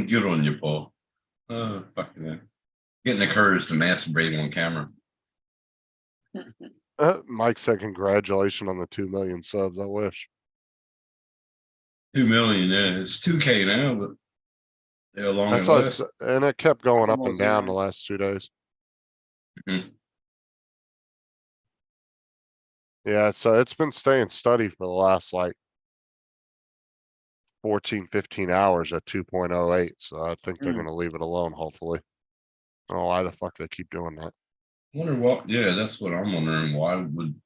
Good on you, Paul. Oh, fucking hell. Getting the courage to masturbate on camera. Mike said congratulations on the 2 million subs. I wish. 2 million, yeah. It's 2K now, but they're long That's and what I last. s- and it kept going up and Almost down the zero. last 2 days. Mhm. Yeah, so it's been staying steady for the last like 14, 15 hours at 2.08. So I think they're Mm. gonna leave it alone, hopefully. I don't know why the fuck they keep doing that. Wonder what, yeah, that's what I'm wondering. Why would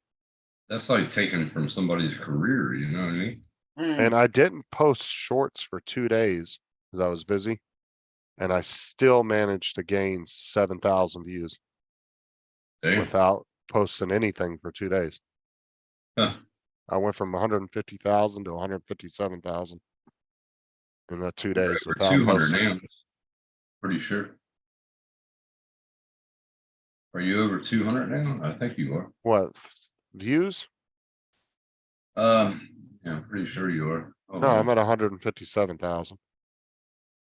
That's like taking from somebody's career, you know what I mean? And I didn't post shorts for 2 days because I was busy. And I still managed to gain 7,000 views Damn. without posting anything for 2 days. Huh. I went from 150,000 to 157,000 in the 2 days Over without 200 posting. now. Pretty sure. Are you over 200 now? I think you are. What, views? Yeah, I'm pretty sure you are. Oh, No, I'm at 157,000.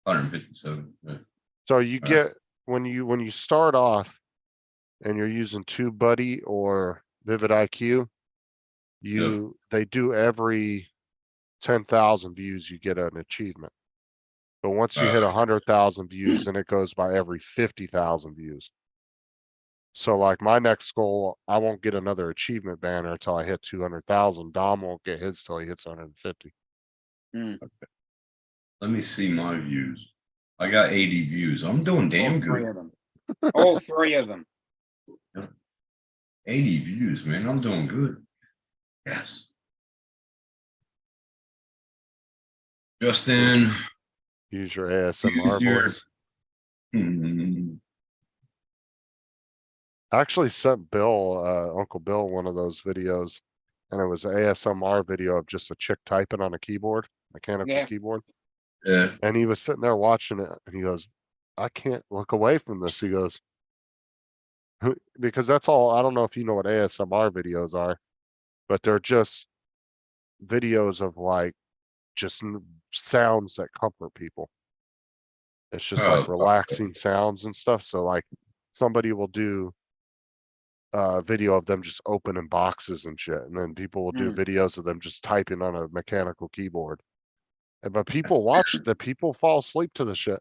157. Yeah. So you Uh. get, when you start off and you're using TubeBuddy or Vivid IQ, they do every 10,000 views, you get an achievement. But once you hit 100,000 views, then it goes by every 50,000 views. So like my next goal, I won't get another achievement banner until I hit 200,000. Dom won't get his till he hits 150. Let me see my views. I got 80 views. I'm doing damn All three good. of them. All three of them. 80 views, man. I'm doing good. Yes. Justin. Use your ASMR Use your- voice. Hmm. I actually sent Bill, Uncle Bill, one of those videos, and it was an ASMR video of just a chick typing on a keyboard, mechanical Yeah. keyboard. Yeah. And he was sitting there watching it and he goes, I can't look away from this. He goes, because that's all, I don't know if you know what ASMR videos are, but they're just videos of like, just sounds that comfort people. It's just like Oh, relaxing sounds and stuff. So like somebody will do a video of them just opening boxes and shit. And then people will do videos of them just typing on a mechanical keyboard. But people watch the people fall asleep to the shit.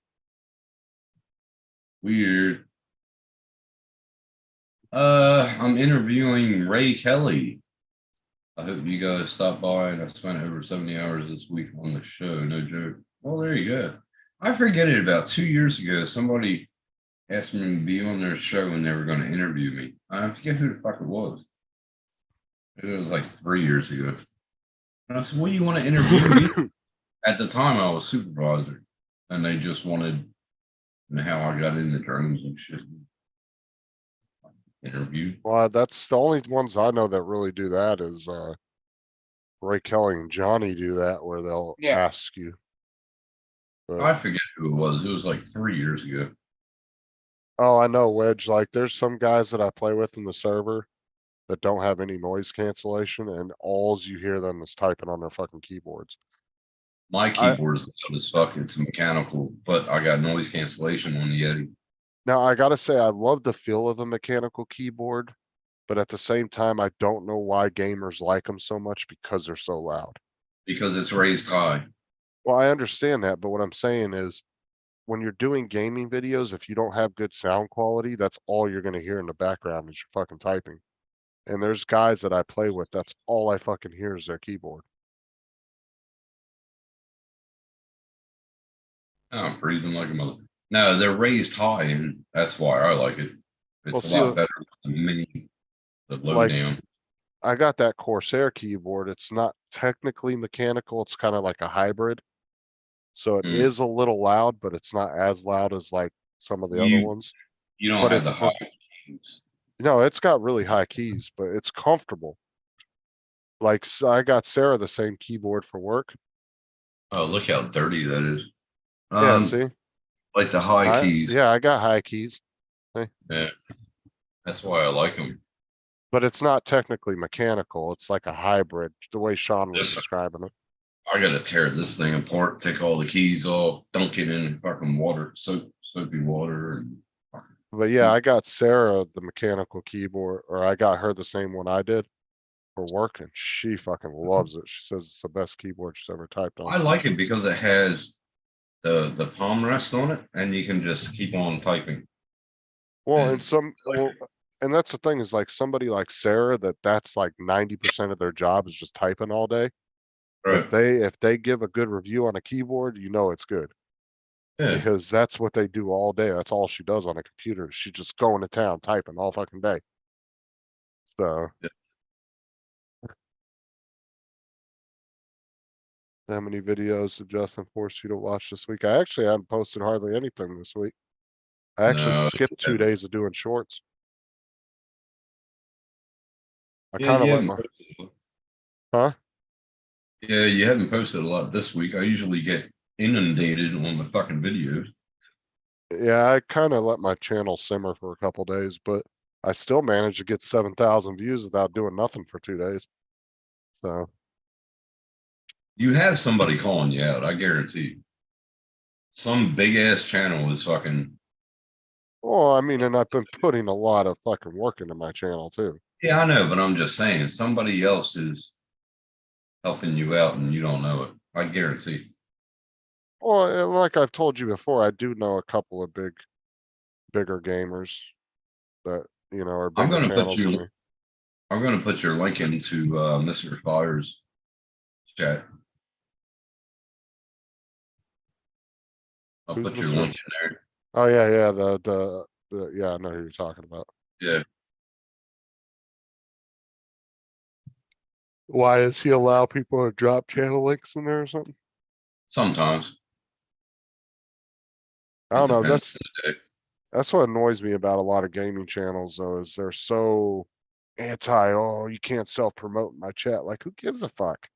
Weird. I'm interviewing Ray Kelly. I hope you guys stop by, and I spent over 70 hours this week on the show. No joke. Well, there you go. I forget it, about 2 years ago, somebody asked me to be on their show and they were going to interview me. I forget who the fuck it was. It was like 3 years ago. And I said, "What do you want to interview me?" At the time, I was supervisor, and they just wanted how I got into drones and shit. Interview. Well, that's the only ones I know that really do that is Ray Kelly and Johnny do that where they'll ask you. But, I forget who it was. It was like 3 years ago. oh, I know, Wedge. Like there's some guys that I play with in the server that don't have any noise cancellation, and alls you hear them is typing on their fucking keyboards. My keyboard is loud as fuck. It's mechanical, but I got noise cancellation on the Yeti. Now, I gotta say, I love the feel of a mechanical keyboard, but at the same time, I don't know why gamers like them so much because they're so loud. Because it's raised high. Well, I understand that, but what I'm saying is when you're doing gaming videos, if you don't have good sound quality, that's all you're gonna hear in the background is your fucking typing. And there's guys that I play with, that's all I fucking hear is their keyboard. Oh, I'm freezing like a mother. No, they're raised high, and that's why I like it. It's Well, a see, lot better than the mini, the low like- down. I got that Corsair keyboard. It's not technically mechanical. It's kind of like a hybrid. So it is a little loud, but it's not as loud as like some of the other ones. You don't but have the it's- high keys. No, it's got really high keys, but it's comfortable. Like I got Sarah the same keyboard for work. Oh, look how dirty that is. Yeah, see? Like the high keys. Yeah, I got high keys, Yeah. That's why I like them. but it's not technically mechanical. It's like a hybrid, the way Sean was Yes. describing it. I gotta tear this thing apart, take all the keys off, dunk it in fucking water, soapy water, and But yeah, I got Sarah the mechanical keyboard, or I got her the same one I did for work, and she fucking loves it. She says it's the best keyboard she's ever typed on. I like it because it has the palm rest on it, and you can just keep on typing. Well, And- and that's the thing is like somebody like Sarah, that's like 90% of their job is just typing all day. Right. If they give a good review on a keyboard, you know it's good. Yeah. Because that's what they do all day. That's all she does on a computer. She just going to town typing all fucking day. So. Yeah. How many videos did Justin force you to watch this week? I actually haven't posted hardly anything this week. I actually No, skipped 2 days of doing shorts. I Yeah, kind of you let haven't my, posted a lot. huh? Yeah, you haven't posted a lot this week. I usually get inundated on the fucking videos. Yeah, I kind of let my channel simmer for a couple days, but I still managed to get 7,000 views without doing nothing for 2 days. So, You have somebody calling you out, I guarantee you. Some big ass channel is fucking. well, I mean, and I've been putting a lot of fucking work into my channel too. Yeah, I know, but I'm just saying somebody else is helping you out and you don't know it. I guarantee. Well, and like I've told you before, I do know a couple of bigger gamers that, are I'm bigger gonna put channels than you. me. I'm gonna put your link into Mr. Fire's chat. I'll Who's put your Mr. link in there. Oh, yeah, yeah, yeah, I know who you're talking about. Yeah. Why does he allow people to drop channel links in there or something? Sometimes. I It don't know, depends on the day. that's what annoys me about a lot of gaming channels though, is they're so anti, oh, you can't self-promote in my chat. Like, who gives a fuck?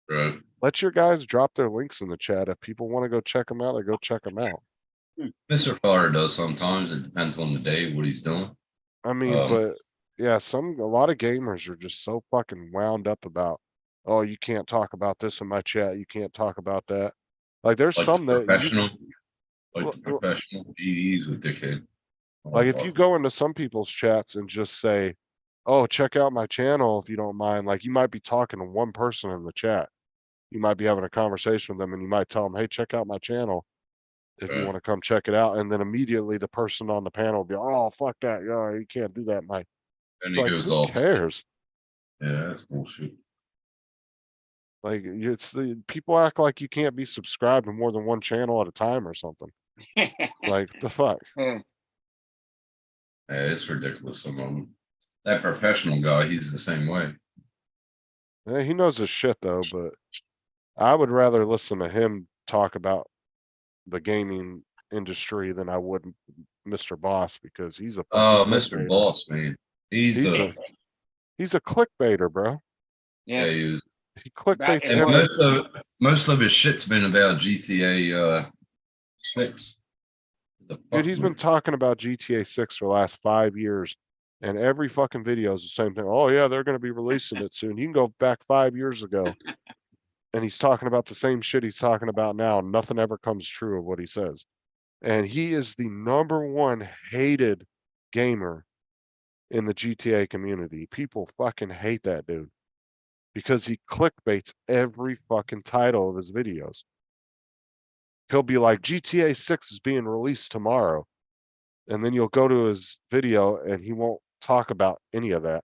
Right. Let your guys drop their links in the chat. If people want to go check them out, they go check them out. Mr. Fire does sometimes. It depends on the day, what he's doing. I mean, Um, but yeah, a lot of gamers are just so fucking wound up about, oh, you can't talk about this in my chat. You can't talk about that. Like, there's like the some that you, professional, like the l- professional, he's a dickhead. like if you go into some people's chats and just say, oh, check out my channel if you don't mind. Like, you might be talking to one person in the chat. You might be having a conversation with them and you might tell them, hey, check out my channel if you Yeah. want to come check it out. And then immediately the person on the panel will be, oh, fuck that. Yeah, you can't do that. And he Like, goes who off. cares? Yeah, that's bullshit. Like, it's the people act like you can't be subscribed to more than one channel at a time or something. Like, the fuck? Yeah. Yeah, it's ridiculous. Some of them. That professional guy, he's the same way. Yeah, he knows his shit though, but I would rather listen to him talk about the gaming industry than I would Mr. Boss, because he's a fucking Oh, Mr. clickbaiter. Boss, man. He's He's a clickbaiter, bro. yeah, Yeah. he was. He clickbaits And And every. most of his shit's been about GTA 6. The Dude, fuck, he's man? been talking about GTA 6 for the last 5 years, and every fucking video is the same thing. Oh yeah, they're gonna be releasing it soon. You can go back 5 years ago, and he's talking about the same shit he's talking about now. Nothing ever comes true of what he says. And he is the #1 hated gamer in the GTA community. People fucking hate that dude because he clickbaits every fucking title of his videos. He'll be like, GTA 6 is being released tomorrow. And then you'll go to his video and he won't talk about any of that.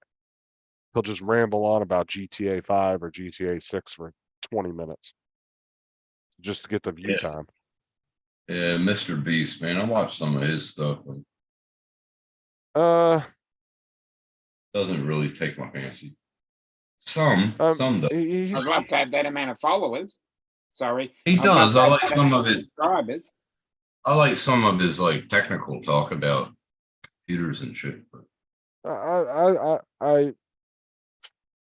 He'll just ramble on about GTA 5 or GTA 6 for 20 minutes just to get the view Yeah. time. Yeah, Mr. Beast, man. I watched some of his stuff. And Uh, doesn't really take my fancy. Some does. I'd love to have that amount of followers. Sorry. He I'd love does. to I have like that some amount of it. subscribers. I like some of his like technical talk about computers and shit. But I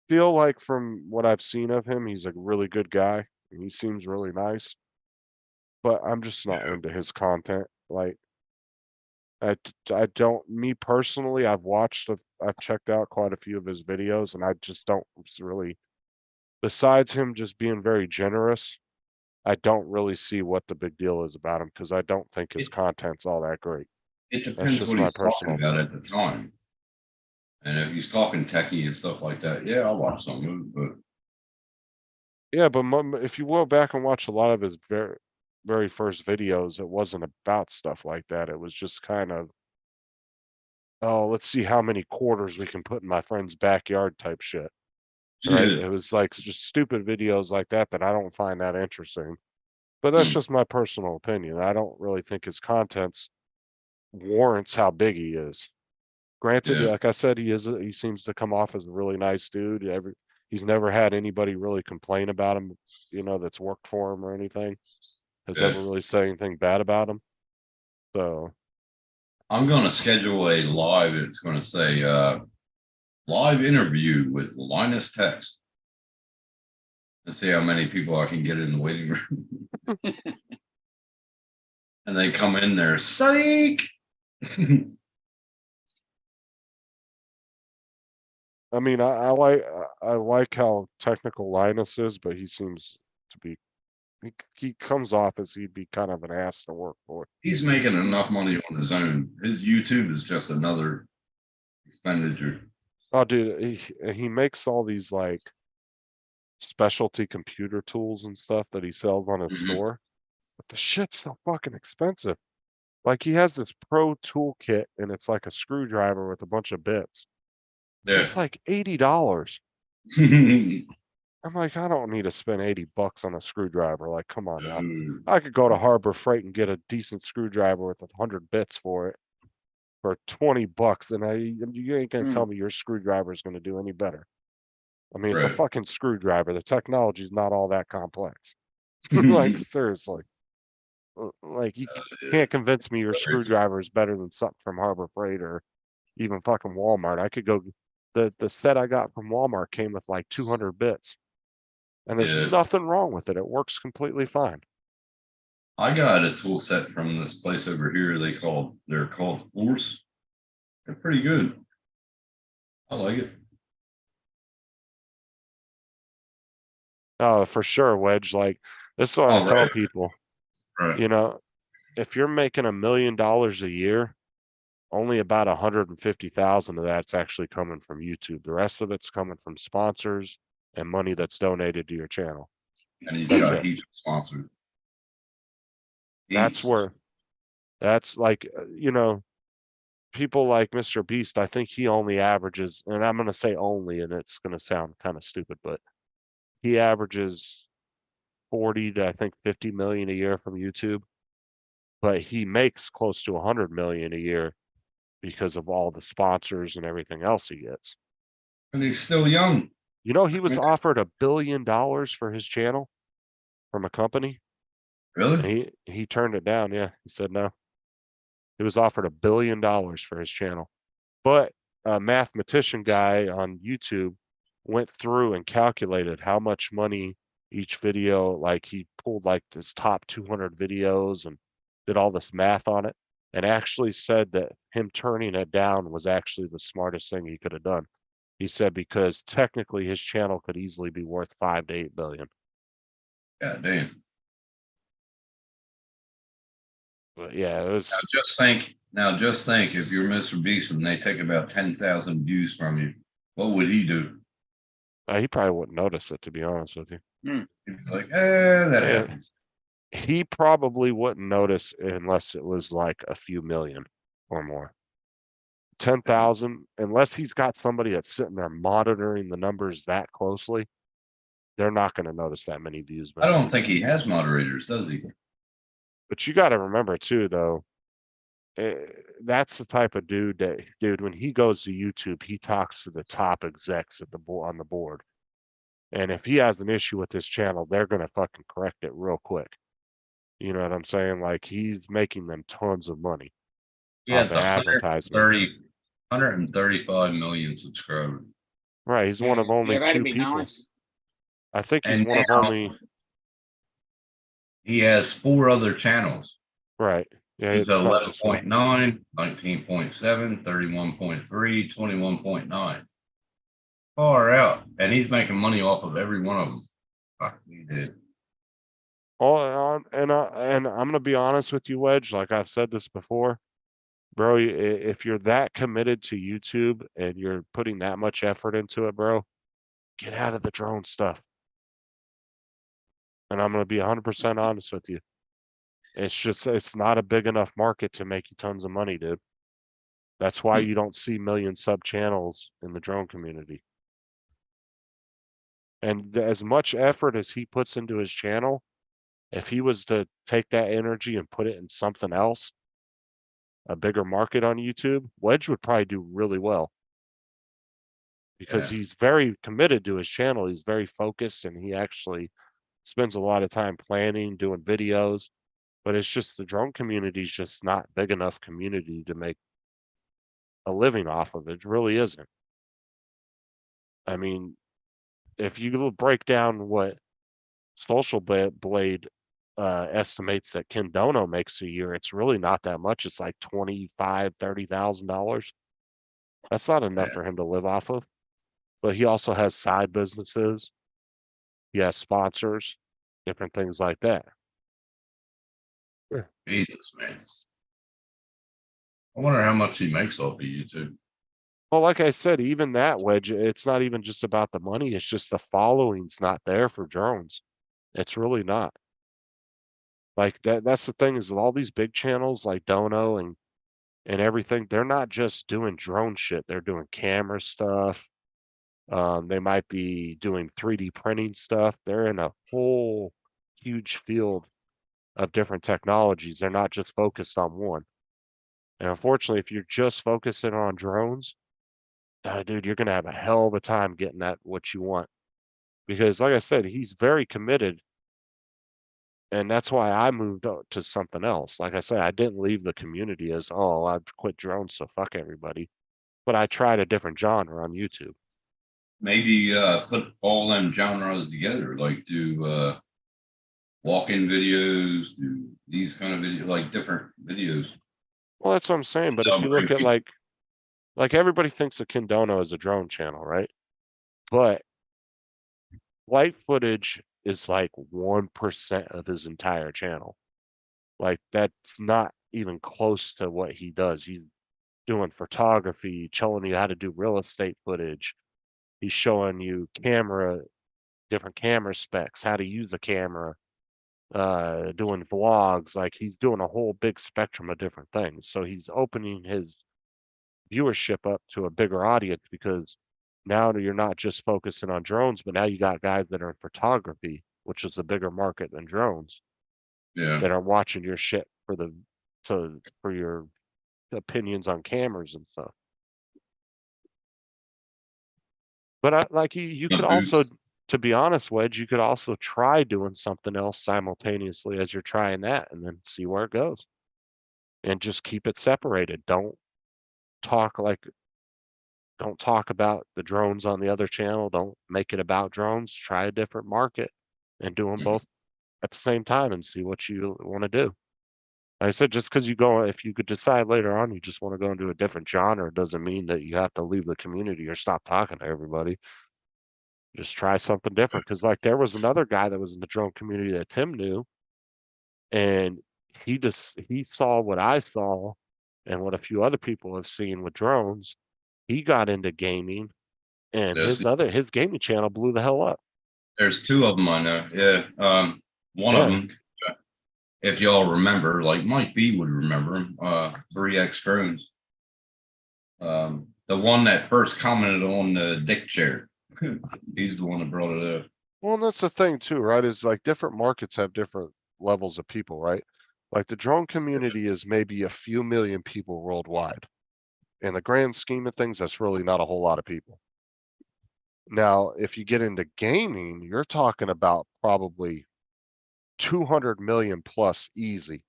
feel like from what I've seen of him, he's a really good guy and he seems really nice. But I'm just not Yeah. into his content. Like, I don't, me personally, I've checked out quite a few of his videos and I just don't really, besides him just being very generous, I don't really see what the big deal is about him because I don't think his It- content's all that great. it That's depends just what my he's talking personal about opinion. at the time. And if he's talking techie and stuff like that, yeah, I'll watch some of it. But Yeah, but if you go back and watch a lot of his very first videos, it wasn't about stuff like that. It was just kind of, oh, let's see how many quarters we can put in my friend's backyard type shit. Right? yeah, It was like just stupid videos like that I don't find that interesting. But that's just my personal opinion. I don't really think his contents warrants how big he is. Granted, yeah, like I said, he seems to come off as a really nice dude. He's never had anybody really complain about him, you know, that's worked for him or anything. Has Yeah. ever really said anything bad about him. So I'm gonna schedule a live, it's gonna say, live interview with Linus Text. Let's see how many people I can get in the waiting room. And they come in there, psych. I mean, I like how technical Linus is, but he seems to be he comes off as he'd be kind of an ass to work for. He's making enough money on his own. His YouTube is just another expenditure. Oh, dude, he makes all these like specialty computer tools and stuff that he sells on his Mhm. store, but the shit's so fucking expensive. Like he has this pro toolkit and it's like a screwdriver with a bunch of bits. Yeah. It's like $80. I'm like, I don't need to spend $80 on a screwdriver. Like, come on now. Dude. I could go to Harbor Freight and get a decent screwdriver with 100 bits for it for $20, and you ain't gonna tell me your screwdriver is gonna do any better. I mean, it's a Right. fucking screwdriver. The technology is not all that complex. Like, seriously. Like, you can't convince me your screwdriver is better than something from Harbor Freight or even fucking Walmart. I could go, the set I got from Walmart came with like 200 bits. And there's Yeah. nothing wrong with it. It works completely fine. I got a tool set from this place over here. They're called Force. They're pretty good. I like it. Oh, for sure, Wedge. Like, this is what I Oh, tell right. people. Right. You know, if you're making $1 million a year, only about 150,000 of that's actually coming from YouTube. The rest of it's coming from sponsors and money that's donated to your channel. And he's That's got it. heaps of sponsors. That's Heaps. where, that's like, you know, people like Mr. Beast, I think he only averages, and I'm going to say only, and it's going to sound kind of stupid, but he averages 40 to I think 50 million a year from YouTube, but he makes close to 100 million a year because of all the sponsors and everything else he gets. And he's still young. You know, he was offered $1 billion for his channel from a company. Really? And he turned it down. Yeah, he said no. He was offered $1 billion for his channel, but a mathematician guy on YouTube went through and calculated how much money each video, like he pulled like his top 200 videos and did all this math on it, and actually said that him turning it down was actually the smartest thing he could have done. He said because technically his channel could easily be worth 5 to 8 billion. God damn. But yeah, it was. Now just think if you're Mr. Beast and they take about 10,000 views from you, what would he do? He probably wouldn't notice it, to be honest with you. He'd be like, that Yeah. happens. He probably wouldn't notice unless it was like a few million or more. 10,000, unless he's got somebody that's sitting there monitoring the numbers that closely, they're not going to notice that many views. I don't think he has moderators, does he? But you got to remember too, though, that's the type of dude that, when he goes to YouTube, he talks to the top execs at the on the board. And if he has an issue with his channel, they're going to fucking correct it real quick. You know what I'm saying? Like, he's making them tons of money. Yeah, off of advertising. 135 million subscribers. Right, he's one of only Yeah, that'd two be people. nice. I think he's And one of now- only. He has 4 other channels. Right. Yeah, He's it's not just one. 11.9, 19.7, 31.3, 21.9. Far out. And he's making money off of every one of them. Fuck, he did. Oh, and I'm gonna be honest with you, Wedge. Like I've said this before, bro. If you're that committed to YouTube and you're putting that much effort into it, bro, get out of the drone stuff. And I'm gonna be 100% honest with you. It's not a big enough market to make you tons of money, dude. That's why you don't see million sub channels in the drone community. And as much effort as he puts into his channel, if he was to take that energy and put it in something else, a bigger market on YouTube, Wedge would probably do really well. because Yeah. he's very committed to his channel. He's very focused and he actually spends a lot of time planning, doing videos. But it's just the drone community is just not big enough community to make a living off of it. It really isn't. I mean, if you break down what Social Blade estimates that Ken Dono makes a year, it's really not that much. It's like $25,000-$30,000. That's not enough Yeah. for him to live off of. But he also has side businesses. He has sponsors, different things like that. Jesus, man. I wonder how much he makes off of YouTube. Well, like I said, even that Wedge, it's not even just about the money. It's just the following's not there for drones. It's really not. Like that's the thing is all these big channels like Dono and everything, they're not just doing drone shit. They're doing camera stuff. They might be doing 3D printing stuff. They're in a whole huge field of different technologies. They're not just focused on one. And unfortunately, if you're just focusing on drones, dude, you're gonna have a hell of a time getting at what you want. Because like I said, he's very committed. And that's why I moved to something else. Like I said, I didn't leave the community as, oh, I've quit drones, so fuck everybody. But I tried a different genre on YouTube. Maybe put all them genres together, like do walk-in videos, do these kind of videos, like different videos. Well, that's what I'm saying. But if you look at like everybody thinks of Kindono as a drone channel, right? But flight footage is like 1% of his entire channel. Like that's not even close to what he does. He's doing photography, showing you how to do real estate footage. He's showing you different camera specs, how to use a camera, doing vlogs. Like he's doing a whole big spectrum of different things. So he's opening his viewership up to a bigger audience because now you're not just focusing on drones, but now you got guys that are in photography, which is a bigger market than drones, Yeah. that are watching your shit for your opinions on cameras and stuff. But like you could also, to be honest, Wedge, you could also try doing something else simultaneously as you're trying that and then see where it goes. And just keep it separated. Don't talk about the drones on the other channel. Don't make it about drones. Try a different market and do them both at the same time and see what you want to do. Like I said, just because if you could decide later on you just want to go into a different genre, doesn't mean that you have to leave the community or stop talking to everybody. Just try something different. Because like there was another guy that was in the drone community that Tim knew, and he saw what I saw and what a few other people have seen with drones. He got into gaming, and his gaming channel blew the hell up. There's two of them I know. Yeah. One of them, if y'all remember, like Mike B would remember him, 3X Drones. The one that first commented on the dick chair. He's the one that brought it up. Well, and that's the thing too, right? Is like different markets have different levels of people, right? Like the drone community is maybe a few million people worldwide. In the grand scheme of things, that's really not a whole lot of people. Now, if you get into gaming, you're talking about probably 200 million plus easy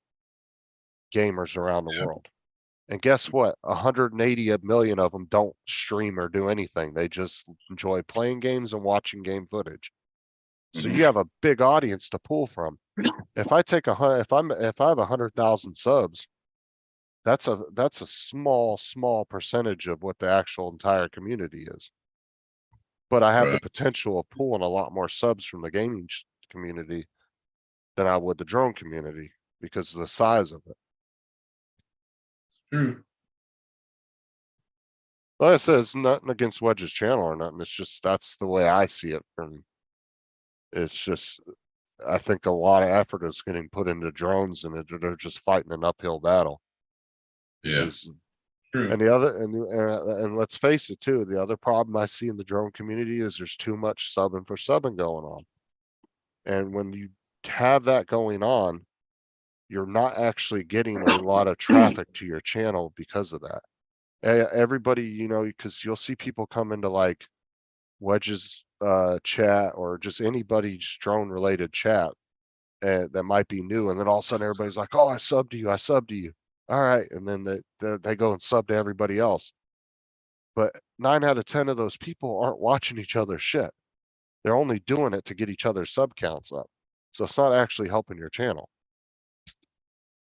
gamers around the world. And guess what? 180 million of them don't stream or do anything. They just enjoy playing games and watching game footage. So you have a big audience to pull from. If I take if I have 100,000 subs, that's a small percentage of what the actual entire community is. But I have the potential of pulling a lot more subs from the gaming community than I would the drone community because of the size of it. True. Like I said, it's nothing against Wedge's channel or nothing. It's just that's the way I see it from. It's just I think a lot of effort is getting put into drones and they're just fighting an uphill battle. Yeah. True. And and let's face it too, the other problem I see in the drone community is there's too much subbing for subbing going on. And when you have that going on, you're not actually getting a lot of traffic to your channel because of that. Everybody, because you'll see people come into like Wedge's chat or just anybody's drone related chat that might be new, and then all of a sudden everybody's like, "Oh, I subbed to you, I subbed to you." All right, and then they go and sub to everybody else. But 9 out of 10 of those people aren't watching each other's shit. They're only doing it to get each other's sub counts up. So it's not actually helping your channel.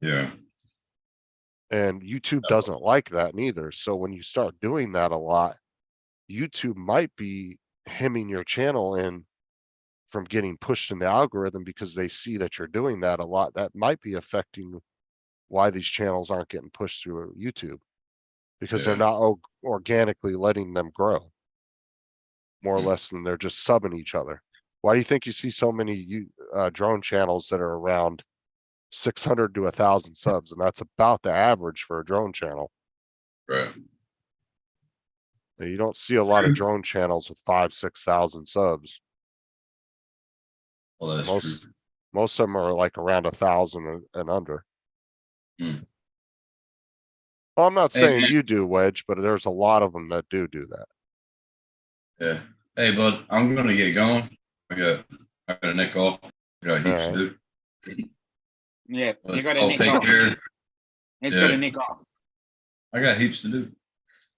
Yeah. And YouTube doesn't like that neither. So when you start doing that a lot, YouTube might be hemming your channel in from getting pushed in the algorithm because they see that you're doing that a lot. That might be affecting why these channels aren't getting pushed through YouTube because they're Yeah. not organically letting them grow more or less than they're just subbing each other. Why do you think you see so many drone channels that are around 600 to 1,000 subs? And that's about the average for a drone channel. Right. You don't see a lot of drone channels with 5,000, 6,000 subs. Well, that's true. Most of them are like around 1,000 and under. Hmm. Well, I'm not Hey, saying man. you do, Wedge, but there's a lot of them that do that. Yeah. Hey, bud, I'm gonna get going. I gotta nick off. I got heaps to do. Yeah, But you got to I'll nick take off. care. It's Yeah. got to nick off. I got heaps to do.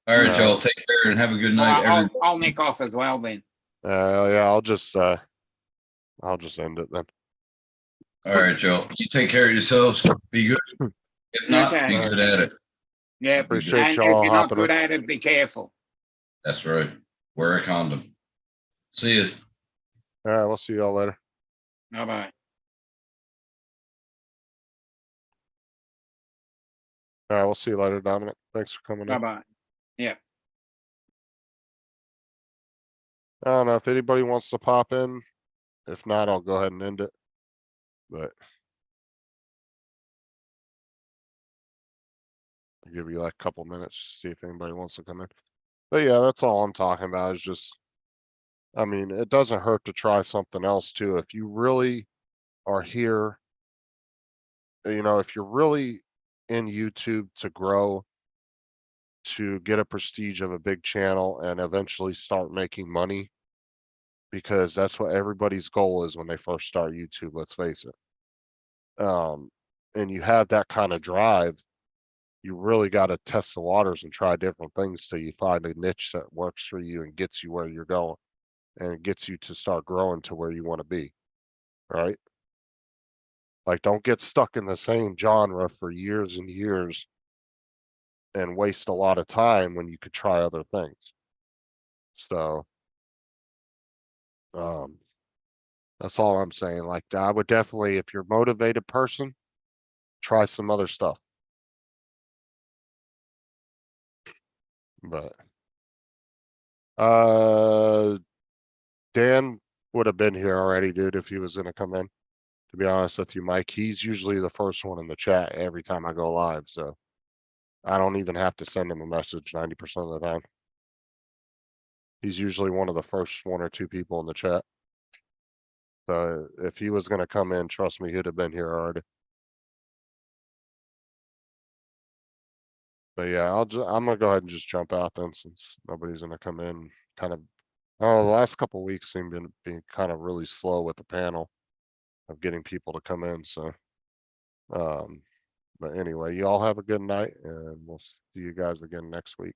All right, Right. y'all. Take care and have a good night. I'll nick off as well then. Yeah, I'll just end it then. All right, y'all. You take care of yourselves. Be good. If not, Okay. be good at it. Yeah, Appreciate and if y'all you're not hopping good in. at it, be careful. That's right. Wear a condom. See you. All right, we'll see y'all later. Bye bye. All right, we'll see you later, Dominic. Thanks for coming Bye in. bye. I don't know if anybody wants to pop in. If not, I'll go ahead and end it. But I'll give you like a couple minutes to see if anybody wants to come in. But yeah, that's all I'm talking about is just, I mean, it doesn't hurt to try something else too. If you really are here, if you're really in YouTube to grow, to get a prestige of a big channel and eventually start making money, because that's what everybody's goal is when they first start YouTube, let's face it. And you have that kind of drive, you really got to test the waters and try different things till you find a niche that works for you and gets you where you're going and gets you to start growing to where you want to be. Right? Like, don't get stuck in the same genre for years and years and waste a lot of time when you could try other things. So, that's all I'm saying. Like, I would definitely, if you're a motivated person, try some other stuff. But, Dan would have been here already, dude, if he was gonna come in. To be honest with you, Mike, he's usually the first one in the chat every time I go live, so I don't even have to send him a message 90% of the time. He's usually one of the first 1 or 2 people in the chat. So if he was gonna come in, trust me, he'd have been here already. But yeah, I'm gonna go ahead and just jump out then since nobody's gonna come in. Kind of, oh, the last couple weeks seem to be kind of really slow with the panel of getting people to come in, so. But anyway, you all have a good night and we'll see you guys again next week.